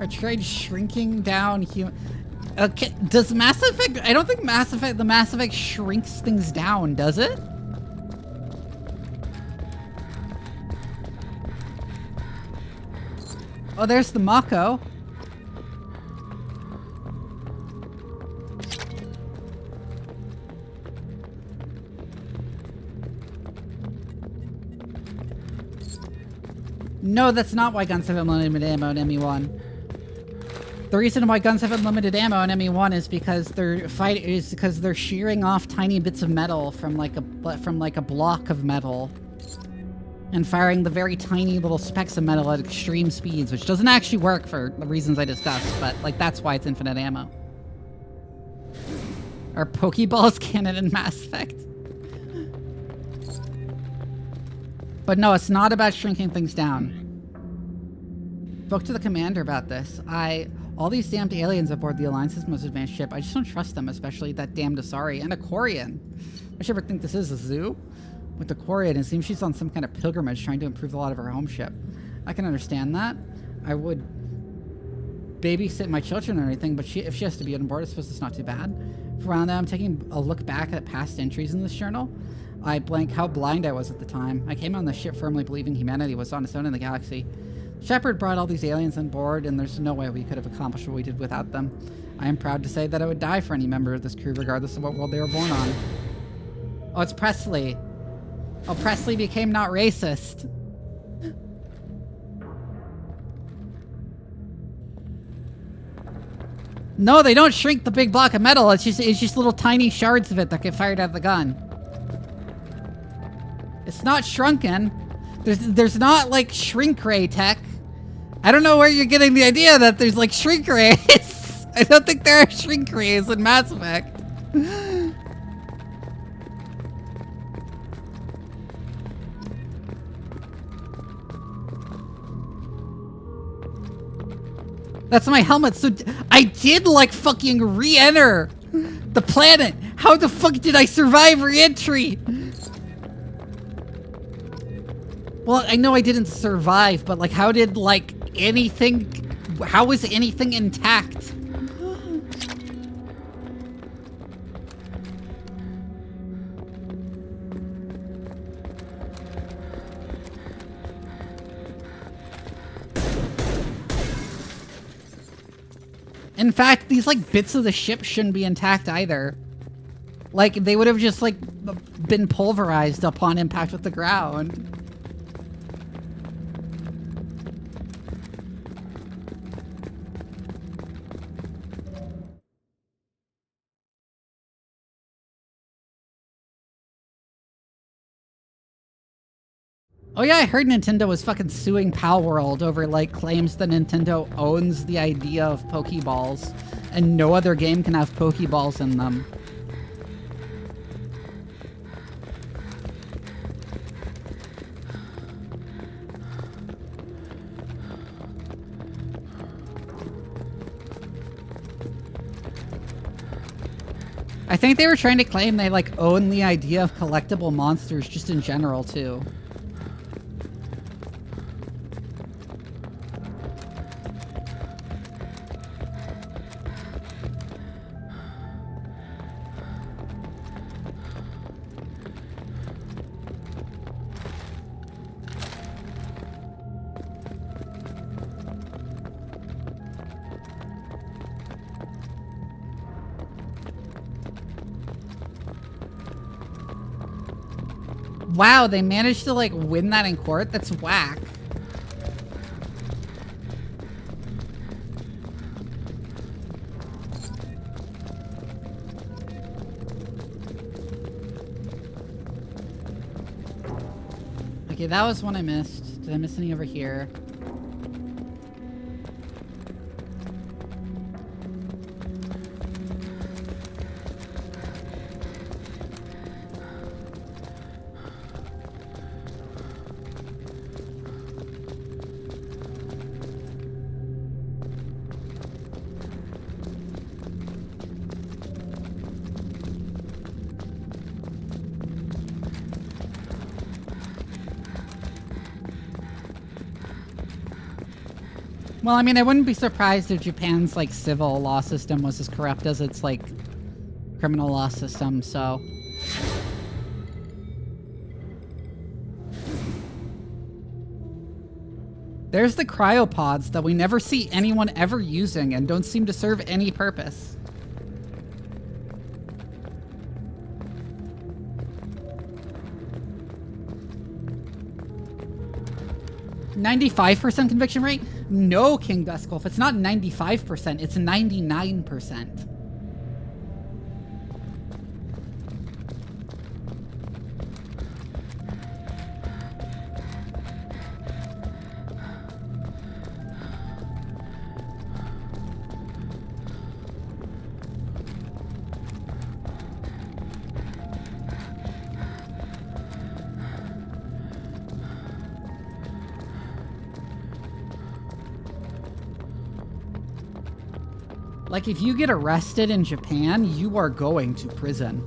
I tried shrinking down human. Okay, does Mass Effect? I don't think the Mass Effect shrinks things down, does it? Oh, there's the Mako. No, that's not why guns have unlimited ammo in ME1. The reason why guns have unlimited ammo in ME1 is because they're shearing off tiny bits of metal from like a block of metal and firing the very tiny little specks of metal at extreme speeds, which doesn't actually work for the reasons I discussed, but like that's why it's infinite ammo. Are Pokeballs canon in Mass Effect? But no, it's not about shrinking things down. Spoke to the commander about this. All these damned aliens aboard the Alliance's most advanced ship, I just don't trust them, especially that damned Asari and a Quarian. I should ever think this is a zoo. With the Quarian, it seems she's on some kind of pilgrimage trying to improve a lot of her home ship. I can understand that. I would babysit my children or anything, but if she has to be on board, I suppose it's not too bad. For around that, I'm taking a look back at past entries in this journal. I blank how blind I was at the time. I came on the ship firmly believing humanity was on its own in the galaxy. Shephard brought all these aliens on board, and there's no way we could have accomplished what we did without them. I am proud to say that I would die for any member of this crew, regardless of what world they were born on. Oh, it's Presley. Oh, Presley became not racist. No, they don't shrink the big block of metal. It's just little tiny shards of it that get fired out of the gun. It's not shrunken. There's not like shrink ray tech. I don't know where you're getting the idea that there's like shrink rays. I don't think there are shrink rays in Mass Effect. That's my helmet, so I did like fucking re-enter the planet. How the fuck did I survive re-entry? Well, I know I didn't survive, but like how did like anything, how was anything intact? In fact, these like bits of the ship shouldn't be intact either. Like they would have just like been pulverized upon impact with the ground. Oh yeah, I heard Nintendo was fucking suing Palworld over like claims that Nintendo owns the idea of Pokeballs and no other game can have Pokeballs in them. I think they were trying to claim they like own the idea of collectible monsters just in general too. Wow, they managed to like win that in court? That's whack. Okay, that was one I missed. Did I miss any over here? Well, I mean, I wouldn't be surprised if Japan's, like, civil law system was as corrupt as its, like, criminal law system, so... There's the cryopods that we never see anyone ever using and don't seem to serve any purpose. $95% conviction rate? No, King Duskwolf. It's not 95%, it's 99%. Like, if you get arrested in Japan, you are going to prison.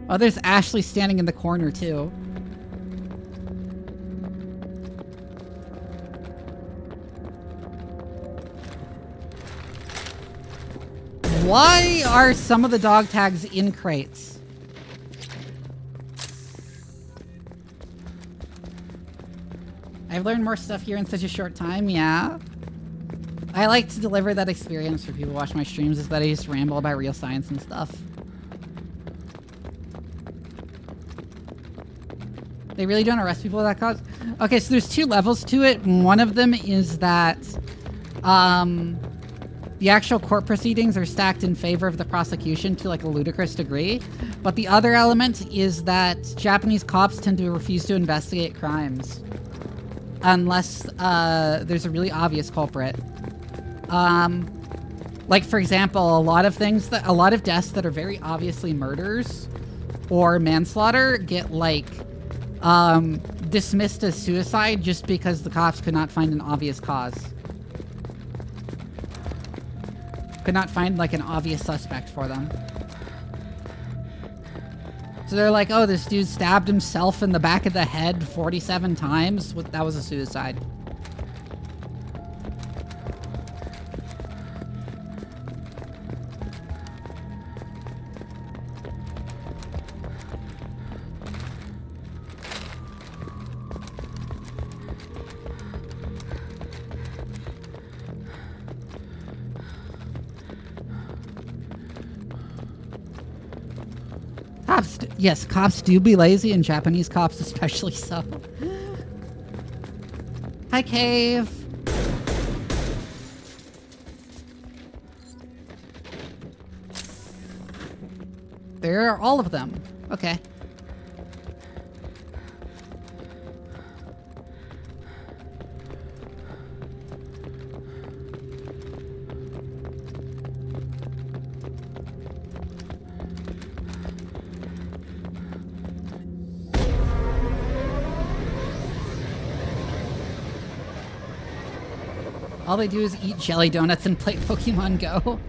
Oh, there's Ashley standing in the corner, too. Why are some of the dog tags in crates? I've learned more stuff here in such a short time, yeah. I like to deliver that experience for people who watch my streams, is that I just ramble about real science and stuff. They really don't arrest people with that cause? Okay, so there's 2 levels to it. One of them is that the actual court proceedings are stacked in favor of the prosecution to like a ludicrous degree. But the other element is that Japanese cops tend to refuse to investigate crimes unless there's a really obvious culprit. Like for example, a lot of deaths that are very obviously murders or manslaughter get like dismissed as suicide just because the cops could not find an obvious cause. Could not find like an obvious suspect for them. So they're like, oh, this dude stabbed himself in the back of the head 47 times. That was a suicide. Yes, cops do be lazy, and Japanese cops especially so. Hi, Cave. There are all of them. Okay. All they do is eat jelly donuts and play Pokemon Go.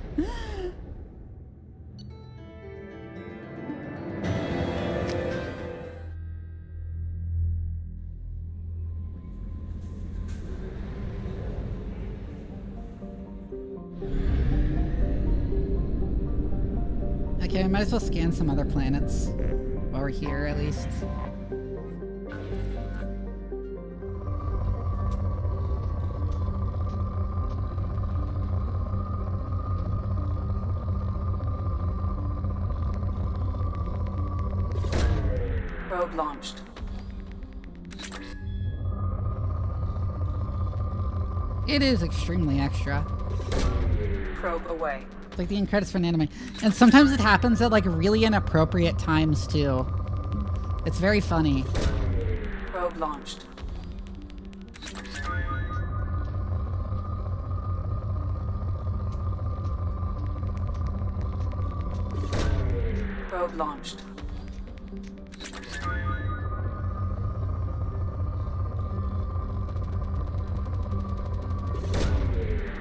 Okay, I might as well scan some other planets while we're here, at least. Probe launched. It is extremely extra. Probe away. Like the end credits for an anime. And sometimes it happens at like really inappropriate times too. It's very funny. Probe launched. Probe launched.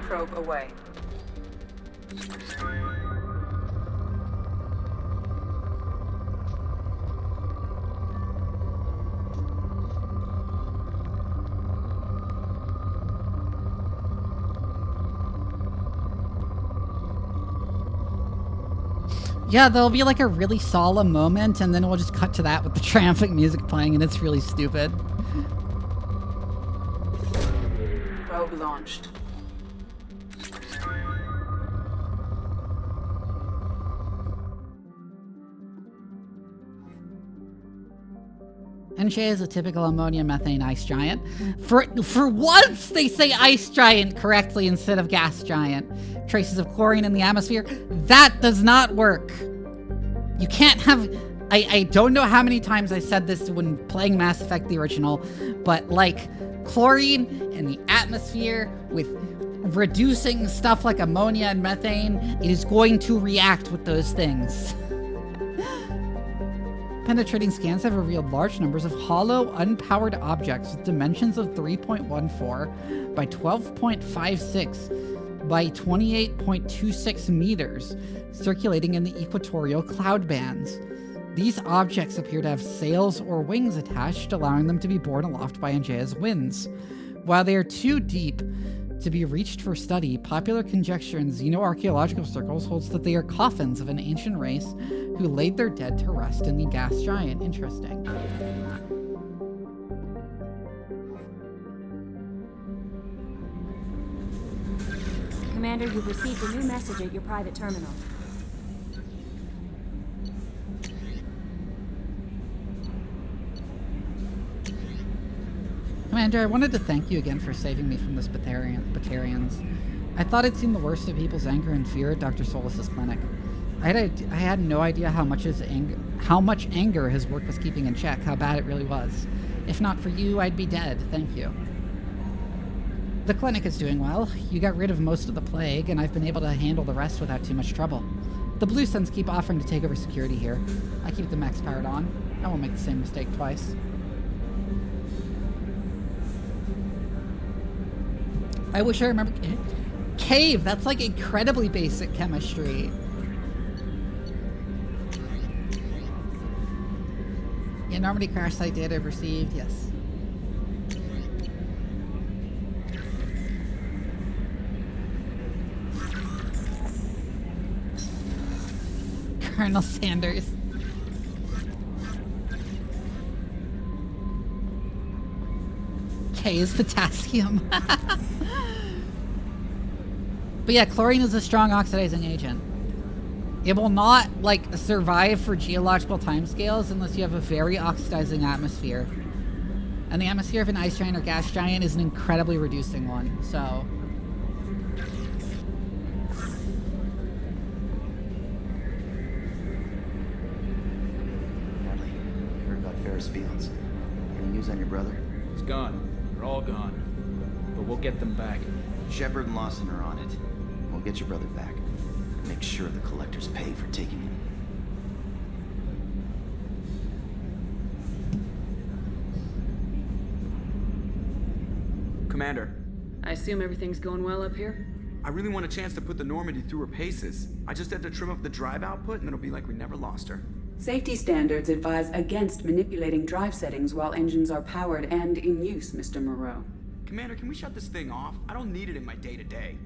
Probe away. Yeah, there'll be like a really solemn moment, and then we'll just cut to that with the triumphant music playing, and it's really stupid. Probe launched. NJ is a typical ammonia methane ice giant. For once, they say ice giant correctly instead of gas giant. Traces of chlorine in the atmosphere. That does not work. You can't have... I don't know how many times I said this when playing Mass Effect the original, but like chlorine in the atmosphere with reducing stuff like ammonia and methane, it is going to react with those things. Penetrating scans have revealed large numbers of hollow, unpowered objects with dimensions of 3.14 by 12.56 by 28.26 meters, circulating in the equatorial cloud bands. These objects appear to have sails or wings attached, allowing them to be borne aloft by Angea's winds. While they are too deep To be reached for study, popular conjecture in xenoarchaeological circles holds that they are coffins of an ancient race who laid their dead to rest in the gas giant. Interesting. Commander, you've received a new message at your private terminal. Commander, I wanted to thank you again for saving me from the Batarians. I thought I'd seen the worst of people's anger and fear at Dr. Solus's clinic. I had no idea how much anger his work was keeping in check, how bad it really was. If not for you, I'd be dead. Thank you. The clinic is doing well. You got rid of most of the plague, and I've been able to handle the rest without too much trouble. The Blue Suns keep offering to take over security here. I keep the mechs powered on. I won't make the same mistake twice. I wish I remember... Cave! That's like incredibly basic chemistry. Yeah, Normandy crash site data received, yes. Colonel Sanders. K is potassium. But yeah, chlorine is a strong oxidizing agent. It will not, like, survive for geological timescales unless you have a very oxidizing atmosphere. And the atmosphere of an ice giant or gas giant is an incredibly reducing one, so... Hadley, you heard about Ferris Fields. Any news on your brother? He's gone. They're all gone. But we'll get them back. Shephard and Lawson are on it. We'll get your brother back. Make sure the collectors pay for taking him. Commander. I assume everything's going well up here? I really want a chance to put the Normandy through her paces. I just have to trim up the drive output and it'll be like we never lost her. Safety standards advise against manipulating drive settings while engines are powered and in use, Mr. Moreau. Commander, can we shut this thing off? I don't need it in my day-to-day.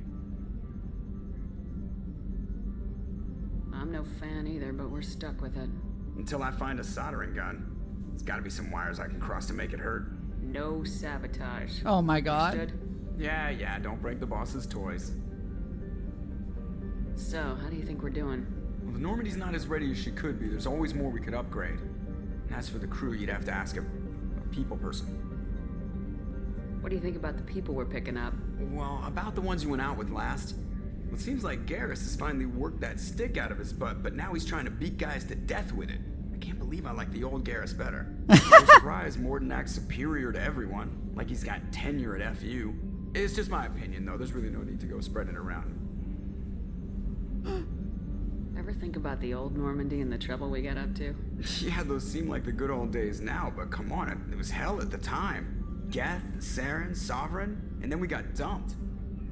I'm no fan either, but we're stuck with it. Until I find a soldering gun. There's gotta be some wires I can cross to make it hurt. No sabotage. Oh my god. Understood? Yeah, don't break the boss's toys. So, how do you think we're doing? Well, the Normandy's not as ready as she could be. There's always more we could upgrade. And as for the crew, you'd have to ask a people person. What do you think about the people we're picking up? Well, about the ones you went out with last. Well, it seems like Garrus has finally worked that stick out of his butt, but now he's trying to beat guys to death with it. I can't believe I like the old Garrus better. No surprise, Morden acts superior to everyone, like he's got tenure at FU. It's just my opinion, though. There's really no need to go spreading it around. Ever think about the old Normandy and the trouble we got up to? Yeah, those seem like the good old days now, but come on, it was hell at the time. Geth, Saren, Sovereign, and then we got dumped.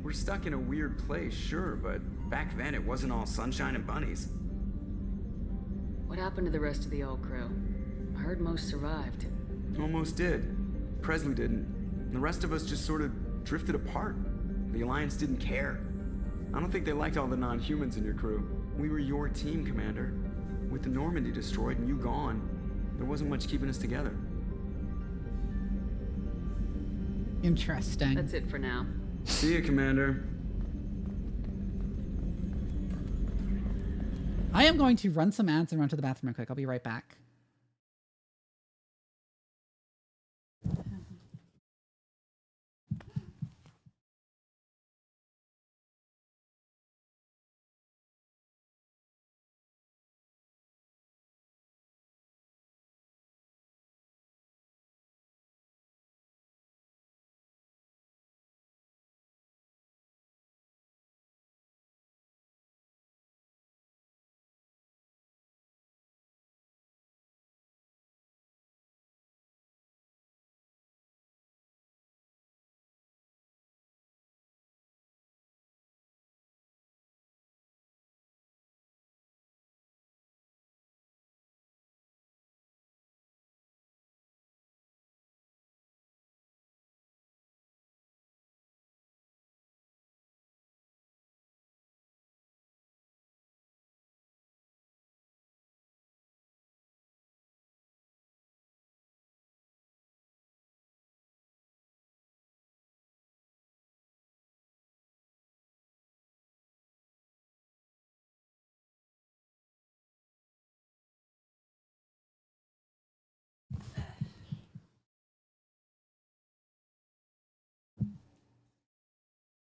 We're stuck in a weird place, sure, but back then it wasn't all sunshine and bunnies. What happened to the rest of the old crew? I heard most survived. Almost did. Presley didn't. The rest of us just sort of drifted apart. The Alliance didn't care. I don't think they liked all the non-humans in your crew. We were your team, Commander. With the Normandy destroyed and you gone, there wasn't much keeping us together. Interesting. That's it for now. See you, Commander. I am going to run some ads and run to the bathroom real quick. I'll be right back.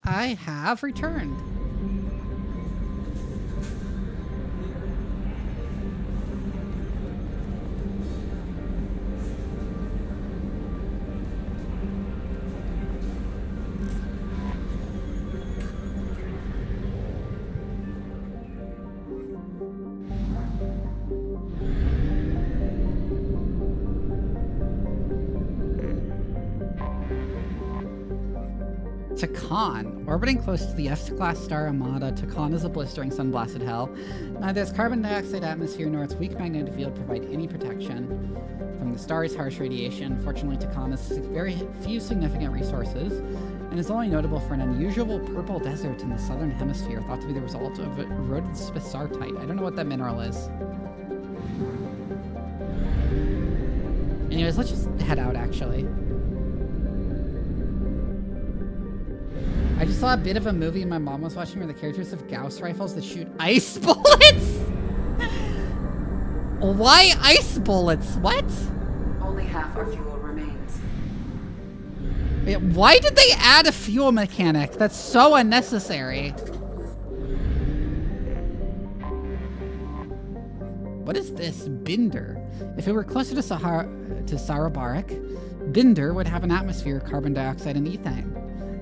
I have returned. Takan. Orbiting close to the S-class star Armada, Takan is a blistering sun-blasted hell. Neither its carbon dioxide atmosphere nor its weak magnetic field provide any protection from the star's harsh radiation. Fortunately, Takan has very few significant resources and is only notable for an unusual purple desert in the southern hemisphere, thought to be the result of eroded spessartite. I don't know what that mineral is. Anyways, let's just head out, actually. I just saw a bit of a movie my mom was watching where the characters have Gauss rifles that shoot ice bullets? Why ice bullets? What? Only half our fuel remains. Wait, why did they add a fuel mechanic? That's so unnecessary. What is this? Binder. If it were closer to Sarabarik, Binder would have an atmosphere of carbon dioxide and ethane.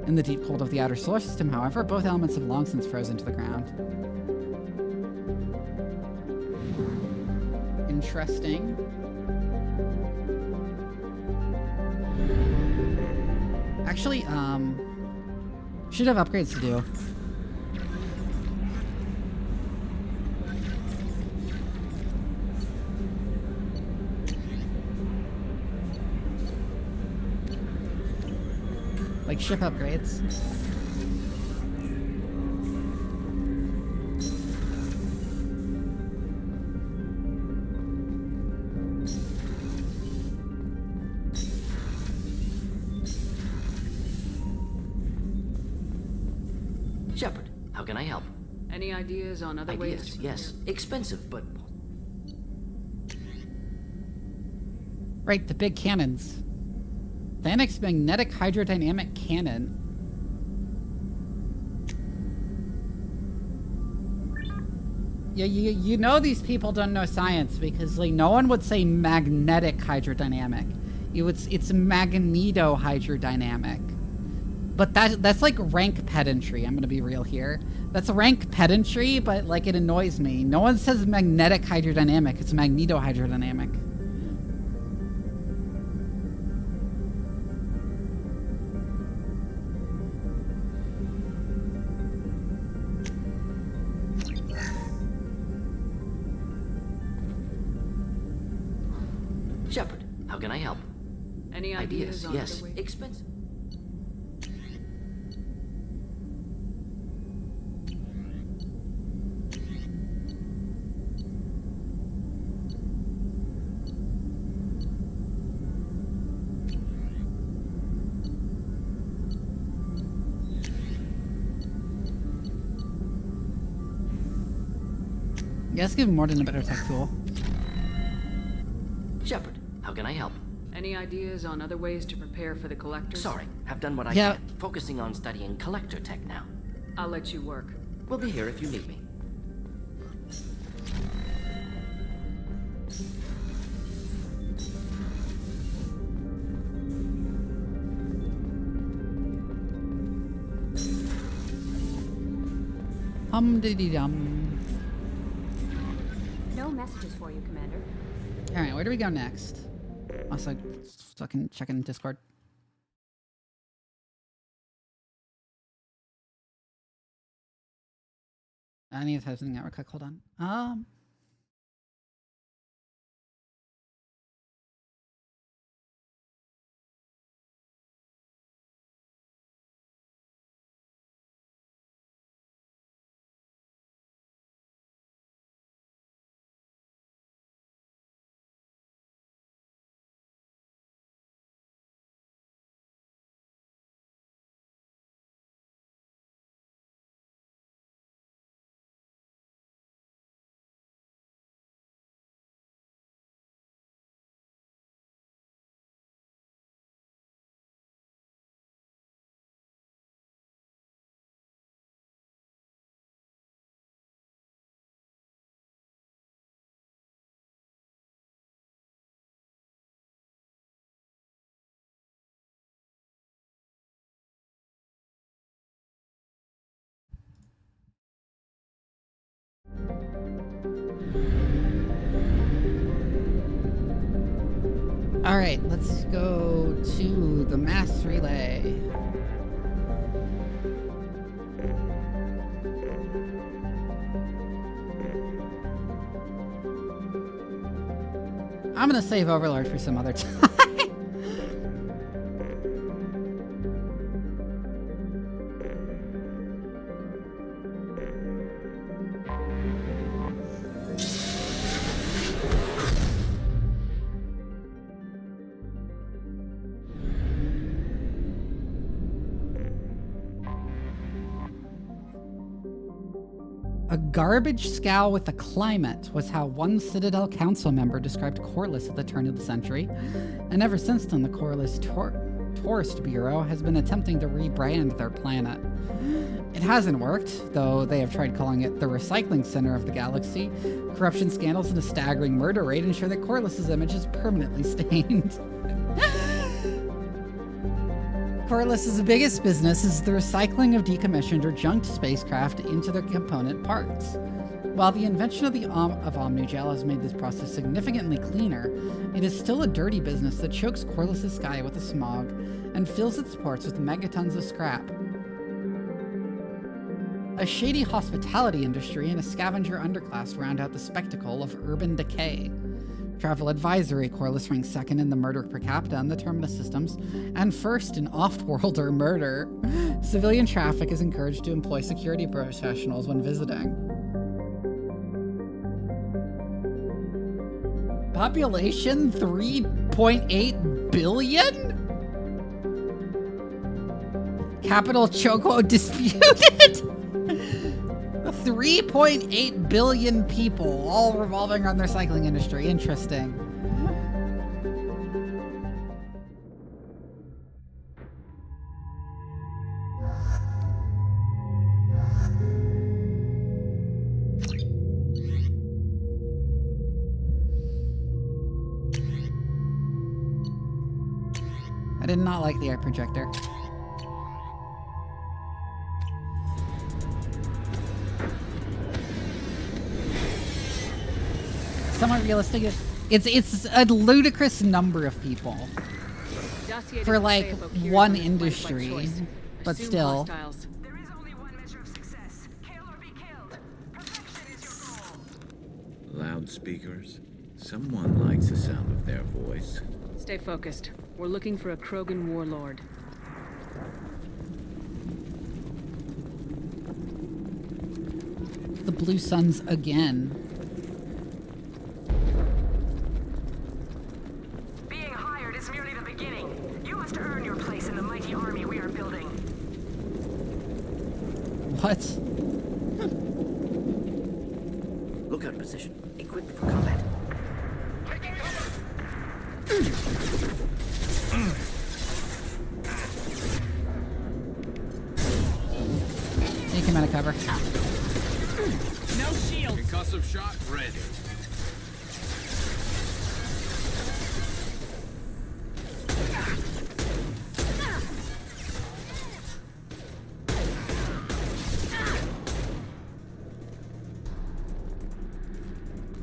In the deep cold of the outer solar system, however, both elements have long since frozen to the ground. Interesting. Actually, should have upgrades to do. Like ship upgrades. Shephard, how can I help? Any ideas on other ways? Ideas, yes. Expensive, but... Right, the big cannons. Thanic's magnetic hydrodynamic cannon. You know these people don't know science because like no one would say magnetic hydrodynamic. It's magneto hydrodynamic. But that's like rank pedantry. I'm gonna be real here. That's rank pedantry, but like it annoys me. No one says magnetic hydrodynamic. It's magneto hydrodynamic. Shephard, how can I help? Any ideas on yes. other ways? Expensive. Yes, give Morden a better tech tool. Shephard, how can I help? Any ideas on other ways to prepare for the collectors? Sorry, have done what I can. Focusing on studying collector tech now. I'll let you work. We'll be here if you need me. Hum-diddy-dum. No messages for you, Commander. Alright, where do we go next? Also, fucking checking Discord. I need to type something out real quick. Hold on. Alright, let's go to the mass relay. I'm gonna save Overlord for some other time. A garbage scow with a climate was how one Citadel Council member described Corliss at the turn of the century, and ever since then the Corliss Tourist Bureau has been attempting to rebrand their planet. It hasn't worked, though they have tried calling it the recycling center of the galaxy. Corruption scandals and a staggering murder rate ensure that Corliss's image is permanently stained. Corliss's biggest business is the recycling of decommissioned or junked spacecraft into their component parts. While the invention of Omnigel has made this process significantly cleaner, it is still a dirty business that chokes Corliss's sky with the smog and fills its ports with megatons of scrap. A shady hospitality industry and a scavenger underclass round out the spectacle of urban decay. Travel advisory, Corliss ranks second in the murder per capita in the Terminus systems, and first in off-worlder murder. Civilian traffic is encouraged to employ security professionals when visiting. Population 3.8 billion? Capital Choco disputed? 3.8 billion people, all revolving around the recycling industry. Interesting. I did not like the eye projector. Somewhat realistic. It's a ludicrous number of people for like one industry, but still. Loudspeakers. Someone likes the sound of their voice. Stay focused. We're looking for a Krogan warlord. The Blue Suns again. Being hired is merely the beginning. You must earn your place in the mighty army we are building. What? Lookout position. Equipped for combat. Take him out of cover. No shield. Concussive shot ready.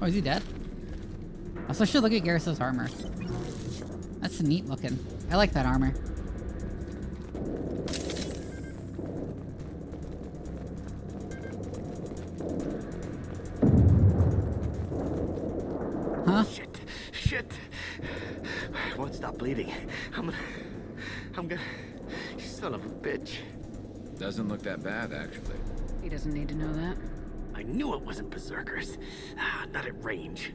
Oh, is he dead? Also, I should look at Garrus's armor. That's neat looking. I like that armor. Huh? Shit. I won't stop bleeding. I'm gonna... Son of a bitch. Doesn't look that bad, actually. He doesn't need to know that. I knew it wasn't berserkers. Not at range.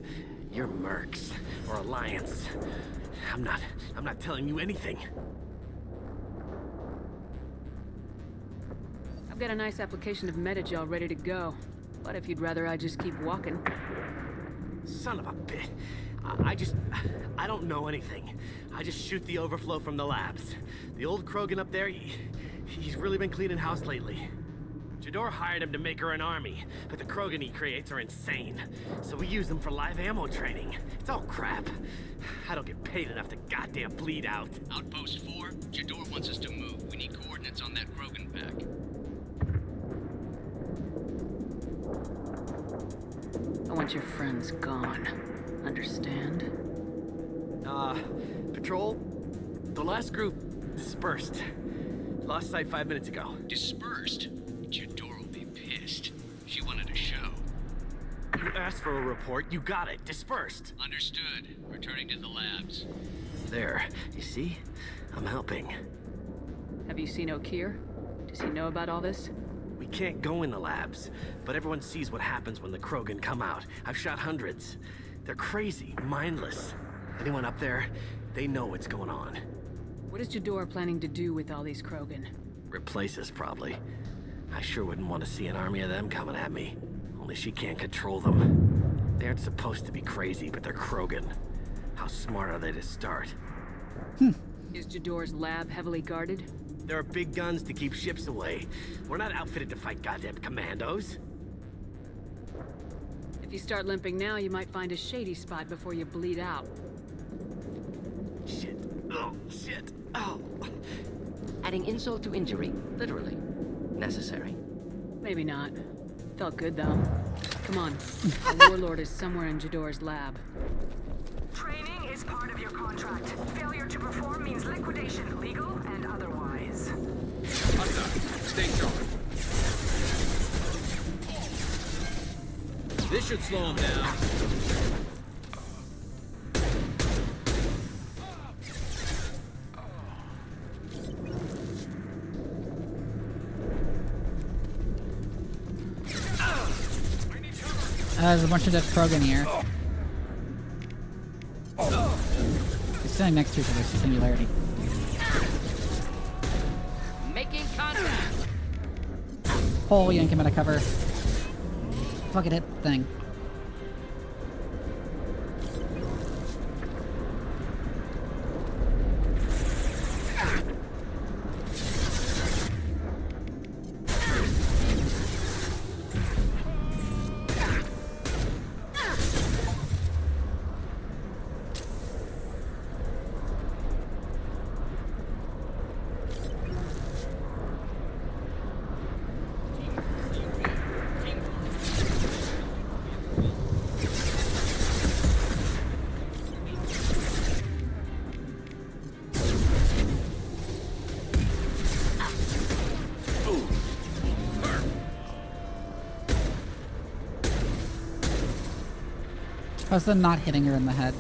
You're mercs or Alliance. I'm not telling you anything. I've got a nice application of Metagel ready to go. But if you'd rather I just keep walking. Son of a bitch. I don't know anything. I just shoot the overflow from the labs. The old Krogan up there, he's really been cleaning house lately. Jador hired him to make her an army, but the Krogan he creates are insane. So we use them for live ammo training. It's all crap. I don't get paid enough to goddamn bleed out. Outpost 4, Jador wants us to move. We need coordinates on that Krogan pack. I want your friends gone. Understand? Patrol? The last group dispersed. Lost sight 5 minutes ago. Dispersed? Jador will be pissed. She wanted a show. You asked for a report, you got it. Dispersed. Understood. Returning to the labs. There. You see? I'm helping. Have you seen O'Keir? Does he know about all this? We can't go in the labs, but everyone sees what happens when the Krogan come out. I've shot hundreds. They're crazy, mindless. Anyone up there, they know what's going on. What is Jador planning to do with all these Krogan? Replace us, probably. I sure wouldn't want to see an army of them coming at me. Only she can't control them. They aren't supposed to be crazy, but they're Krogan. How smart are they to start? Is Jador's lab heavily guarded? There are big guns to keep ships away. We're not outfitted to fight goddamn commandos. If you start limping now, you might find a shady spot before you bleed out. Shit. Oh, shit. Oh. Adding insult to injury, literally. Necessary. Maybe not. Felt good, though. Come on. The warlord is somewhere in Jador's lab. Training is part of your contract. Failure to perform means liquidation, legal and otherwise. Stay sharp. This should slow him down. There's a bunch of dead Krogan here. They're sitting next to each other, singularity. Making contact. Oh, yank him out of cover. Fuck it, hit the thing. How's them not hitting her in the head?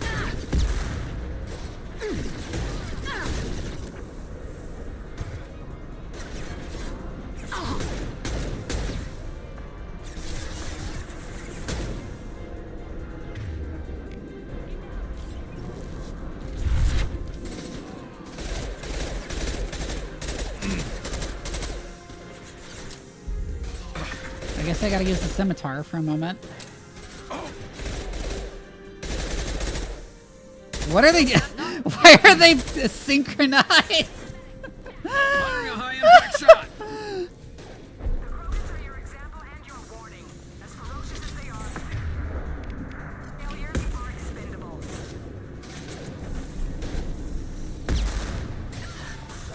I guess I gotta use the scimitar for a moment. What are they doing? Why are they synchronized? Firing a high impact shot.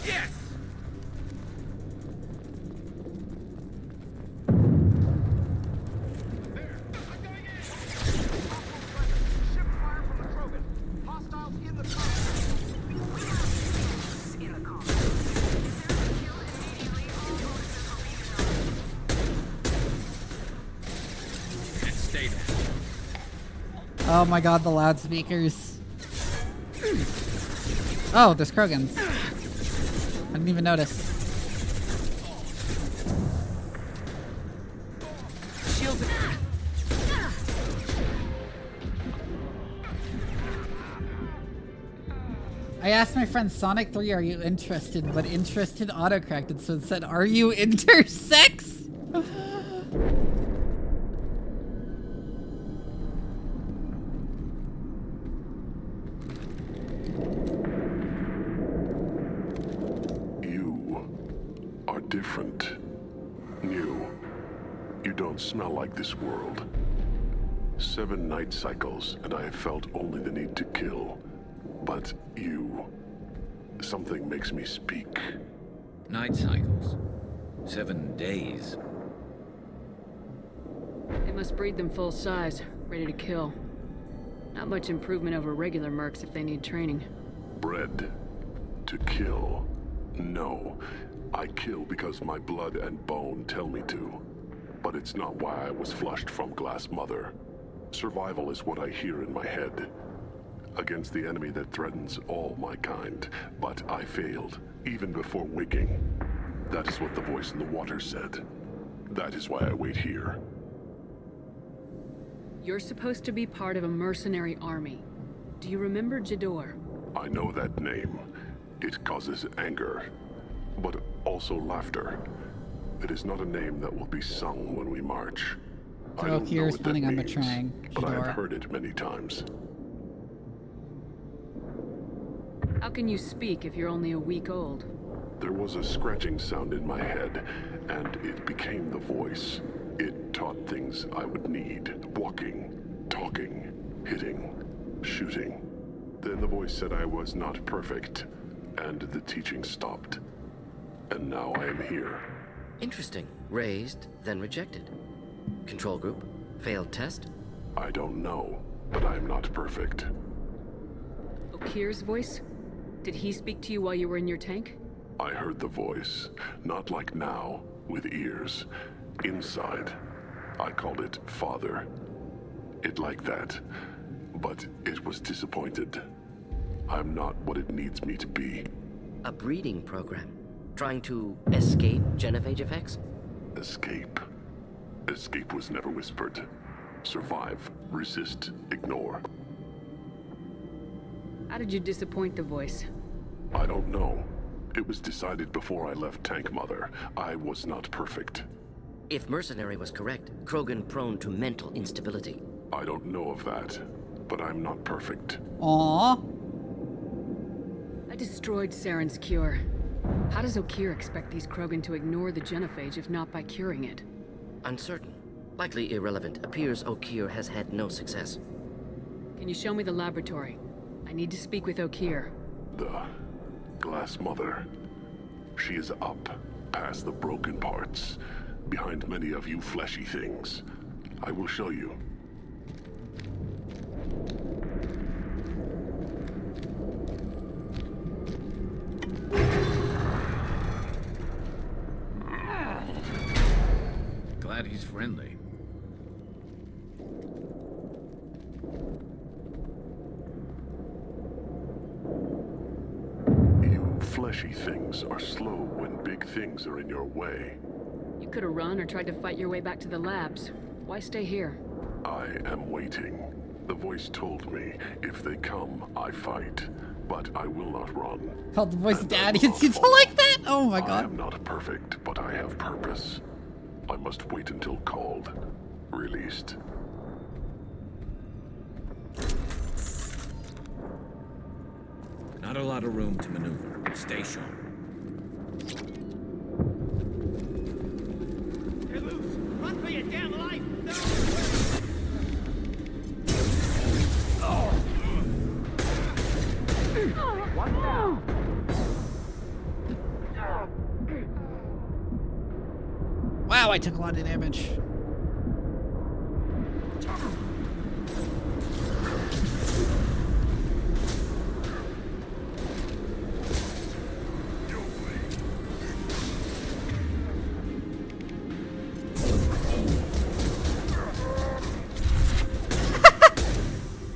Yes! Oh my god, the loudspeakers. Oh, there's Krogans. I didn't even notice. I asked my friend Sonic 3, are you interested? But interested autocorrected, so it said, are you intersex? Different. New. You don't smell like this world. 7 night cycles, and I have felt only the need to kill. But you... something makes me speak. Night cycles. 7 days. They must breed them full size, ready to kill. Not much improvement over regular mercs if they need training. Bred to kill. No. I kill because my blood and bone tell me to. But it's not why I was flushed from Glass Mother. Survival is what I hear in my head. Against the enemy that threatens all my kind. But I failed, even before waking. That is what the voice in the water said. That is why I wait here. You're supposed to be part of a mercenary army. Do you remember Jador? I know that name. It causes anger, but also laughter. It is not a name that will be sung when we march. I don't know what that means, but I have heard it many times. How can you speak if you're only a week old? There was a scratching sound in my head, and it became the voice. It taught things I would need. Walking, talking, hitting, shooting. Then the voice said I was not perfect, and the teaching stopped. And now I am here. Interesting. Raised, then rejected. Control group? Failed test? I don't know, but I'm not perfect. Okir's voice? Did he speak to you while you were in your tank? I heard the voice, not like now, with ears. Inside. I called it Father. It like that, but it was disappointed. I'm not what it needs me to be. A breeding program? Trying to escape genophage effects? Escape. Escape was never whispered. Survive, resist, ignore. How did you disappoint the voice? I don't know. It was decided before I left Tank Mother. I was not perfect. If Mercenary was correct, Krogan prone to mental instability. I don't know of that, but I'm not perfect. Aww. I destroyed Saren's cure. How does Okir expect these Krogan to ignore the genophage if not by curing it? Uncertain. Likely irrelevant. Appears Okir has had no success. Can you show me the laboratory? I need to speak with Okir. The Glass Mother. She is up, past the broken parts, behind many of you fleshy things. I will show you. Glad he's friendly. Fleshy things are slow when big things are in your way. You could have run or tried to fight your way back to the labs. Why stay here? I am waiting. The voice told me, if they come, I fight. But I will not run. Called the voice daddy. It's like that? Oh my god. I am not perfect, but I have purpose. I must wait until called. Released. Not a lot of room to maneuver. Stay sharp. You're loose! Run for your damn life! No! Oh! One down! Wow, I took a lot of damage.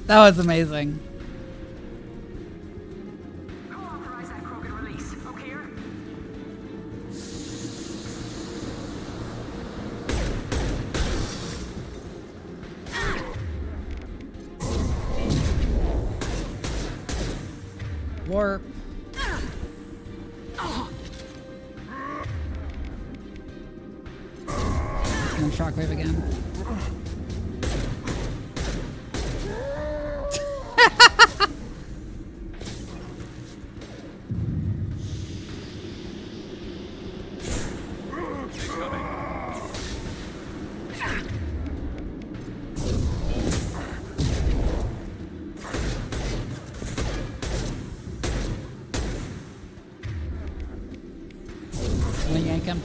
That was amazing. Who authorized that Krogan release? Okir? Warp. And shockwave again. Gonna yank him.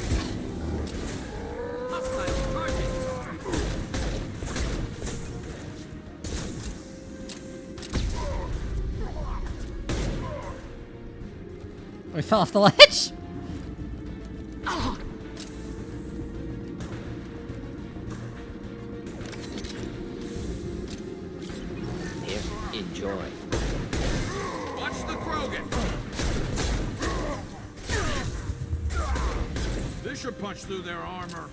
fell off the ledge. Here, enjoy. Watch the Krogan! This should punch through their armor.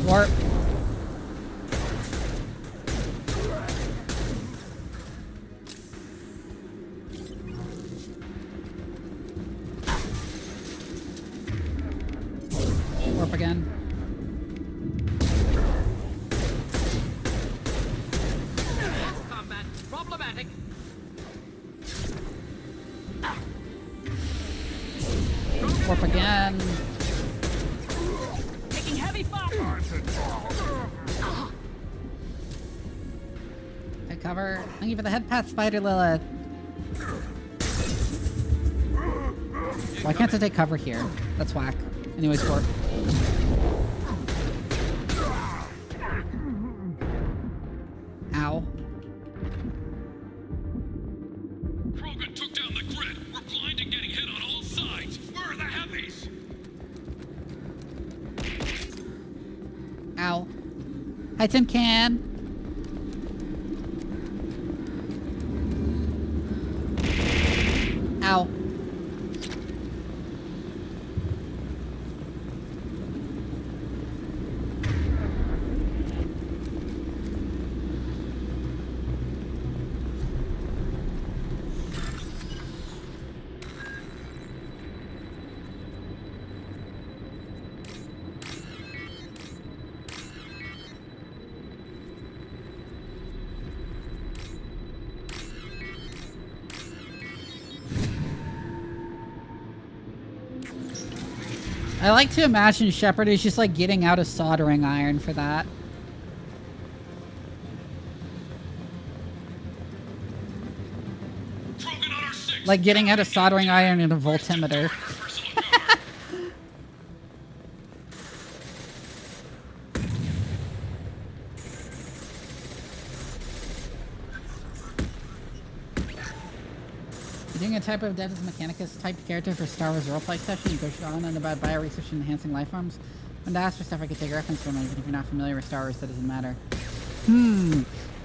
Warp. Warp again. Combat problematic. Warp again. Taking heavy fire. Take cover. Thank you for the head path, Spider Lilith. Why can't I take cover here? That's whack. Anyways, warp. Ow. Krogan took down the grid. We're blind and getting hit on all sides. Where are the heavies? Ow. Hi, Tin Can. Ow. I like to imagine Shephard is just like getting out a soldering iron for that. Like getting out a soldering iron and a voltimeter. Doing a type of Devs Mechanicus type character for Star Wars roleplay session, you go on and about bio-research and enhancing life forms. When to ask for stuff I could take a reference from, even if you're not familiar with Star Wars, that doesn't matter.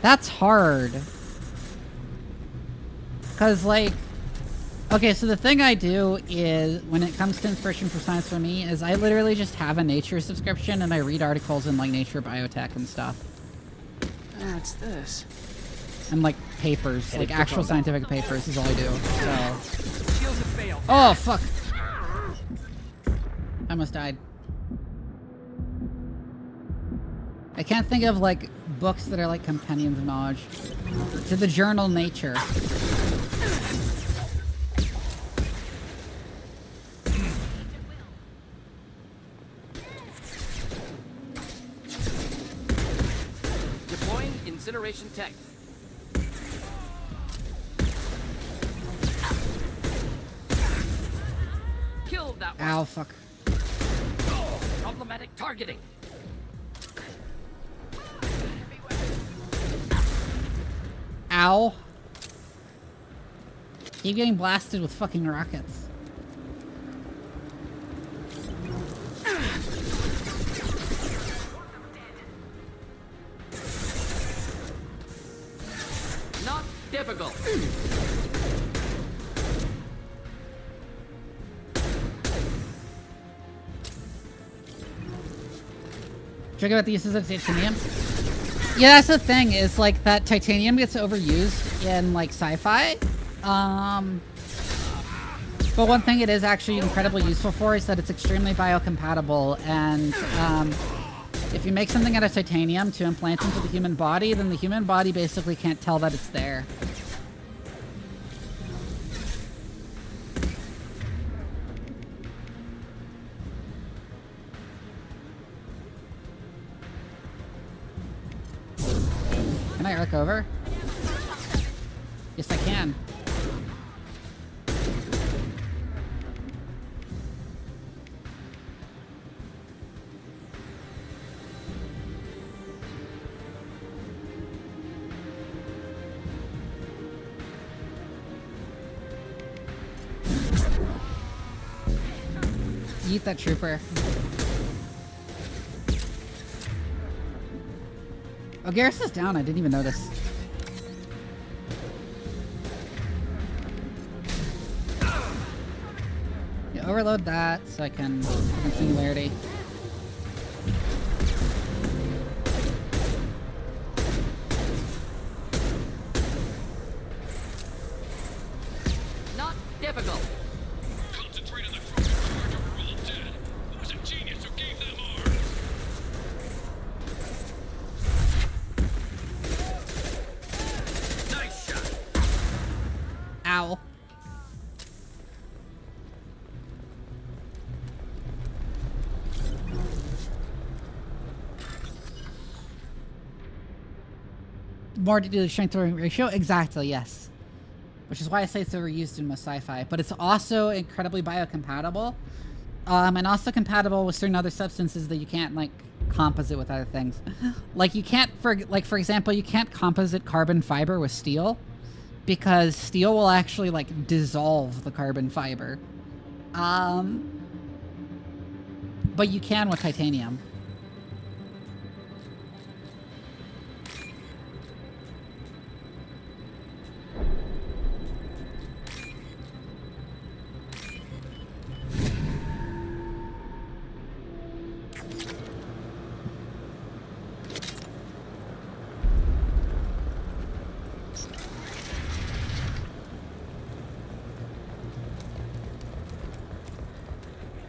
That's hard. Cause like, okay, so the thing I do is, when it comes to inspiration for science for me, is I literally just have a Nature subscription and I read articles in like Nature Biotech and stuff. What's this? And like papers, like actual scientific papers is all I do, so. Shields have failed. Oh, fuck. I almost died. I can't think of like books that are like compendiums of knowledge. To the journal Nature. Deploying incineration tech. Killed that one. Ow, fuck. Problematic targeting. Ow. Keep getting blasted with fucking rockets. Not difficult. Check out the uses of titanium. Yeah, that's the thing, is like that titanium gets overused in like sci-fi. But one thing it is actually incredibly useful for is that it's extremely biocompatible, and if you make something out of titanium to implant into the human body, then the human body basically can't tell that it's there. Can I arc over? Yes, I can. Eat that trooper. Oh, Garrus is down. I didn't even notice. Yeah, overload that so I can singularity. Not difficult. Concentrate on the crew in charge or we're all dead. Who was a genius who gave them arms? Nice shot. Ow. More to do with strength to ratio? Exactly, yes. Which is why I say it's overused in most sci-fi. But it's also incredibly biocompatible. And also compatible with certain other substances that you can't, like, composite with other things. Like, you can't, for example, you can't composite carbon fiber with steel. Because steel will actually, like, dissolve the carbon fiber. But you can with titanium.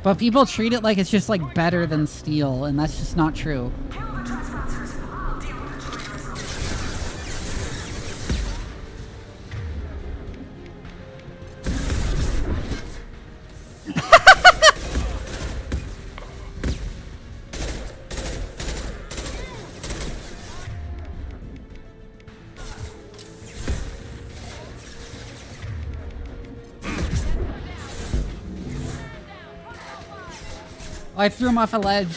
But people treat it like it's just like better than steel, and that's just not true. I threw him off a ledge.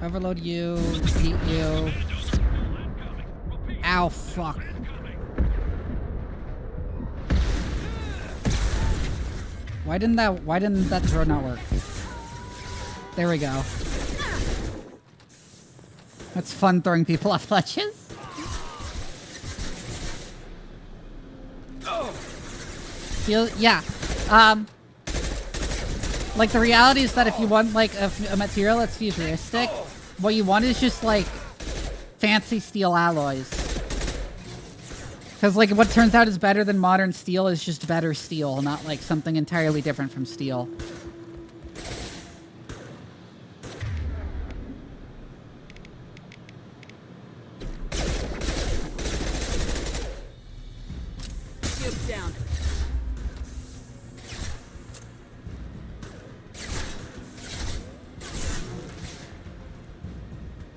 Overload you, eat you. Ow, fuck. Why didn't that throw not work? There we go. It's fun throwing people off ledges. Yeah. Like, the reality is that if you want, like, a material that's futuristic, what you want is just, like, fancy steel alloys. Because, like, what turns out is better than modern steel is just better steel, not, like, something entirely different from steel. Shields down.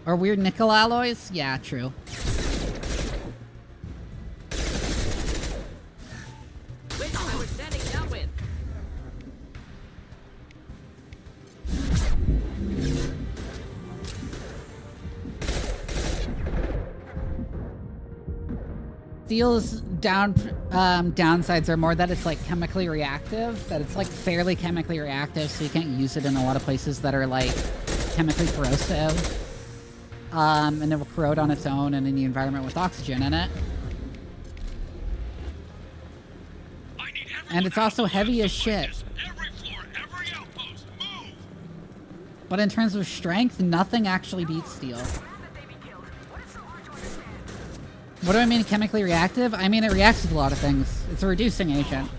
Or weird nickel alloys? Yeah, true. I was standing downwind. Steel's downsides are more that it's like chemically reactive, that it's like fairly chemically reactive, so you can't use it in a lot of places that are like chemically corrosive. And it will corrode on its own and in the environment with oxygen in it. And it's also heavy as shit. But in terms of strength, nothing actually beats steel. What do I mean chemically reactive? I mean it reacts with a lot of things. It's a reducing agent.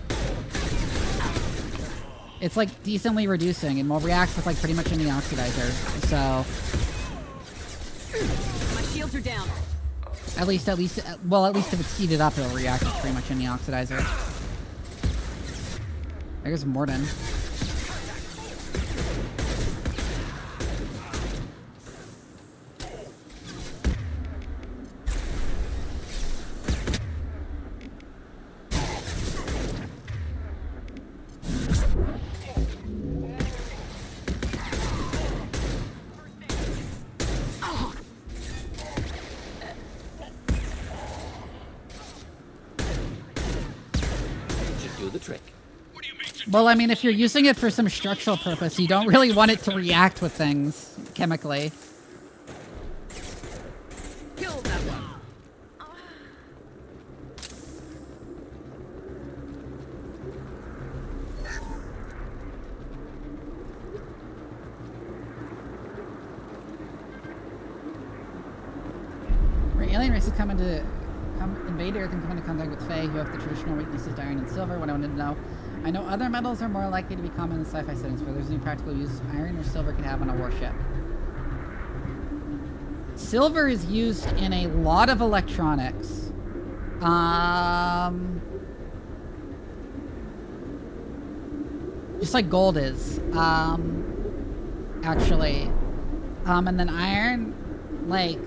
It's like decently reducing and will react with like pretty much any oxidizer. So My shields are down. at least if it's heated up, it'll react with pretty much any oxidizer. There's Morden. trick. Well, I mean, if you're using it for some structural purpose, you don't really want it to react with things chemically. Kill that one. Where alien races invade Earth and come into contact with Fae, who have the traditional weaknesses to iron and silver. What I wanted to know. I know other metals are more likely to be common in sci-fi settings, where there's any practical use iron or silver could have on a warship. Silver is used in a lot of electronics. Just like gold is, actually. And then iron, like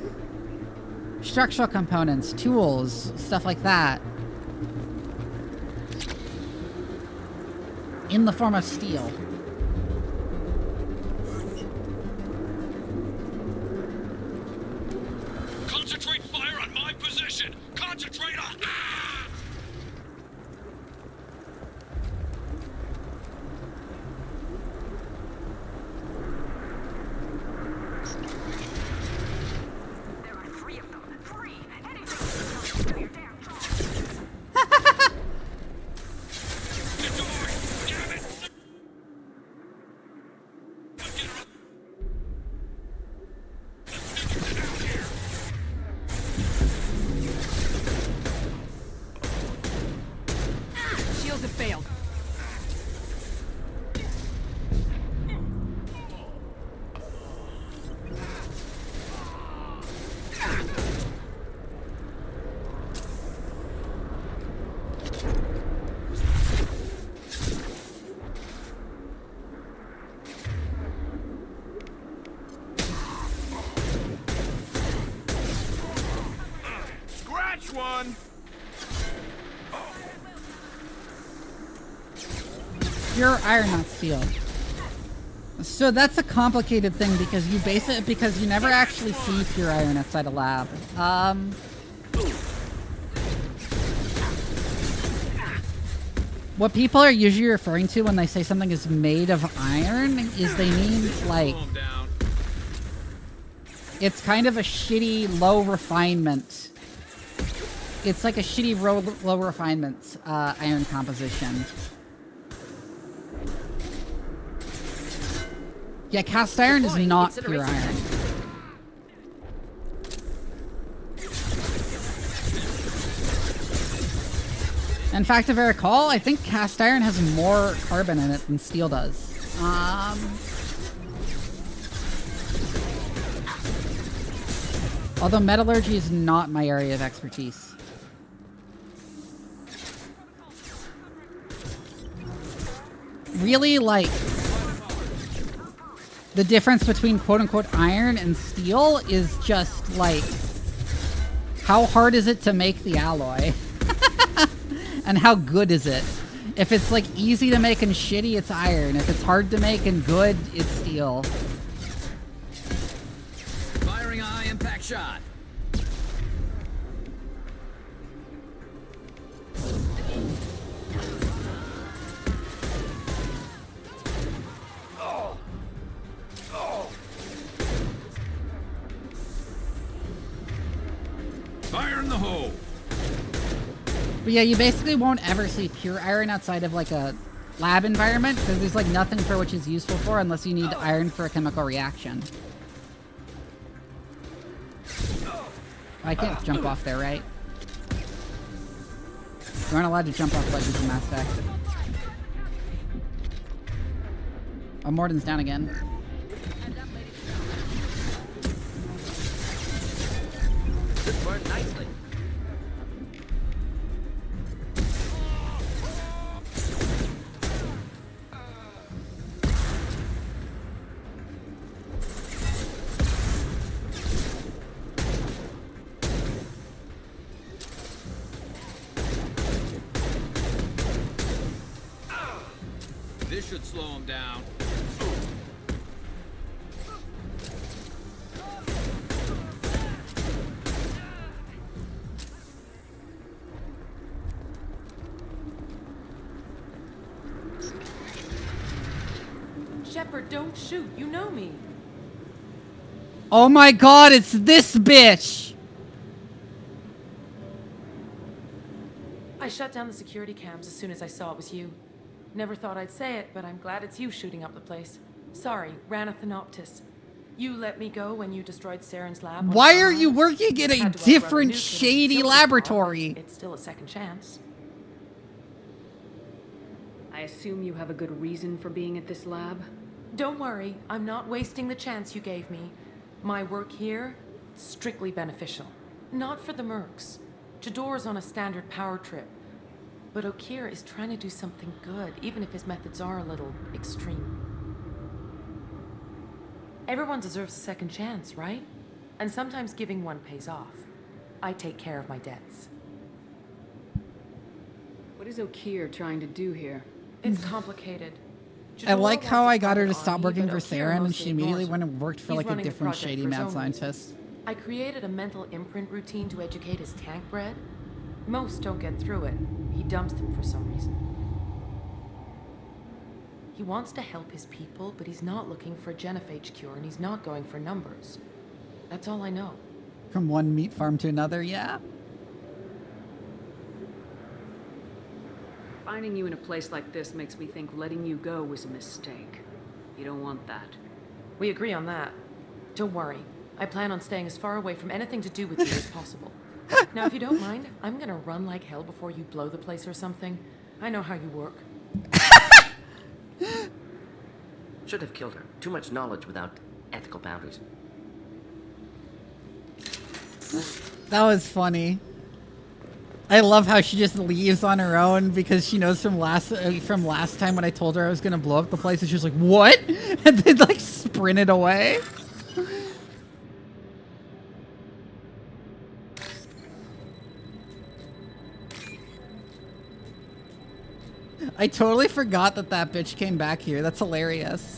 structural components, tools, stuff like that. In the form of steel. Concentrate fire on my position! Concentrate on... one! Pure iron, not steel. So that's a complicated thing because you base it because you never actually see pure iron outside a lab. What people are usually referring to when they say something is made of iron is they mean like it's kind of a shitty low refinement. It's like a shitty low refinement iron composition. Yeah, cast iron is not pure iron. In fact, if I recall, I think cast iron has more carbon in it than steel does. Although metallurgy is not my area of expertise. Really, like, the difference between quote-unquote iron and steel is just, like, how hard is it to make the alloy? And how good is it? If it's, like, easy to make and shitty, it's iron. If it's hard to make and good, it's steel. Firing a high-impact shot. Fire in the hole! But yeah, you basically won't ever see pure iron outside of like a lab environment because there's like nothing for which it's useful for unless you need iron for a chemical reaction. I can't jump off there, right? You aren't allowed to jump off ledges in Mass Effect. Oh, Morden's down again. This worked nicely. This should slow him down. Shephard, don't shoot. You know me. Oh my god, it's this bitch! I shut down the security cams as soon as I saw it was you. Never thought I'd say it, but I'm glad it's you shooting up the place. Sorry, Ranathanoptis. You let me go when you destroyed Saren's lab. Why are you working in a different shady laboratory? It's still a second chance. I assume you have a good reason for being at this lab? Don't worry, I'm not wasting the chance you gave me. My work here, strictly beneficial. Not for the mercs. Jador's on a standard power trip. But Okir is trying to do something good, even if his methods are a little extreme. Everyone deserves a second chance, right? And sometimes giving one pays off. I take care of my debts. What is Okir trying to do here? It's complicated. I like how I got her to stop army, working but for Okir Saren and mostly she immediately ignores went him. and worked for He's like a running the different project shady for his mad own scientist. I created a mental imprint routine to educate his tank bred. Most don't get through it. He dumps them for some reason. He wants to help his people, but he's not looking for a genophage cure, and he's not going for numbers. That's all I know. From one meat farm to another, yeah. Finding you in a place like this makes me think letting you go was a mistake. You don't want that. We agree on that. Don't worry. I plan on staying as far away from anything to do with you as possible. Now, if you don't mind, I'm gonna run like hell before you blow the place or something. I know how you work. Should have killed her. Too much knowledge without ethical boundaries. That was funny. I love how she just leaves on her own because she knows from last time when I told her I was gonna blow up the place, and she was like, "What?" and then like sprinted away. I totally forgot that that bitch came back here. That's hilarious.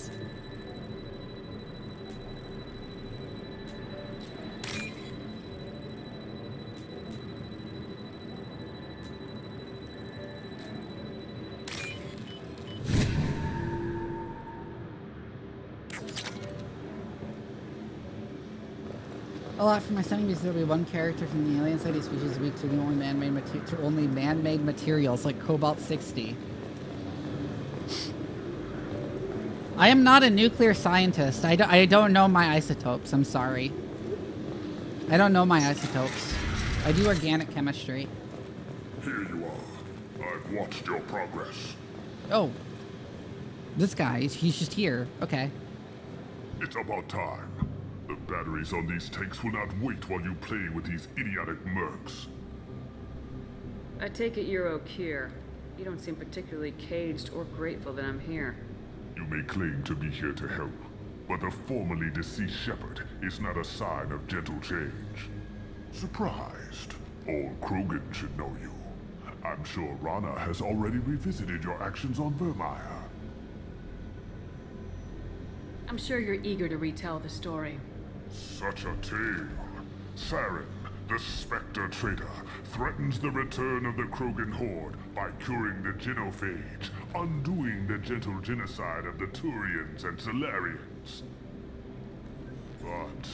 A lot from my study because there'll be one character from the alien side of species weak to the only man-made materials like Cobalt-60. I am not a nuclear scientist. I don't know my isotopes. I'm sorry. I don't know my isotopes. I do organic chemistry. Here you are. I've watched your progress. Oh. This guy, he's just here. Okay. It's about time. The batteries on these tanks will not wait while you play with these idiotic mercs. I take it you're Okir. You don't seem particularly caged or grateful that I'm here. You may claim to be here to help, but the formerly deceased Shephard is not a sign of gentle change. Surprised? Old Krogan should know you. I'm sure Rana has already revisited your actions on Vermeer. I'm sure you're eager to retell the story. Such a tale. Saren, the Spectre traitor, threatens the return of the Krogan horde by curing the genophage, undoing the gentle genocide of the Turians and Solarians. But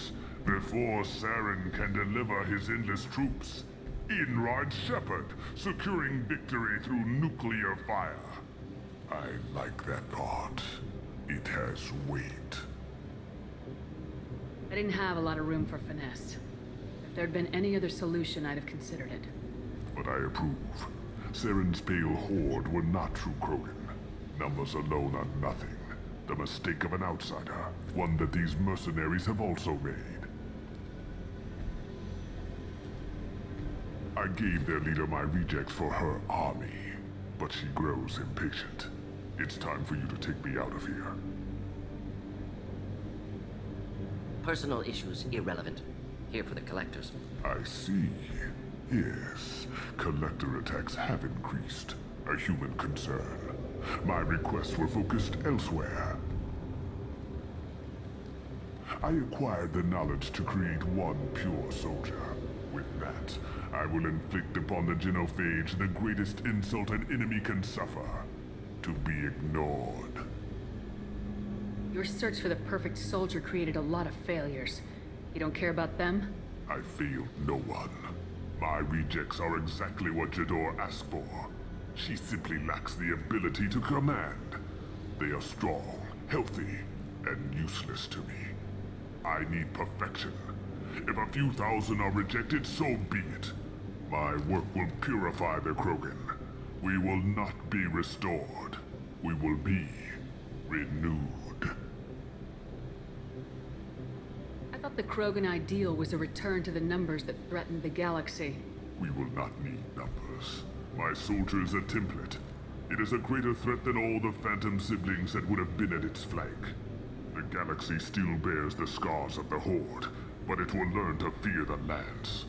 before Saren can deliver his endless troops, in rides Shephard, securing victory through nuclear fire. I like that part. It has weight. I didn't have a lot of room for finesse. If there'd been any other solution, I'd have considered it. But I approve. Saren's pale horde were not true Krogan. Numbers alone are nothing. The mistake of an outsider, one that these mercenaries have also made. I gave their leader my rejects for her army, but she grows impatient. It's time for you to take me out of here. Personal issues irrelevant. Here for the collectors. I see. Yes, collector attacks have increased. A human concern. My requests were focused elsewhere. I acquired the knowledge to create one pure soldier. With that, I will inflict upon the genophage the greatest insult an enemy can suffer. To be ignored. Your search for the perfect soldier created a lot of failures. You don't care about them? I failed no one. My rejects are exactly what Jador asked for. She simply lacks the ability to command. They are strong, healthy, and useless to me. I need perfection. If a few thousand are rejected, so be it. My work will purify the Krogan. We will not be restored. We will be renewed. I thought the Krogan ideal was a return to the numbers that threatened the galaxy. We will not need numbers. My soldier is a template. It is a greater threat than all the Phantom siblings that would have been at its flank. The galaxy still bears the scars of the Horde, but it will learn to fear the Lance.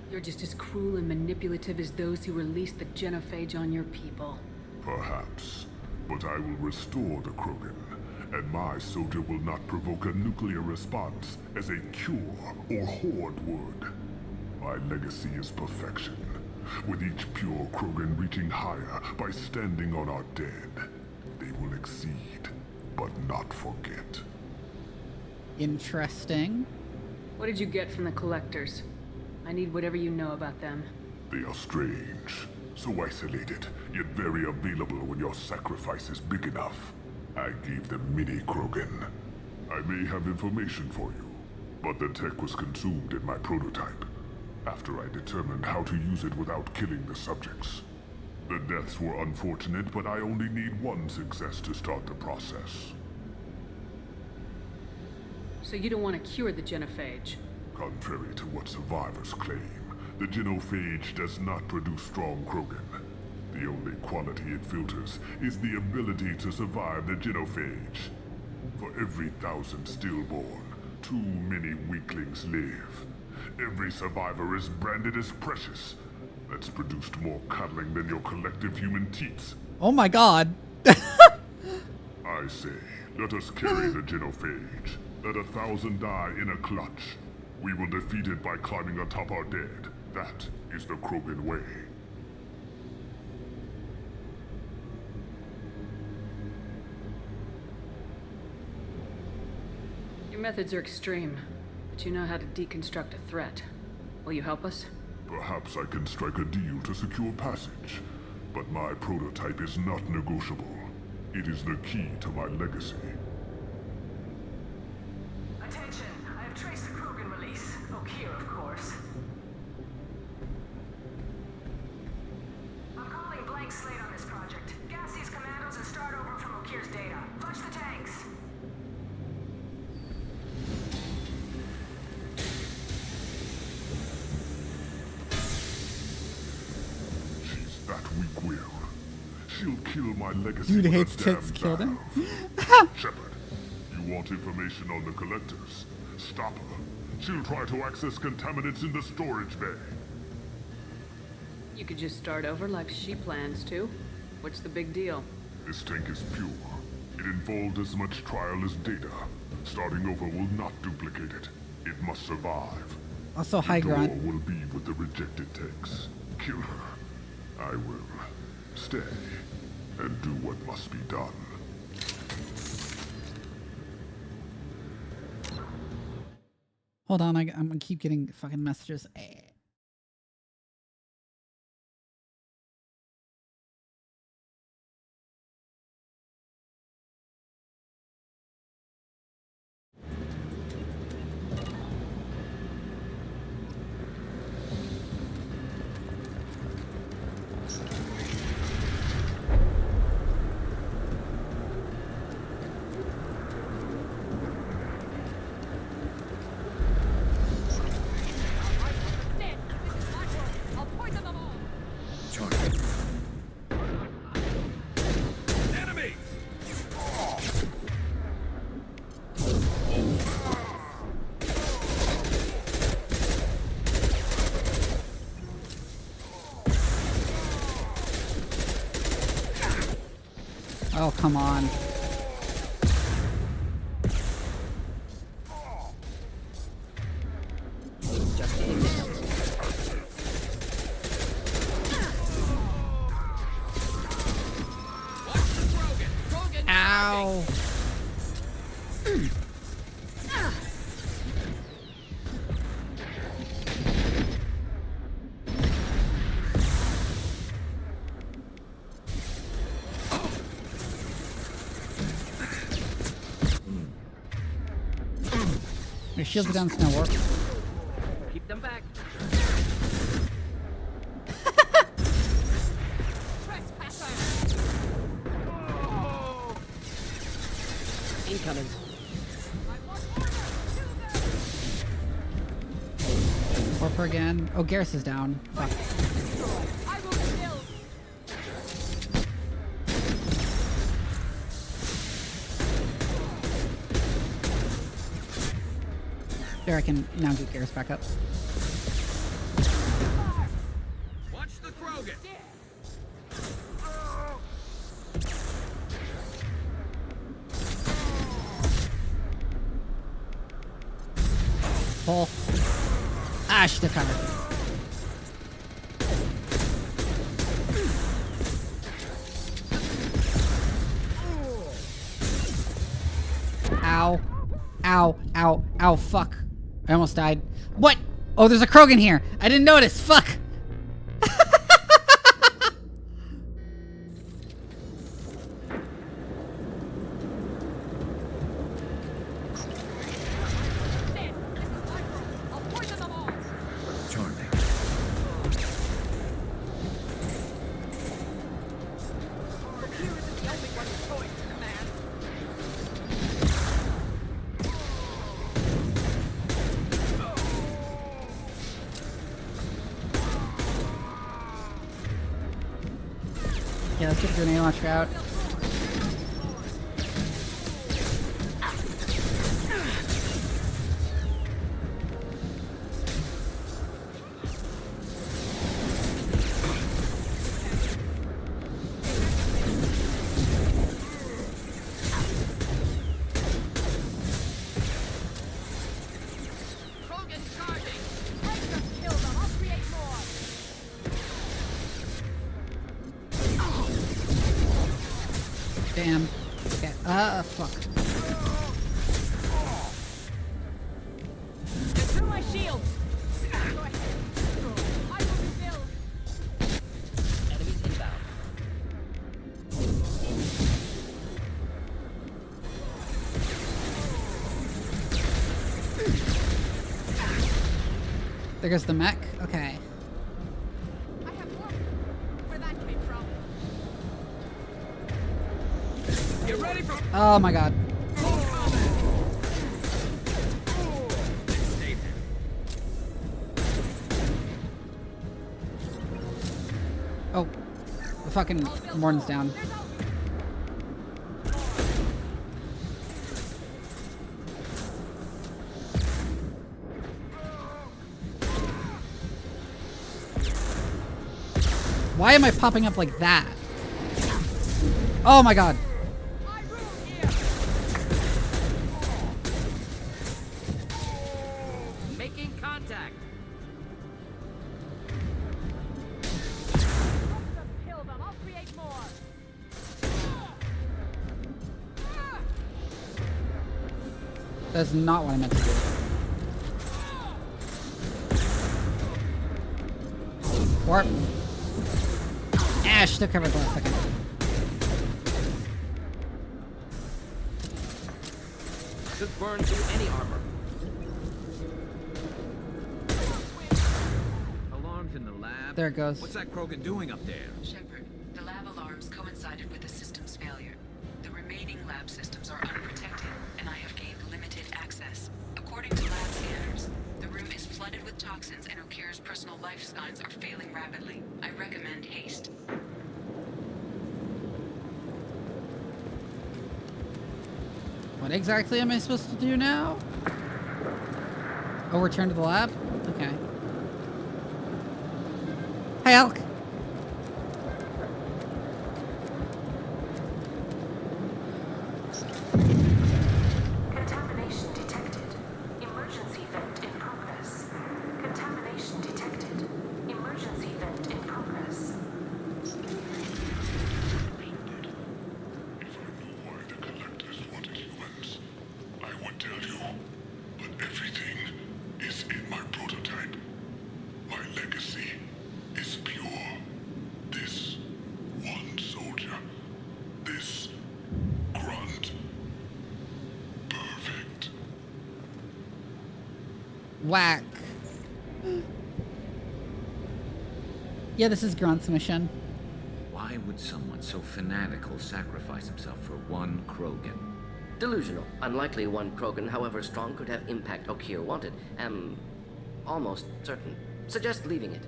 You're just as cruel and manipulative as those who released the genophage on your people. Perhaps, but I will restore the Krogan, and my soldier will not provoke a nuclear response as a cure or Horde would. My legacy is perfection, with each pure Krogan reaching higher by standing on our dead. They will exceed, but not forget. Interesting. What did you get from the Collectors? I need whatever you know about them. They are strange, so isolated, yet very available when your sacrifice is big enough. I gave them mini Krogan. I may have information for you, but the tech was consumed in my prototype, after I determined how to use it without killing the subjects. The deaths were unfortunate, but I only need one success to start the process. So you don't want to cure the genophage? Contrary to what survivors claim, the genophage does not produce strong Krogan. The only quality it filters is the ability to survive the genophage. For every 1,000 stillborn, too many weaklings live. Every survivor is branded as precious. That's produced more cuddling than your collective human teats. Oh my god. I say, let us carry the genophage. Let 1,000 die in a clutch. We will defeat it by climbing atop our dead. That is the Krogan way. Your methods are extreme, but you know how to deconstruct a threat. Will you help us? Perhaps I can strike a deal to secure passage, but my prototype is not negotiable. It is the key to my legacy. Attention, I have traced the Krogan release. Okeer, of course. I'm calling blank slate on this project. Gas these commandos and start over from Okeer's data. Flush the tanks. She's that weak-willed. She'll kill my legacy. Dude with a hates damn tits, killed him. Shephard, you want information on the Collectors? Stop her. She'll try to access contaminants in the storage bay. You could just start over like she plans to. What's the big deal? This tank is pure. It involved as much trial as data. Starting over will not duplicate it. It must survive. Also, high The door grunt. will be with the rejected tanks. Kill her. I will stay and do what must be done. Hold on, I'm gonna keep getting fucking messages. Oh, come on. Ow. Your shields are down, it's gonna work. Keep them back. Incoming. Warper again. Oh, Garrus is down. Fuck. There, I can now get Garrus back up. Watch the Krogan. Pull. Ah, she took cover. Ow. Ow. Ow. Ow. Fuck. I almost died. What? Oh, there's a Krogan here. I didn't notice. Fuck. Charming. Yeah, let's get the grenade launcher out. Damn. Okay. Fuck. Through my shields. I will rebuild. Enemies inbound. There goes the mech. Okay. I have more where that came from. Get ready for. Oh my god. Oh. The fucking Morton's down. Why am I popping up like that? Oh my god. Making contact. Kill them. I'll create more. That's not what I meant to do. Warp. Ash took cover the last second. Should burn through any armor. Alarms in the lab. There it goes. What's that Krogan doing up there? Shepard, the lab alarms coincided with the system's failure. The remaining lab systems are unprotected, and I have gained limited access. According to lab scanners, the room is flooded with toxins and Okira's personal life signs are failing rapidly. I recommend haste. What exactly am I supposed to do now? Oh, return to the lab? Okay. Hi, Elk. Contamination detected. Emergency vent in progress. Contamination detected. Emergency vent in progress. If I know why the Whack. Yeah, this is Grunt's mission. Why would someone so fanatical sacrifice himself for one Krogan? Delusional. Unlikely one Krogan, however strong, could have impact Okier wanted. Am almost certain. Suggest leaving it.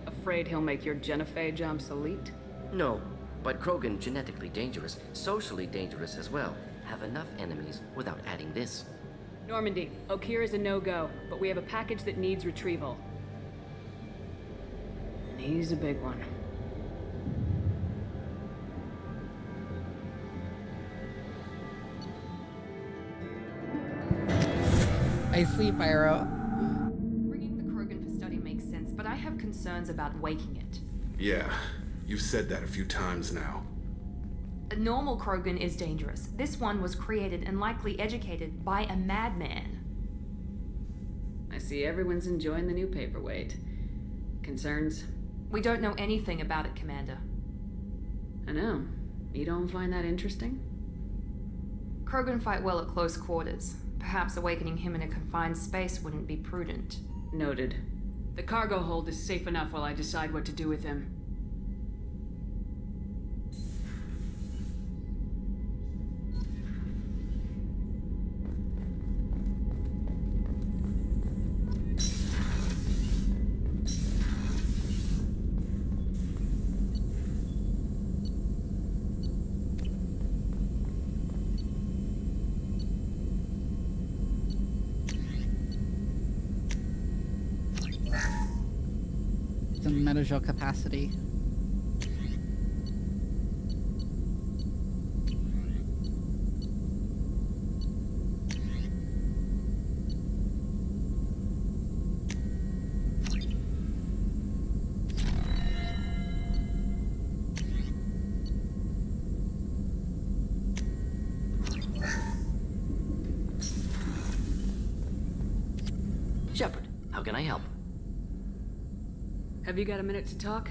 Afraid he'll make your genophage obsolete? No, but Krogan genetically dangerous, socially dangerous as well. Have enough enemies without adding this. Normandy, Okier is a no-go, but we have a package that needs retrieval. And he's a big one. I see, Pyro. Bringing the Krogan for study makes sense, but I have concerns about waking it. Yeah, you've said that a few times now. A normal Krogan is dangerous. This one was created and likely educated by a madman. I see everyone's enjoying the new paperweight. Concerns? We don't know anything about it, Commander. I know. You don't find that interesting? Krogan fight well at close quarters. Perhaps awakening him in a confined space wouldn't be prudent. Noted. The cargo hold is safe enough while I decide what to do with him. Metajoule capacity. Shephard, how can I help? Have you got a minute to talk?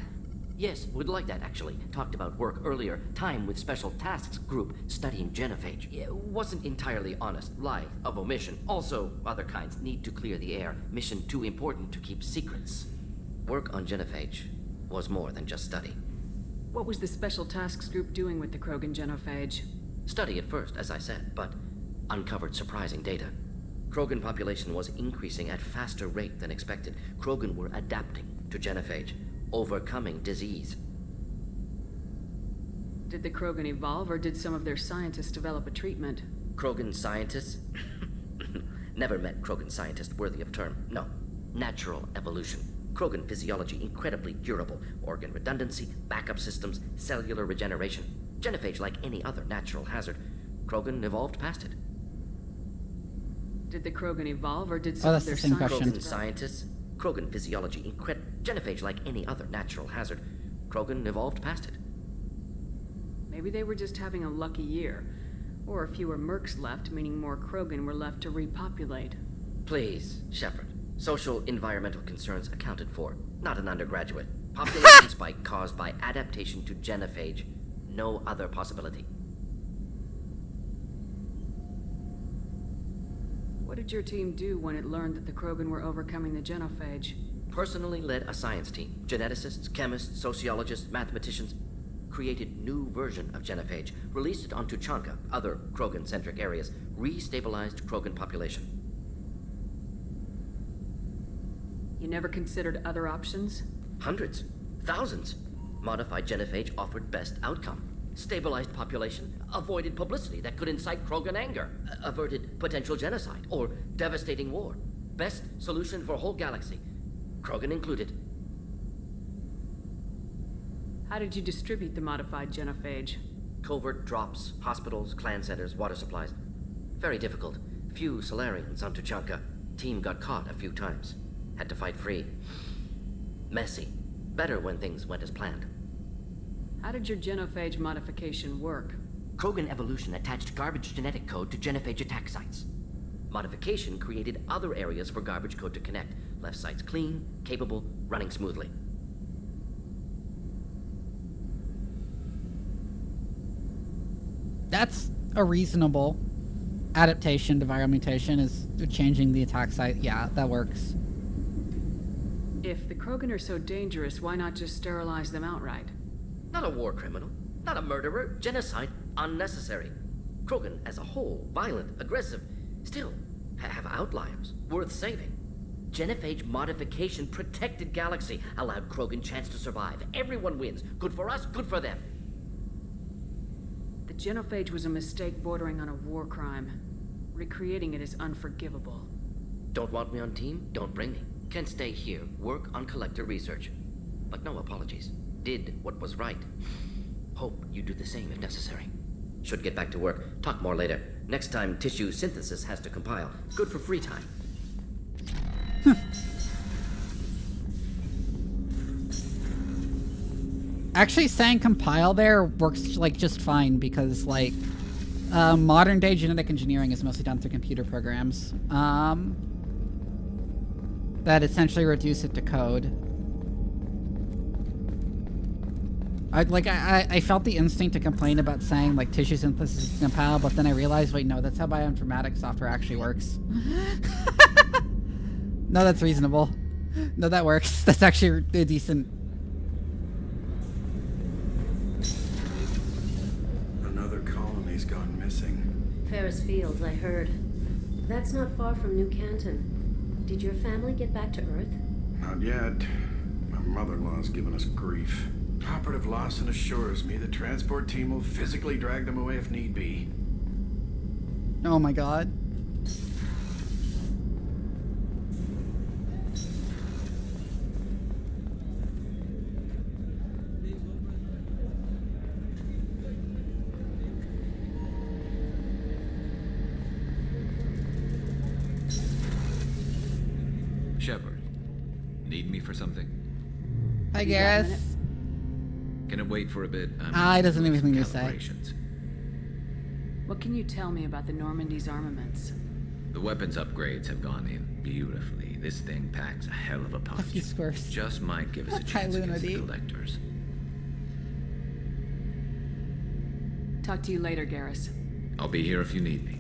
Yes, would like that actually. Talked about work earlier. Time with Special Tasks Group studying genophage. Wasn't entirely honest. Lie of omission. Also, other kinds need to clear the air. Mission too important to keep secrets. Work on genophage was more than just study. What was the Special Tasks Group doing with the Krogan genophage? Study at first, as I said, but uncovered surprising data. Krogan population was increasing at faster rate than expected. Krogan were adapting to genophage, overcoming disease. Did the Krogan evolve, or did some of their scientists develop a treatment? Krogan scientists? Never met Krogan scientist worthy of term. No. Natural evolution. Krogan physiology incredibly durable. Organ redundancy, backup systems, cellular regeneration. Genophage like any other natural hazard. Krogan evolved past it. Did the Krogan evolve, or did some of their Krogan scientists? Krogan physiology genophage like any other natural hazard. Krogan evolved past it. Maybe they were just having a lucky year. Or fewer mercs left, meaning more Krogan were left to repopulate. Please, Shephard. Social environmental concerns accounted for. Not an undergraduate. Population spike caused by adaptation to genophage. No other possibility. What did your team do when it learned that the Krogan were overcoming the genophage? Personally led a science team. Geneticists, chemists, sociologists, mathematicians. Created new version of genophage. Released it on Tuchanka, other Krogan-centric areas. Restabilized Krogan population. You never considered other options? Hundreds. Thousands. Modified genophage offered best outcome. Stabilized population, avoided publicity that could incite Krogan anger, averted potential genocide or devastating war. Best solution for whole galaxy, Krogan included. How did you distribute the modified genophage? Covert drops, hospitals, clan centers, water supplies. Very difficult. Few Solarians on Tuchanka. Team got caught a few times. Had to fight free. Messy. Better when things went as planned. How did your genophage modification work? Krogan evolution attached garbage genetic code to genophage attack sites. Modification created other areas for garbage code to connect. Left sites clean, capable, running smoothly. That's a reasonable adaptation to viral mutation is changing the attack site. Yeah, that works. If the Krogan are so dangerous, why not just sterilize them outright? Not a war criminal, not a murderer, genocide, unnecessary. Krogan as a whole, violent, aggressive, still have outliers, worth saving. Genophage modification protected galaxy, allowed Krogan chance to survive. Everyone wins. Good for us, good for them. The genophage was a mistake bordering on a war crime. Recreating it is unforgivable. Don't want me on team? Don't bring me. Can stay here, work on collector research. But no apologies. Did what was right. Hope you do the same if necessary. Should get back to work. Talk more later. Next time, tissue synthesis has to compile. Good for free time. Actually, saying compile there works like just fine because like modern day genetic engineering is mostly done through computer programs that essentially reduce it to code. I felt the instinct to complain about saying like tissue synthesis is compile, but then I realized, wait, no, that's how bioinformatics software actually works. No, that's reasonable. No, that works. That's actually a decent. Another colony's gone missing. Ferris Fields, I heard. That's not far from New Canton. Did your family get back to Earth? Not yet. My mother-in-law's given us grief. Operative Lawson assures me the transport team will physically drag them away if need be. Oh my god. Shephard, need me for something? Hi, Garrus. Can it wait for a bit? He doesn't have anything to say. What can you tell me about the Normandy's armaments? The weapons upgrades have gone in beautifully. This thing packs a hell of a punch. Just might give us a chance against the collectors. Talk to you later, Garrus. I'll be here if you need me.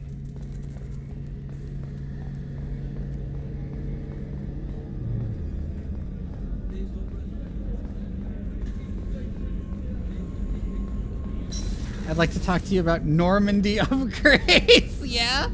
I'd like to talk to you about Normandy upgrades. Yeah?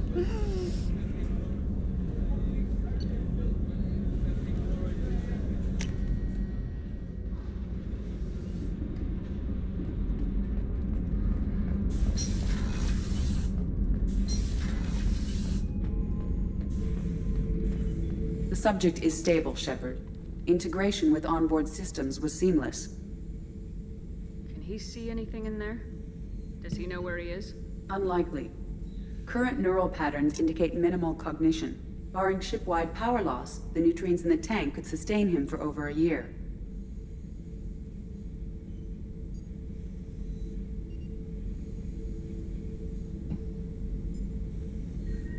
The subject is stable, Shephard. Integration with onboard systems was seamless. Can he see anything in there? Does he know where he is? Unlikely. Current neural patterns indicate minimal cognition. Barring ship-wide power loss, the nutrients in the tank could sustain him for over a year.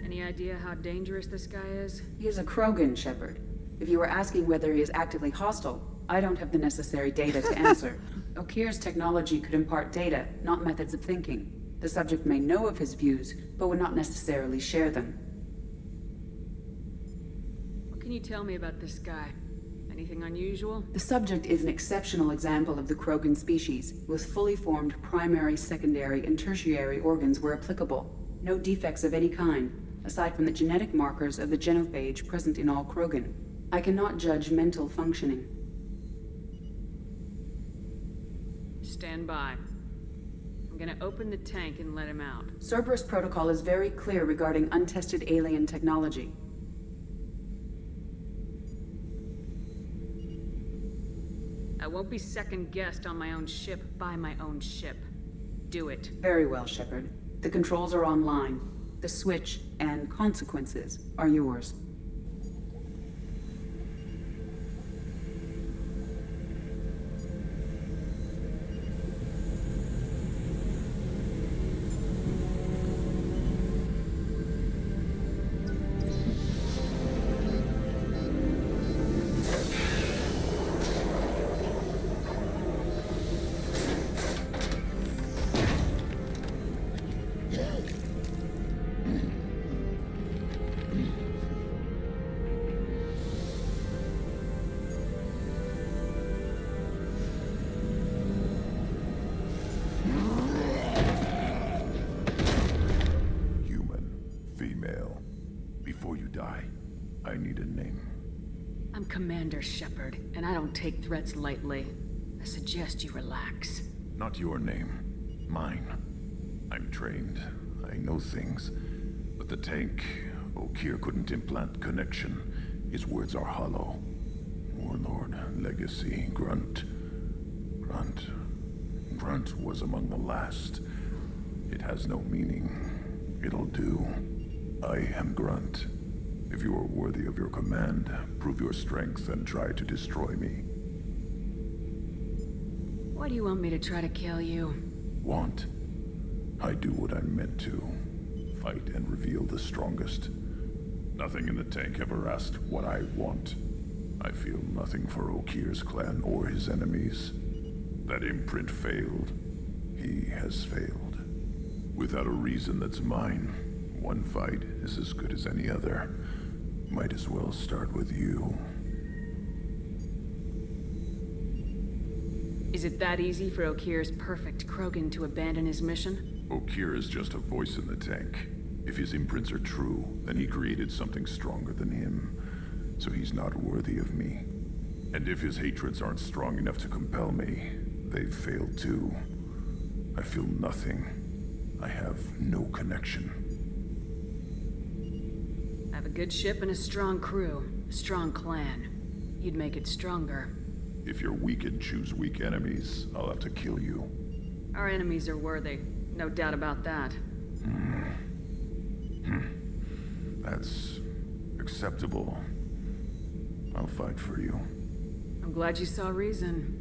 Any idea how dangerous this guy is? He is a Krogan, Shephard. If you were asking whether he is actively hostile, I don't have the necessary data to answer. Okir's technology could impart data, not methods of thinking. The subject may know of his views, but would not necessarily share them. What can you tell me about this guy? Anything unusual? The subject is an exceptional example of the Krogan species, with fully formed primary, secondary, and tertiary organs where applicable. No defects of any kind, aside from the genetic markers of the genophage present in all Krogan. I cannot judge mental functioning. Stand by. I'm gonna open the tank and let him out. Cerberus protocol is very clear regarding untested alien technology. I won't be second-guessed on my own ship by my own ship. Do it. Very well, Shephard. The controls are online. The switch and consequences are yours. before you die, I need a name. I'm Commander Shephard, and I don't take threats lightly. I suggest you relax. Not your name. Mine. I'm trained. I know things. But the tank, Okeer couldn't implant connection. His words are hollow. Warlord, Legacy, Grunt. Grunt was among the last. It has no meaning. It'll do. I am Grunt. If you are worthy of your command, prove your strength and try to destroy me. Why do you want me to try to kill you? Want? I do what I'm meant to. Fight and reveal the strongest. Nothing in the tank ever asked what I want. I feel nothing for Okeer's clan or his enemies. That imprint failed. He has failed. Without a reason that's mine, one fight is as good as any other. Might as well start with you. Is it that easy for Okeer's perfect Krogan to abandon his mission? Okeer is just a voice in the tank. If his imprints are true, then he created something stronger than him. So he's not worthy of me. And if his hatreds aren't strong enough to compel me, they've failed too. I feel nothing. I have no connection. I have a good ship and a strong crew. A strong clan. You'd make it stronger. If you're weak and choose weak enemies, I'll have to kill you. Our enemies are worthy. No doubt about that. That's acceptable. I'll fight for you. I'm glad you saw reason.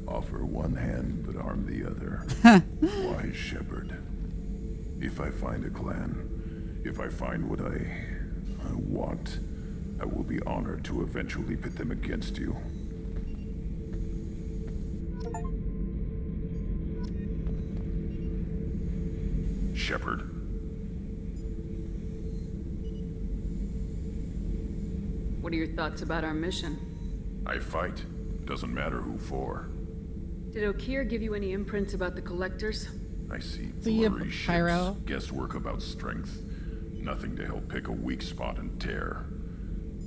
Offer one hand, but arm the other. Wise Shepherd. If I find a clan, if I find what I want, I will be honored to eventually pit them against you. Shepherd. What are your thoughts about our mission? I fight. Doesn't matter who for. Did Okeer give you any imprints about the Collectors? I see Pyro. blurry ships, guesswork about strength. Nothing to help pick a weak spot and tear.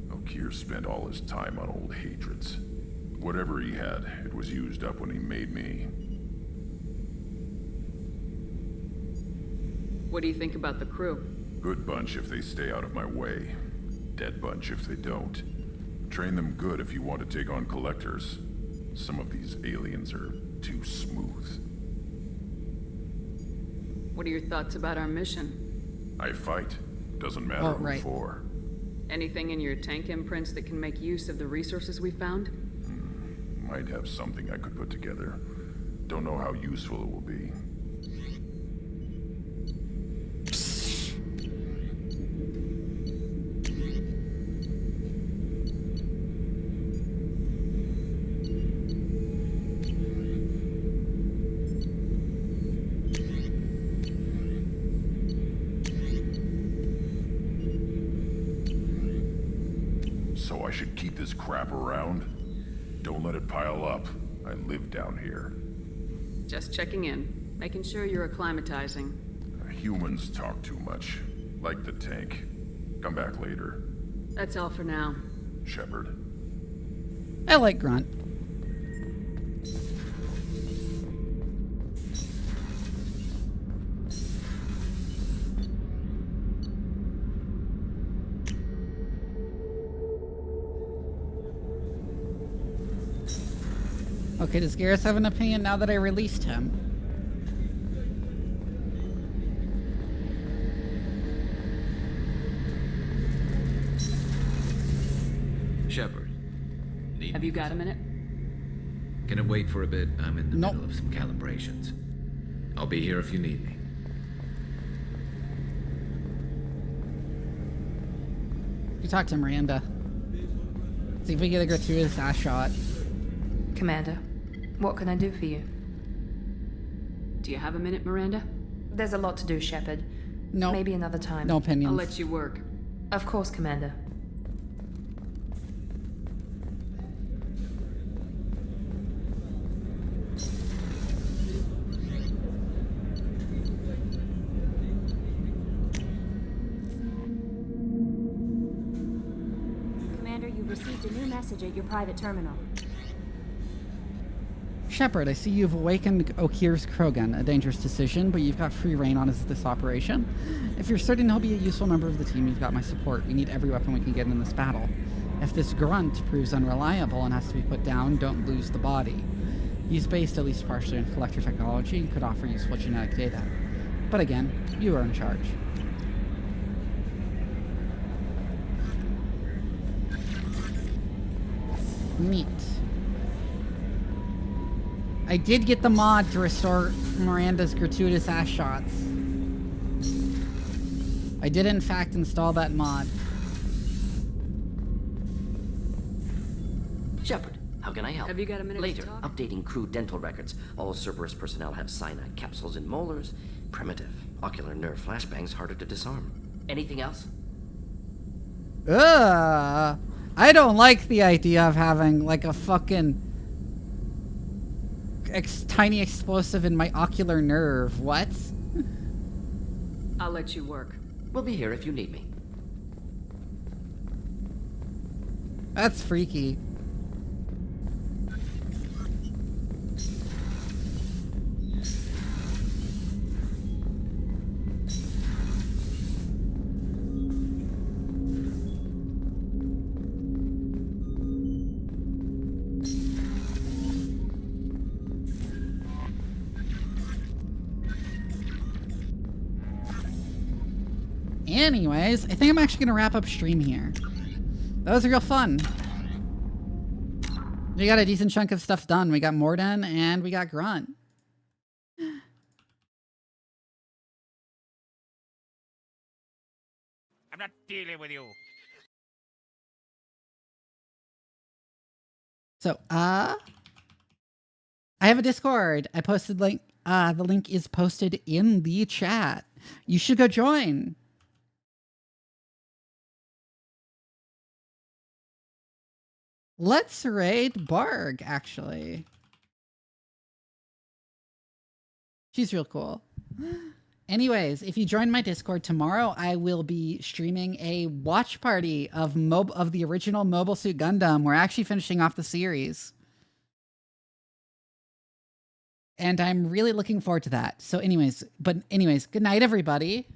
Okeer spent all his time on old hatreds. Whatever he had, it was used up when he made me. What do you think about the crew? Good bunch if they stay out of my way. Dead bunch if they don't. Train them good if you want to take on Collectors. Some of these aliens are too smooth. What are your thoughts about our mission? I fight. Doesn't matter who for. Anything in your tank imprints that can make use of the resources we found? Might have something I could put together. Don't know how useful it will be. So I should keep this crap around? Don't let it pile up. I live down here. Just checking in, making sure you're acclimatizing. Humans talk too much. Like the tank. Come back later. That's all for now. Shepherd. I like Grunt. Okay, does Garrus have an opinion now that I released him? Shepherd. Have you got a minute? Can it wait for a bit? I'm in the middle of some calibrations. I'll be here if you need me. You talk to Miranda. See if we get a gratuitous ass shot. Commander, what can I do for you? Do you have a minute, Miranda? There's a lot to do, Shepherd. No. Maybe another time. No opinions. I'll let you work. Of course, Commander. message at your private terminal. Shephard, I see you've awakened Okir's Krogan. A dangerous decision, but you've got free reign on this operation. If you're certain he'll be a useful member of the team, you've got my support. We need every weapon we can get in this battle. If this grunt proves unreliable and has to be put down, don't lose the body. He's based at least partially on collector technology and could offer useful genetic data. But again, you are in charge. Neat. I did get the mod to restore Miranda's gratuitous ass shots. I did in fact install that mod. Shepard, how can I help? Have you got a minute Later, to talk? updating crew dental records. All Cerberus personnel have cyanide capsules in molars. Primitive. Ocular nerve flashbangs harder to disarm. Anything else? I don't like the idea of having like a fucking tiny explosive in my ocular nerve. What? I'll let you work. We'll be here if you need me. That's freaky. Anyways, I think I'm actually gonna wrap up stream here. That was real fun. We got a decent chunk of stuff done. We got Morden and we got Grunt. I'm not dealing with you. So, I have a Discord. I posted link. The link is posted in the chat. You should go join. Let's raid Barg, actually. She's real cool. Anyways, if you join my Discord tomorrow, I will be streaming a watch party of the original Mobile Suit Gundam. We're actually finishing off the series. And I'm really looking forward to that. So anyways, good night, everybody.